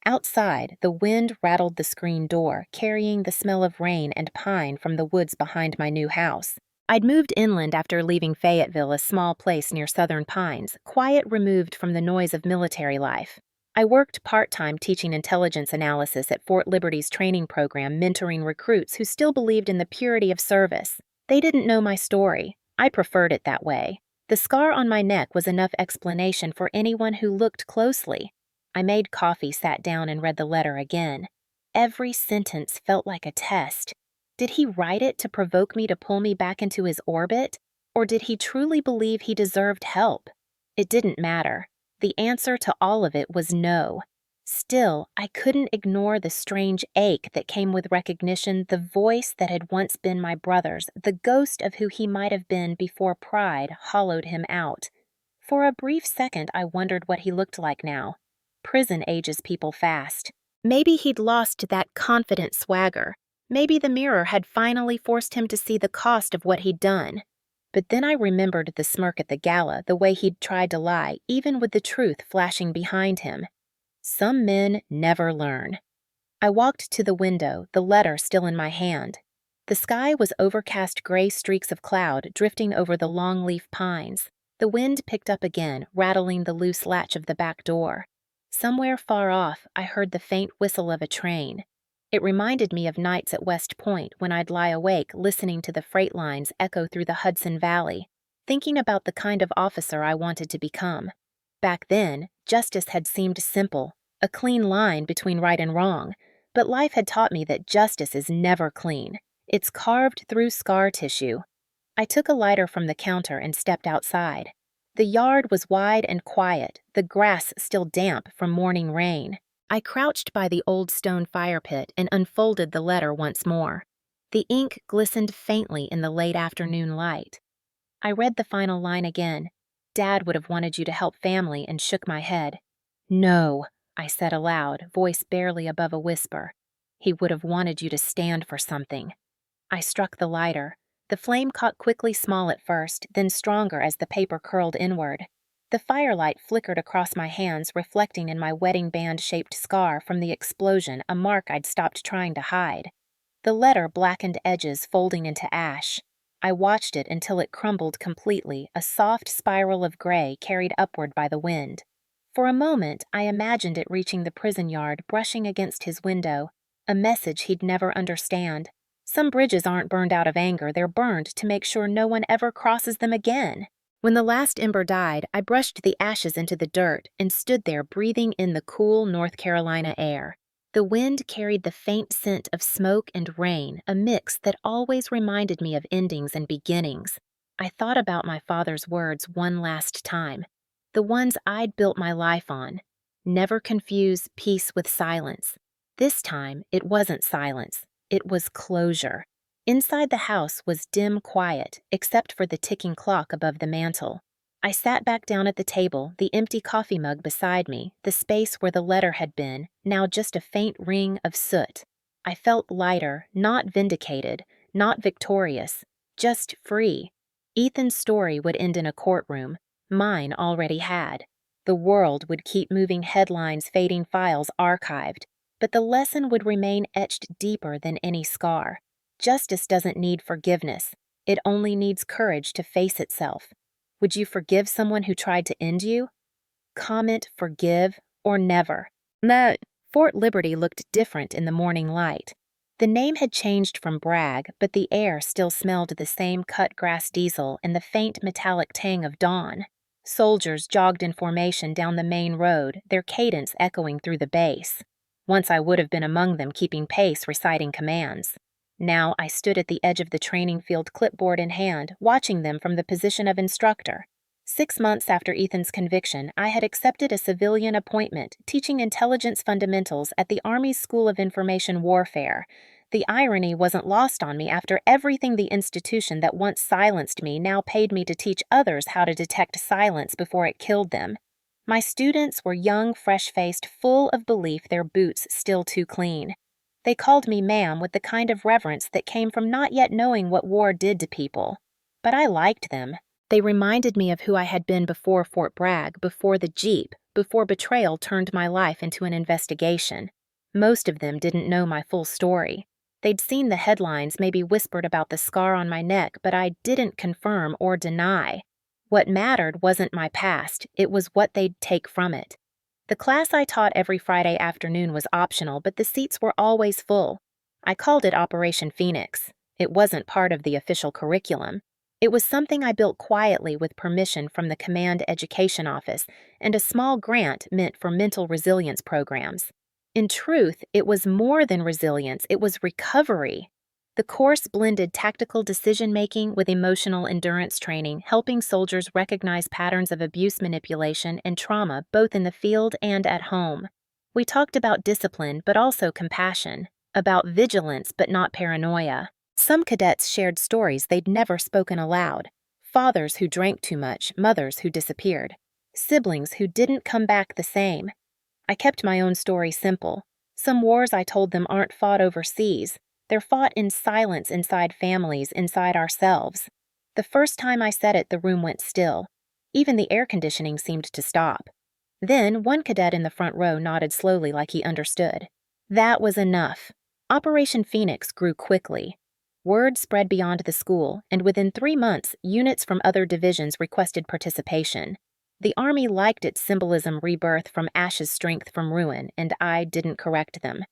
Outside, the wind rattled the screen door, carrying the smell of rain and pine from the woods behind my new house. I'd moved inland after leaving Fayetteville, a small place near Southern Pines, quiet, removed from the noise of military life. I worked part-time teaching intelligence analysis at Fort Liberty's training program, mentoring recruits who still believed in the purity of service. They didn't know my story. I preferred it that way. The scar on my neck was enough explanation for anyone who looked closely. I made coffee, sat down, and read the letter again. Every sentence felt like a test. Did he write it to provoke me, to pull me back into his orbit? Or did he truly believe he deserved help? It didn't matter. The answer to all of it was no. Still, I couldn't ignore the strange ache that came with recognition, the voice that had once been my brother's, the ghost of who he might have been before pride hollowed him out. For a brief second, I wondered what he looked like now. Prison ages people fast. Maybe he'd lost that confident swagger. Maybe the mirror had finally forced him to see the cost of what he'd done. But then I remembered the smirk at the gala, the way he'd tried to lie, even with the truth flashing behind him. Some men never learn. I walked to the window, the letter still in my hand. The sky was overcast, gray streaks of cloud drifting over the longleaf pines. The wind picked up again, rattling the loose latch of the back door. Somewhere far off, I heard the faint whistle of a train. It reminded me of nights at West Point when I'd lie awake listening to the freight lines echo through the Hudson Valley, thinking about the kind of officer I wanted to become. Back then, justice had seemed simple, a clean line between right and wrong, but life had taught me that justice is never clean. It's carved through scar tissue. I took a lighter from the counter and stepped outside. The yard was wide and quiet, the grass still damp from morning rain. I crouched by the old stone fire pit and unfolded the letter once more. The ink glistened faintly in the late afternoon light. I read the final line again. "Dad would have wanted you to help family," and shook my head. "No," I said aloud, voice barely above a whisper. "He would have wanted you to stand for something." I struck the lighter. The flame caught quickly, small at first, then stronger as the paper curled inward. The firelight flickered across my hands, reflecting in my wedding band-shaped scar from the explosion, a mark I'd stopped trying to hide. The letter blackened edges folding into ash. I watched it until it crumbled completely, a soft spiral of gray carried upward by the wind. For a moment, I imagined it reaching the prison yard, brushing against his window, a message he'd never understand. Some bridges aren't burned out of anger, they're burned to make sure no one ever crosses them again. When the last ember died, I brushed the ashes into the dirt and stood there breathing in the cool North Carolina air. The wind carried the faint scent of smoke and rain, a mix that always reminded me of endings and beginnings. I thought about my father's words one last time, the ones I'd built my life on. Never confuse peace with silence. This time, it wasn't silence. It was closure. Inside the house was dim quiet, except for the ticking clock above the mantel. I sat back down at the table, the empty coffee mug beside me, the space where the letter had been, now just a faint ring of soot. I felt lighter, not vindicated, not victorious, just free. Ethan's story would end in a courtroom. Mine already had. The world would keep moving headlines, fading files archived, but the lesson would remain etched deeper than any scar. Justice doesn't need forgiveness. It only needs courage to face itself. Would you forgive someone who tried to end you? Comment forgive or never. No. Fort Liberty looked different in the morning light. The name had changed from Bragg, but the air still smelled the same cut-grass diesel and the faint metallic tang of dawn. Soldiers jogged in formation down the main road, their cadence echoing through the base. Once I would have been among them keeping pace, reciting commands. Now I stood at the edge of the training field, clipboard in hand, watching them from the position of instructor. 6 months after Ethan's conviction, I had accepted a civilian appointment teaching intelligence fundamentals at the Army's School of Information Warfare. The irony wasn't lost on me after everything the institution that once silenced me now paid me to teach others how to detect silence before it killed them. My students were young, fresh-faced, full of belief, their boots still too clean. They called me ma'am with the kind of reverence that came from not yet knowing what war did to people. But I liked them. They reminded me of who I had been before Fort Bragg, before the Jeep, before betrayal turned my life into an investigation. Most of them didn't know my full story. They'd seen the headlines, maybe whispered about the scar on my neck, but I didn't confirm or deny. What mattered wasn't my past, it was what they'd take from it. The class I taught every Friday afternoon was optional, but the seats were always full. I called it Operation Phoenix. It wasn't part of the official curriculum. It was something I built quietly with permission from the Command Education Office and a small grant meant for mental resilience programs. In truth, it was more than resilience, it was recovery. The course blended tactical decision-making with emotional endurance training, helping soldiers recognize patterns of abuse manipulation and trauma both in the field and at home. We talked about discipline but also compassion, about vigilance but not paranoia. Some cadets shared stories they'd never spoken aloud. Fathers who drank too much, mothers who disappeared, siblings who didn't come back the same. I kept my own story simple. Some wars I told them aren't fought overseas. They're fought in silence inside families, inside ourselves. The first time I said it, the room went still. Even the air conditioning seemed to stop. Then one cadet in the front row nodded slowly like he understood. That was enough. Operation Phoenix grew quickly. Word spread beyond the school, and within 3 months, units from other divisions requested participation. The Army liked its symbolism rebirth from ashes, strength from ruin, and I didn't correct them.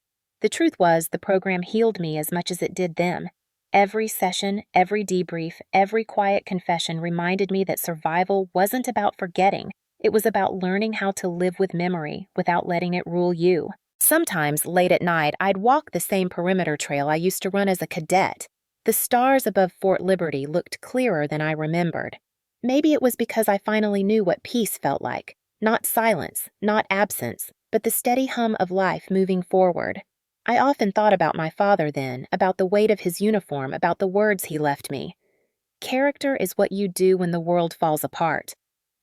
The truth was, the program healed me as much as it did them. Every session, every debrief, every quiet confession reminded me that survival wasn't about forgetting. It was about learning how to live with memory without letting it rule you. Sometimes, late at night, I'd walk the same perimeter trail I used to run as a cadet. The stars above Fort Liberty looked clearer than I remembered. Maybe it was because I finally knew what peace felt like. Not silence, not absence, but the steady hum of life moving forward. I often thought about my father then, about the weight of his uniform, about the words he left me. Character is what you do when the world falls apart.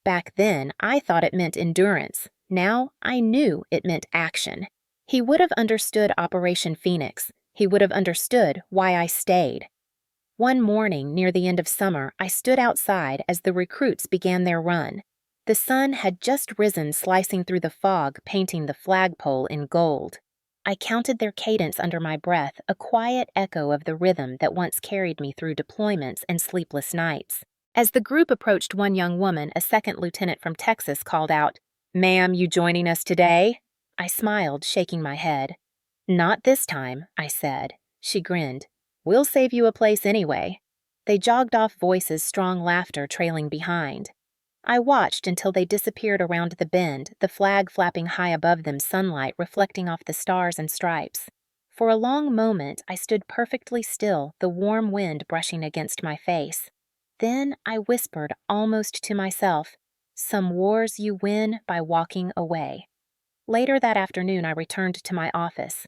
Back then, I thought it meant endurance. Now, I knew it meant action. He would have understood Operation Phoenix. He would have understood why I stayed. One morning, near the end of summer, I stood outside as the recruits began their run. The sun had just risen, slicing through the fog, painting the flagpole in gold. I counted their cadence under my breath, a quiet echo of the rhythm that once carried me through deployments and sleepless nights. As the group approached one young woman, a second lieutenant from Texas called out, "Ma'am, you joining us today?" I smiled, shaking my head. "Not this time," I said. She grinned. We'll save you a place anyway." They jogged off, voices, strong laughter trailing behind. I watched until they disappeared around the bend, the flag flapping high above them, sunlight reflecting off the stars and stripes. For a long moment, I stood perfectly still, the warm wind brushing against my face. Then I whispered, almost to myself, "Some wars you win by walking away." Later that afternoon, I returned to my office.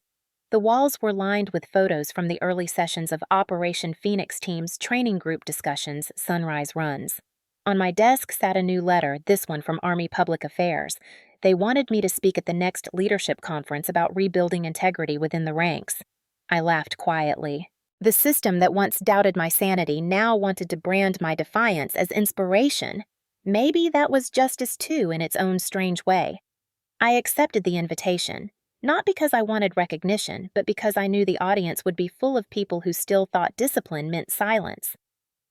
The walls were lined with photos from the early sessions of Operation Phoenix Team's training group discussions, sunrise runs. On my desk sat a new letter, this one from Army Public Affairs. They wanted me to speak at the next leadership conference about rebuilding integrity within the ranks. I laughed quietly. The system that once doubted my sanity now wanted to brand my defiance as inspiration. Maybe that was justice too, in its own strange way. I accepted the invitation, not because I wanted recognition, but because I knew the audience would be full of people who still thought discipline meant silence.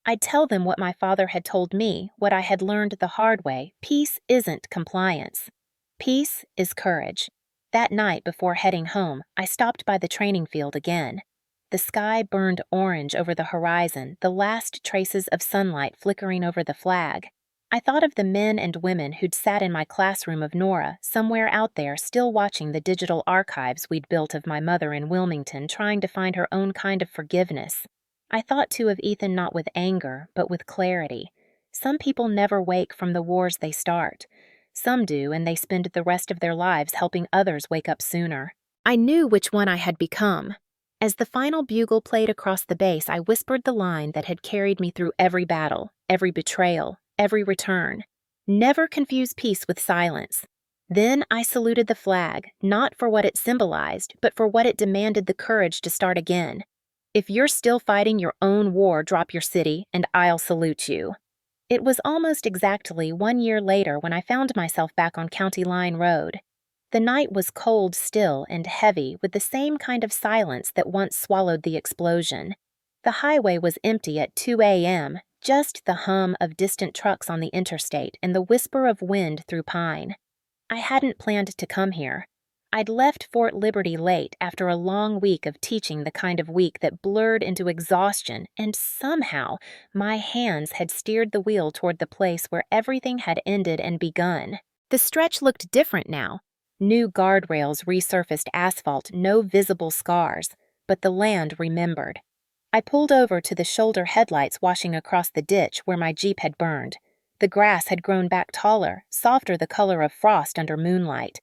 I'd tell them what my father had told me, what I had learned the hard way: peace isn't compliance. Peace is courage. That night before heading home, I stopped by the training field again. The sky burned orange over the horizon, the last traces of sunlight flickering over the flag. I thought of the men and women who'd sat in my classroom of Nora, somewhere out there still watching the digital archives we'd built of my mother in Wilmington, trying to find her own kind of forgiveness. I thought too of Ethan, not with anger, but with clarity. Some people never wake from the wars they start. Some do, and they spend the rest of their lives helping others wake up sooner. I knew which one I had become. As the final bugle played across the base, I whispered the line that had carried me through every battle, every betrayal, every return. Never confuse peace with silence. Then I saluted the flag, not for what it symbolized, but for what it demanded: the courage to start again. If you're still fighting your own war, drop your city, and I'll salute you. It was almost exactly 1 year later when I found myself back on County Line Road. The night was cold, still, and heavy, with the same kind of silence that once swallowed the explosion. The highway was empty at 2 a.m., just the hum of distant trucks on the interstate and the whisper of wind through pine. I hadn't planned to come here. I'd left Fort Liberty late after a long week of teaching, the kind of week that blurred into exhaustion, and somehow my hands had steered the wheel toward the place where everything had ended and begun. The stretch looked different now. New guardrails, resurfaced asphalt, no visible scars, but the land remembered. I pulled over to the shoulder headlights washing across the ditch where my Jeep had burned. The grass had grown back taller, softer, the color of frost under moonlight.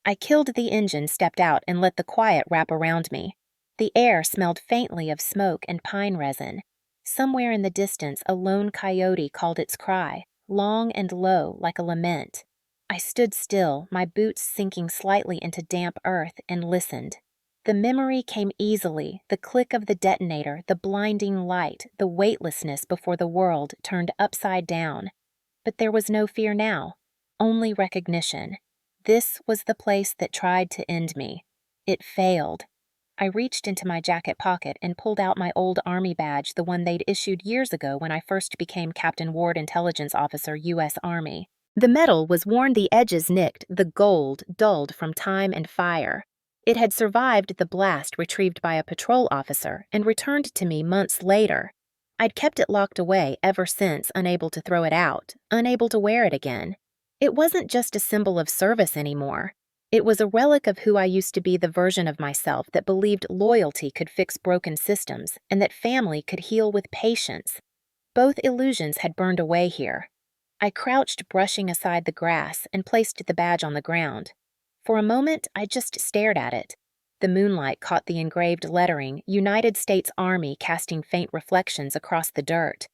I killed the engine, stepped out, and let the quiet wrap around me. The air smelled faintly of smoke and pine resin. Somewhere in the distance, a lone coyote called its cry, long and low, like a lament. I stood still, my boots sinking slightly into damp earth, and listened. The memory came easily, the click of the detonator, the blinding light, the weightlessness before the world turned upside down. But there was no fear now, only recognition. This was the place that tried to end me. It failed. I reached into my jacket pocket and pulled out my old Army badge, the one they'd issued years ago when I first became Captain Ward, Intelligence Officer, U.S. Army. The metal was worn, the edges nicked, the gold dulled from time and fire. It had survived the blast retrieved by a patrol officer and returned to me months later. I'd kept it locked away ever since, unable to throw it out, unable to wear it again. It wasn't just a symbol of service anymore. It was a relic of who I used to be, the version of myself that believed loyalty could fix broken systems and that family could heal with patience. Both illusions had burned away here. I crouched, brushing aside the grass, and placed the badge on the ground. For a moment, I just stared at it. The moonlight caught the engraved lettering, United States Army, casting faint reflections across the dirt.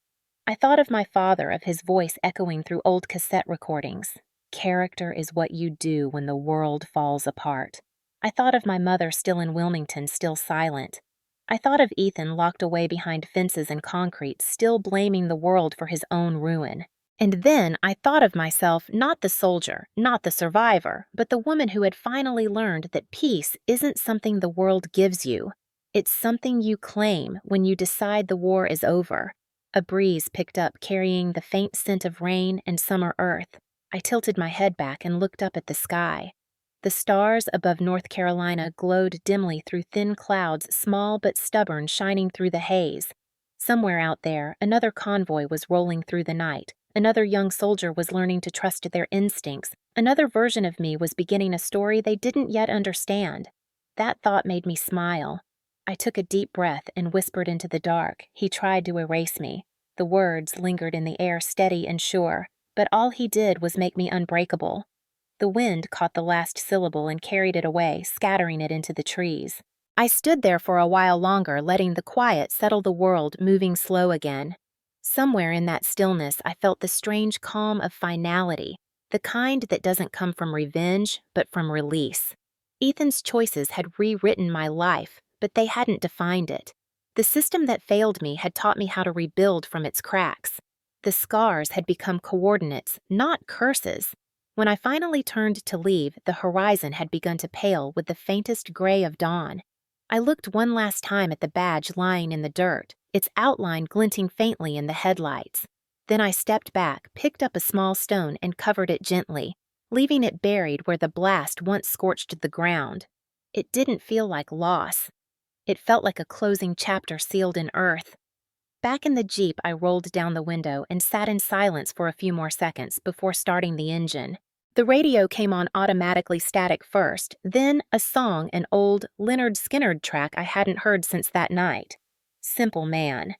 I thought of my father, of his voice echoing through old cassette recordings. Character is what you do when the world falls apart. I thought of my mother, still in Wilmington, still silent. I thought of Ethan, locked away behind fences and concrete, still blaming the world for his own ruin. And then I thought of myself, not the soldier, not the survivor, but the woman who had finally learned that peace isn't something the world gives you. It's something you claim when you decide the war is over. A breeze picked up, carrying the faint scent of rain and summer earth. I tilted my head back and looked up at the sky. The The stars above North Carolina glowed dimly through thin clouds, small but stubborn, shining through the haze. Somewhere out there, another convoy was rolling through the night. Another young soldier was learning to trust their instincts. Another version of me was beginning a story they didn't yet understand. That thought made me smile. I took a deep breath and whispered into the dark. He tried to erase me. The words lingered in the air, steady and sure, but all he did was make me unbreakable. The wind caught the last syllable and carried it away, scattering it into the trees. I stood there for a while longer, letting the quiet settle the world, moving slow again. Somewhere in that stillness, I felt the strange calm of finality, the kind that doesn't come from revenge, but from release. Ethan's choices had rewritten my life, but they hadn't defined it. The system that failed me had taught me how to rebuild from its cracks. The scars had become coordinates, not curses. When I finally turned to leave, the horizon had begun to pale with the faintest gray of dawn. I looked one last time at the badge lying in the dirt, its outline glinting faintly in the headlights. Then I stepped back, picked up a small stone, and covered it gently, leaving it buried where the blast once scorched the ground. It didn't feel like loss. It felt like a closing chapter sealed in earth. Back in the Jeep, I rolled down the window and sat in silence for a few more seconds before starting the engine. The radio came on automatically static first, then a song, an old Leonard Skinner track I hadn't heard since that night. Simple Man.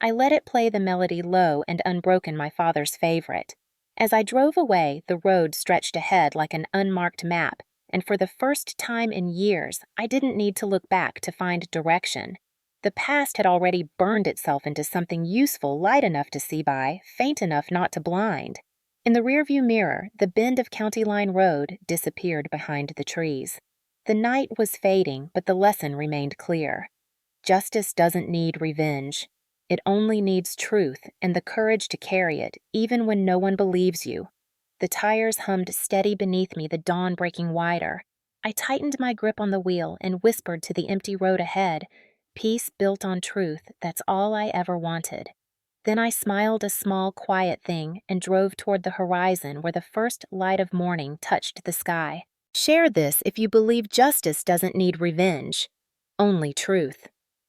I let it play the melody low and unbroken, my father's favorite. As I drove away, the road stretched ahead like an unmarked map, and for the first time in years, I didn't need to look back to find direction. The past had already burned itself into something useful, light enough to see by, faint enough not to blind. In the rearview mirror, the bend of County Line Road disappeared behind the trees. The night was fading, but the lesson remained clear. Justice doesn't need revenge. It only needs truth and the courage to carry it, even when no one believes you. The tires hummed steady beneath me, the dawn breaking wider. I tightened my grip on the wheel and whispered to the empty road ahead, "Peace built on truth, that's all I ever wanted." Then I smiled a small, quiet thing and drove toward the horizon where the first light of morning touched the sky. Share this if you believe justice doesn't need revenge. Only truth.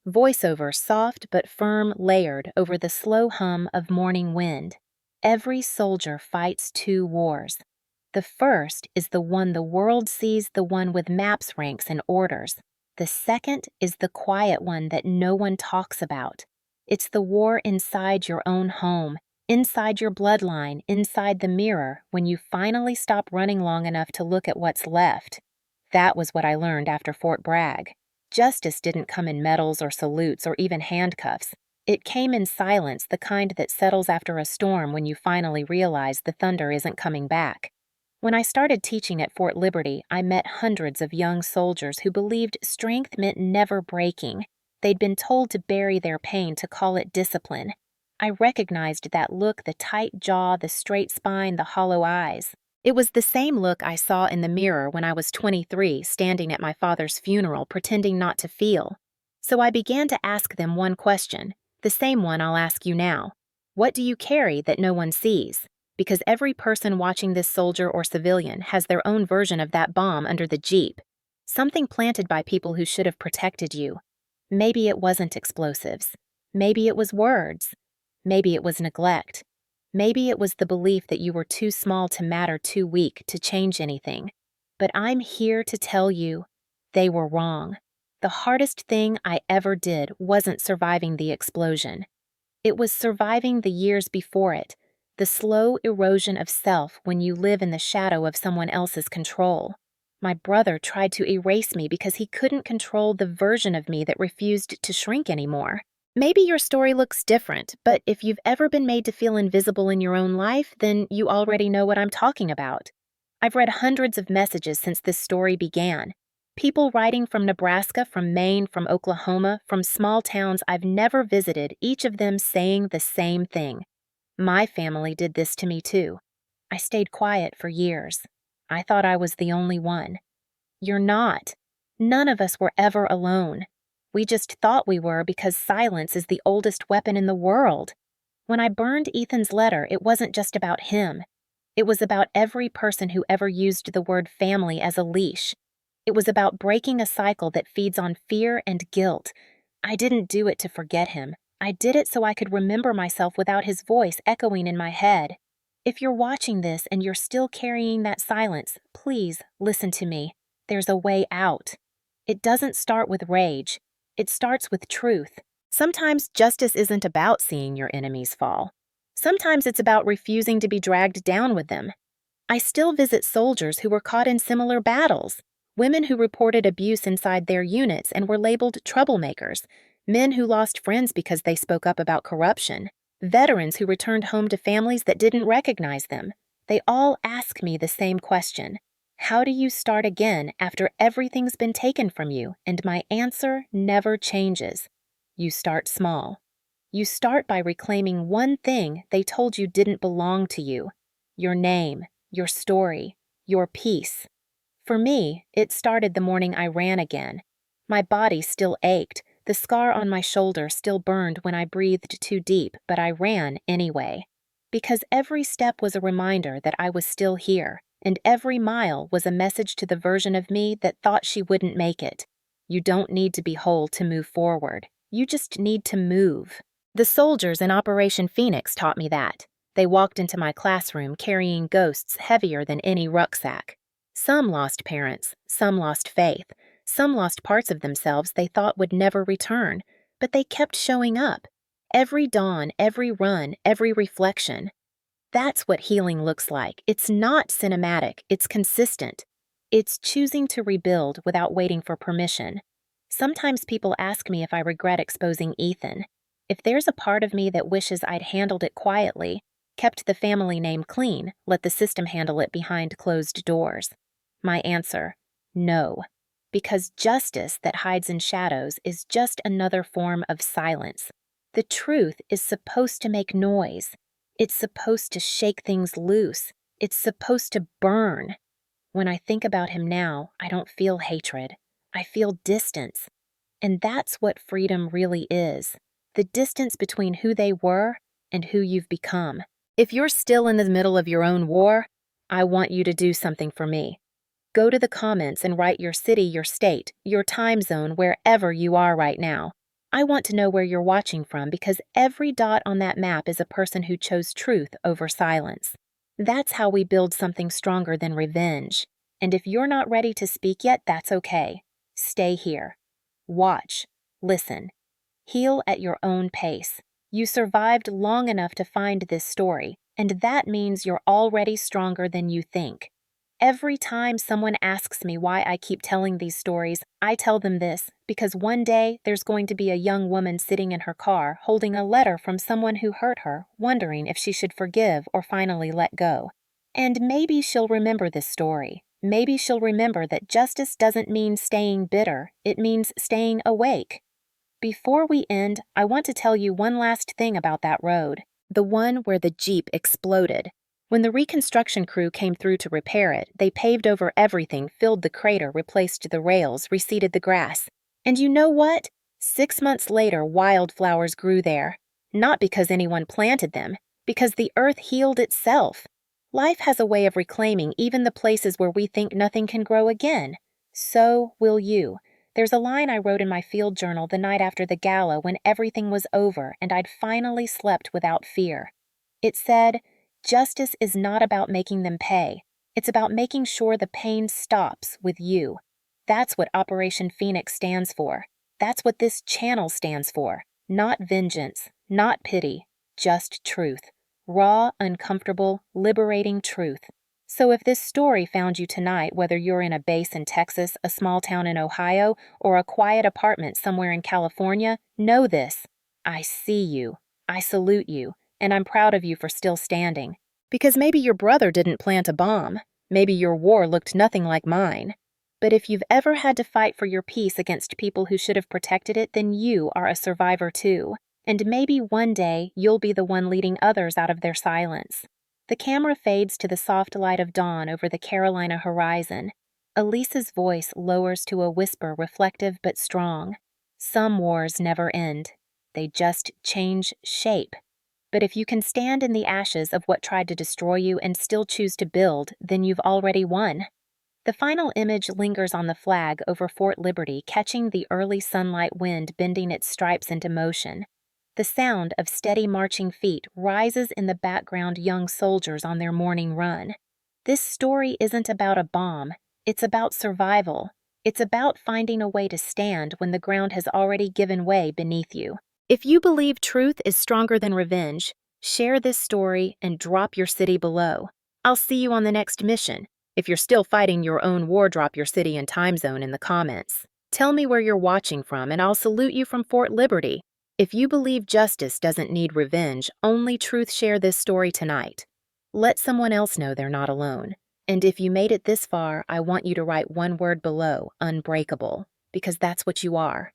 Voiceover soft but firm, layered over the slow hum of morning wind. Every soldier fights two wars. The first is the one the world sees, the one with maps, ranks, and orders. The second is the quiet one that no one talks about. It's the war inside your own home, inside your bloodline, inside the mirror, when you finally stop running long enough to look at what's left. That was what I learned after Fort Bragg. Justice didn't come in medals or salutes or even handcuffs. It came in silence, the kind that settles after a storm when you finally realize the thunder isn't coming back. When I started teaching at Fort Liberty, I met hundreds of young soldiers who believed strength meant never breaking. They'd been told to bury their pain, to call it discipline. I recognized that look, the tight jaw, the straight spine, the hollow eyes. It was the same look I saw in the mirror when I was 23, standing at my father's funeral, pretending not to feel. So I began to ask them one question, the same one I'll ask you now. What do you carry that no one sees? Because every person watching this soldier or civilian has their own version of that bomb under the Jeep. Something planted by people who should have protected you. Maybe it wasn't explosives. Maybe it was words. Maybe it was neglect. Maybe it was the belief that you were too small to matter, too weak to change anything. But I'm here to tell you, they were wrong. The hardest thing I ever did wasn't surviving the explosion. It was surviving the years before it, the slow erosion of self when you live in the shadow of someone else's control. My brother tried to erase me because he couldn't control the version of me that refused to shrink anymore. Maybe your story looks different, but if you've ever been made to feel invisible in your own life, then you already know what I'm talking about. I've read hundreds of messages since this story began. People writing from Nebraska, from Maine, from Oklahoma, from small towns I've never visited, each of them saying the same thing. My family did this to me too. I stayed quiet for years. I thought I was the only one. You're not. None of us were ever alone. We just thought we were because silence is the oldest weapon in the world. When I burned Ethan's letter, it wasn't just about him. It was about every person who ever used the word family as a leash. It was about breaking a cycle that feeds on fear and guilt. I didn't do it to forget him. I did it so I could remember myself without his voice echoing in my head. If you're watching this and you're still carrying that silence, please listen to me. There's a way out. It doesn't start with rage. It starts with truth. Sometimes justice isn't about seeing your enemies fall. Sometimes it's about refusing to be dragged down with them. I still visit soldiers who were caught in similar battles, women who reported abuse inside their units and were labeled troublemakers, men who lost friends because they spoke up about corruption, veterans who returned home to families that didn't recognize them. They all ask me the same question. How do you start again after everything's been taken from you? And my answer never changes. You start small. You start by reclaiming one thing they told you didn't belong to you: your name, your story, your peace. For me, it started the morning I ran again. My body still ached, the scar on my shoulder still burned when I breathed too deep, but I ran anyway. Because every step was a reminder that I was still here, and every mile was a message to the version of me that thought she wouldn't make it. You don't need to be whole to move forward. You just need to move. The soldiers in Operation Phoenix taught me that. They walked into my classroom carrying ghosts heavier than any rucksack. Some lost parents, some lost faith, some lost parts of themselves they thought would never return, but they kept showing up. Every dawn, every run, every reflection. That's what healing looks like. It's not cinematic, it's consistent. It's choosing to rebuild without waiting for permission. Sometimes people ask me if I regret exposing Ethan. If there's a part of me that wishes I'd handled it quietly, kept the family name clean, let the system handle it behind closed doors. My answer: no. Because justice that hides in shadows is just another form of silence. The truth is supposed to make noise. It's supposed to shake things loose. It's supposed to burn. When I think about him now, I don't feel hatred. I feel distance. And that's what freedom really is. The distance between who they were and who you've become. If you're still in the middle of your own war, I want you to do something for me. Go to the comments and write your city, your state, your time zone, wherever you are right now. I want to know where you're watching from because every dot on that map is a person who chose truth over silence. That's how we build something stronger than revenge. And if you're not ready to speak yet, that's okay. Stay here. Watch. Listen. Heal at your own pace. You survived long enough to find this story, and that means you're already stronger than you think. Every time someone asks me why I keep telling these stories, I tell them this: because one day there's going to be a young woman sitting in her car holding a letter from someone who hurt her, wondering if she should forgive or finally let go. And maybe she'll remember this story. Maybe she'll remember that justice doesn't mean staying bitter, it means staying awake. Before we end, I want to tell you one last thing about that road, the one where the Jeep exploded. When the reconstruction crew came through to repair it, they paved over everything, filled the crater, replaced the rails, reseeded the grass. And you know what? 6 months later, wildflowers grew there. Not because anyone planted them, because the earth healed itself. Life has a way of reclaiming even the places where we think nothing can grow again. So will you. There's a line I wrote in my field journal the night after the gala when everything was over and I'd finally slept without fear. It said, "Justice is not about making them pay. It's about making sure the pain stops with you." That's what Operation Phoenix stands for. That's what this channel stands for. Not vengeance, not pity, just truth. Raw, uncomfortable, liberating truth. So if this story found you tonight, whether you're in a base in Texas, a small town in Ohio, or a quiet apartment somewhere in California, know this: I see you, I salute you, and I'm proud of you for still standing. Because maybe your brother didn't plant a bomb. Maybe your war looked nothing like mine. But if you've ever had to fight for your peace against people who should have protected it, then you are a survivor too. And maybe one day you'll be the one leading others out of their silence. The camera fades to the soft light of dawn over the Carolina horizon. Elisa's voice lowers to a whisper, reflective but strong. Some wars never end. They just change shape. But if you can stand in the ashes of what tried to destroy you and still choose to build, then you've already won. The final image lingers on the flag over Fort Liberty, catching the early sunlight wind bending its stripes into motion. The sound of steady marching feet rises in the background, young soldiers on their morning run. This story isn't about a bomb, it's about survival. It's about finding a way to stand when the ground has already given way beneath you. If you believe truth is stronger than revenge, share this story and drop your city below. I'll see you on the next mission. If you're still fighting your own war, drop your city and time zone in the comments. Tell me where you're watching from, and I'll salute you from Fort Liberty. If you believe justice doesn't need revenge, only truth, share this story tonight. Let someone else know they're not alone. And if you made it this far, I want you to write one word below, unbreakable, because that's what you are.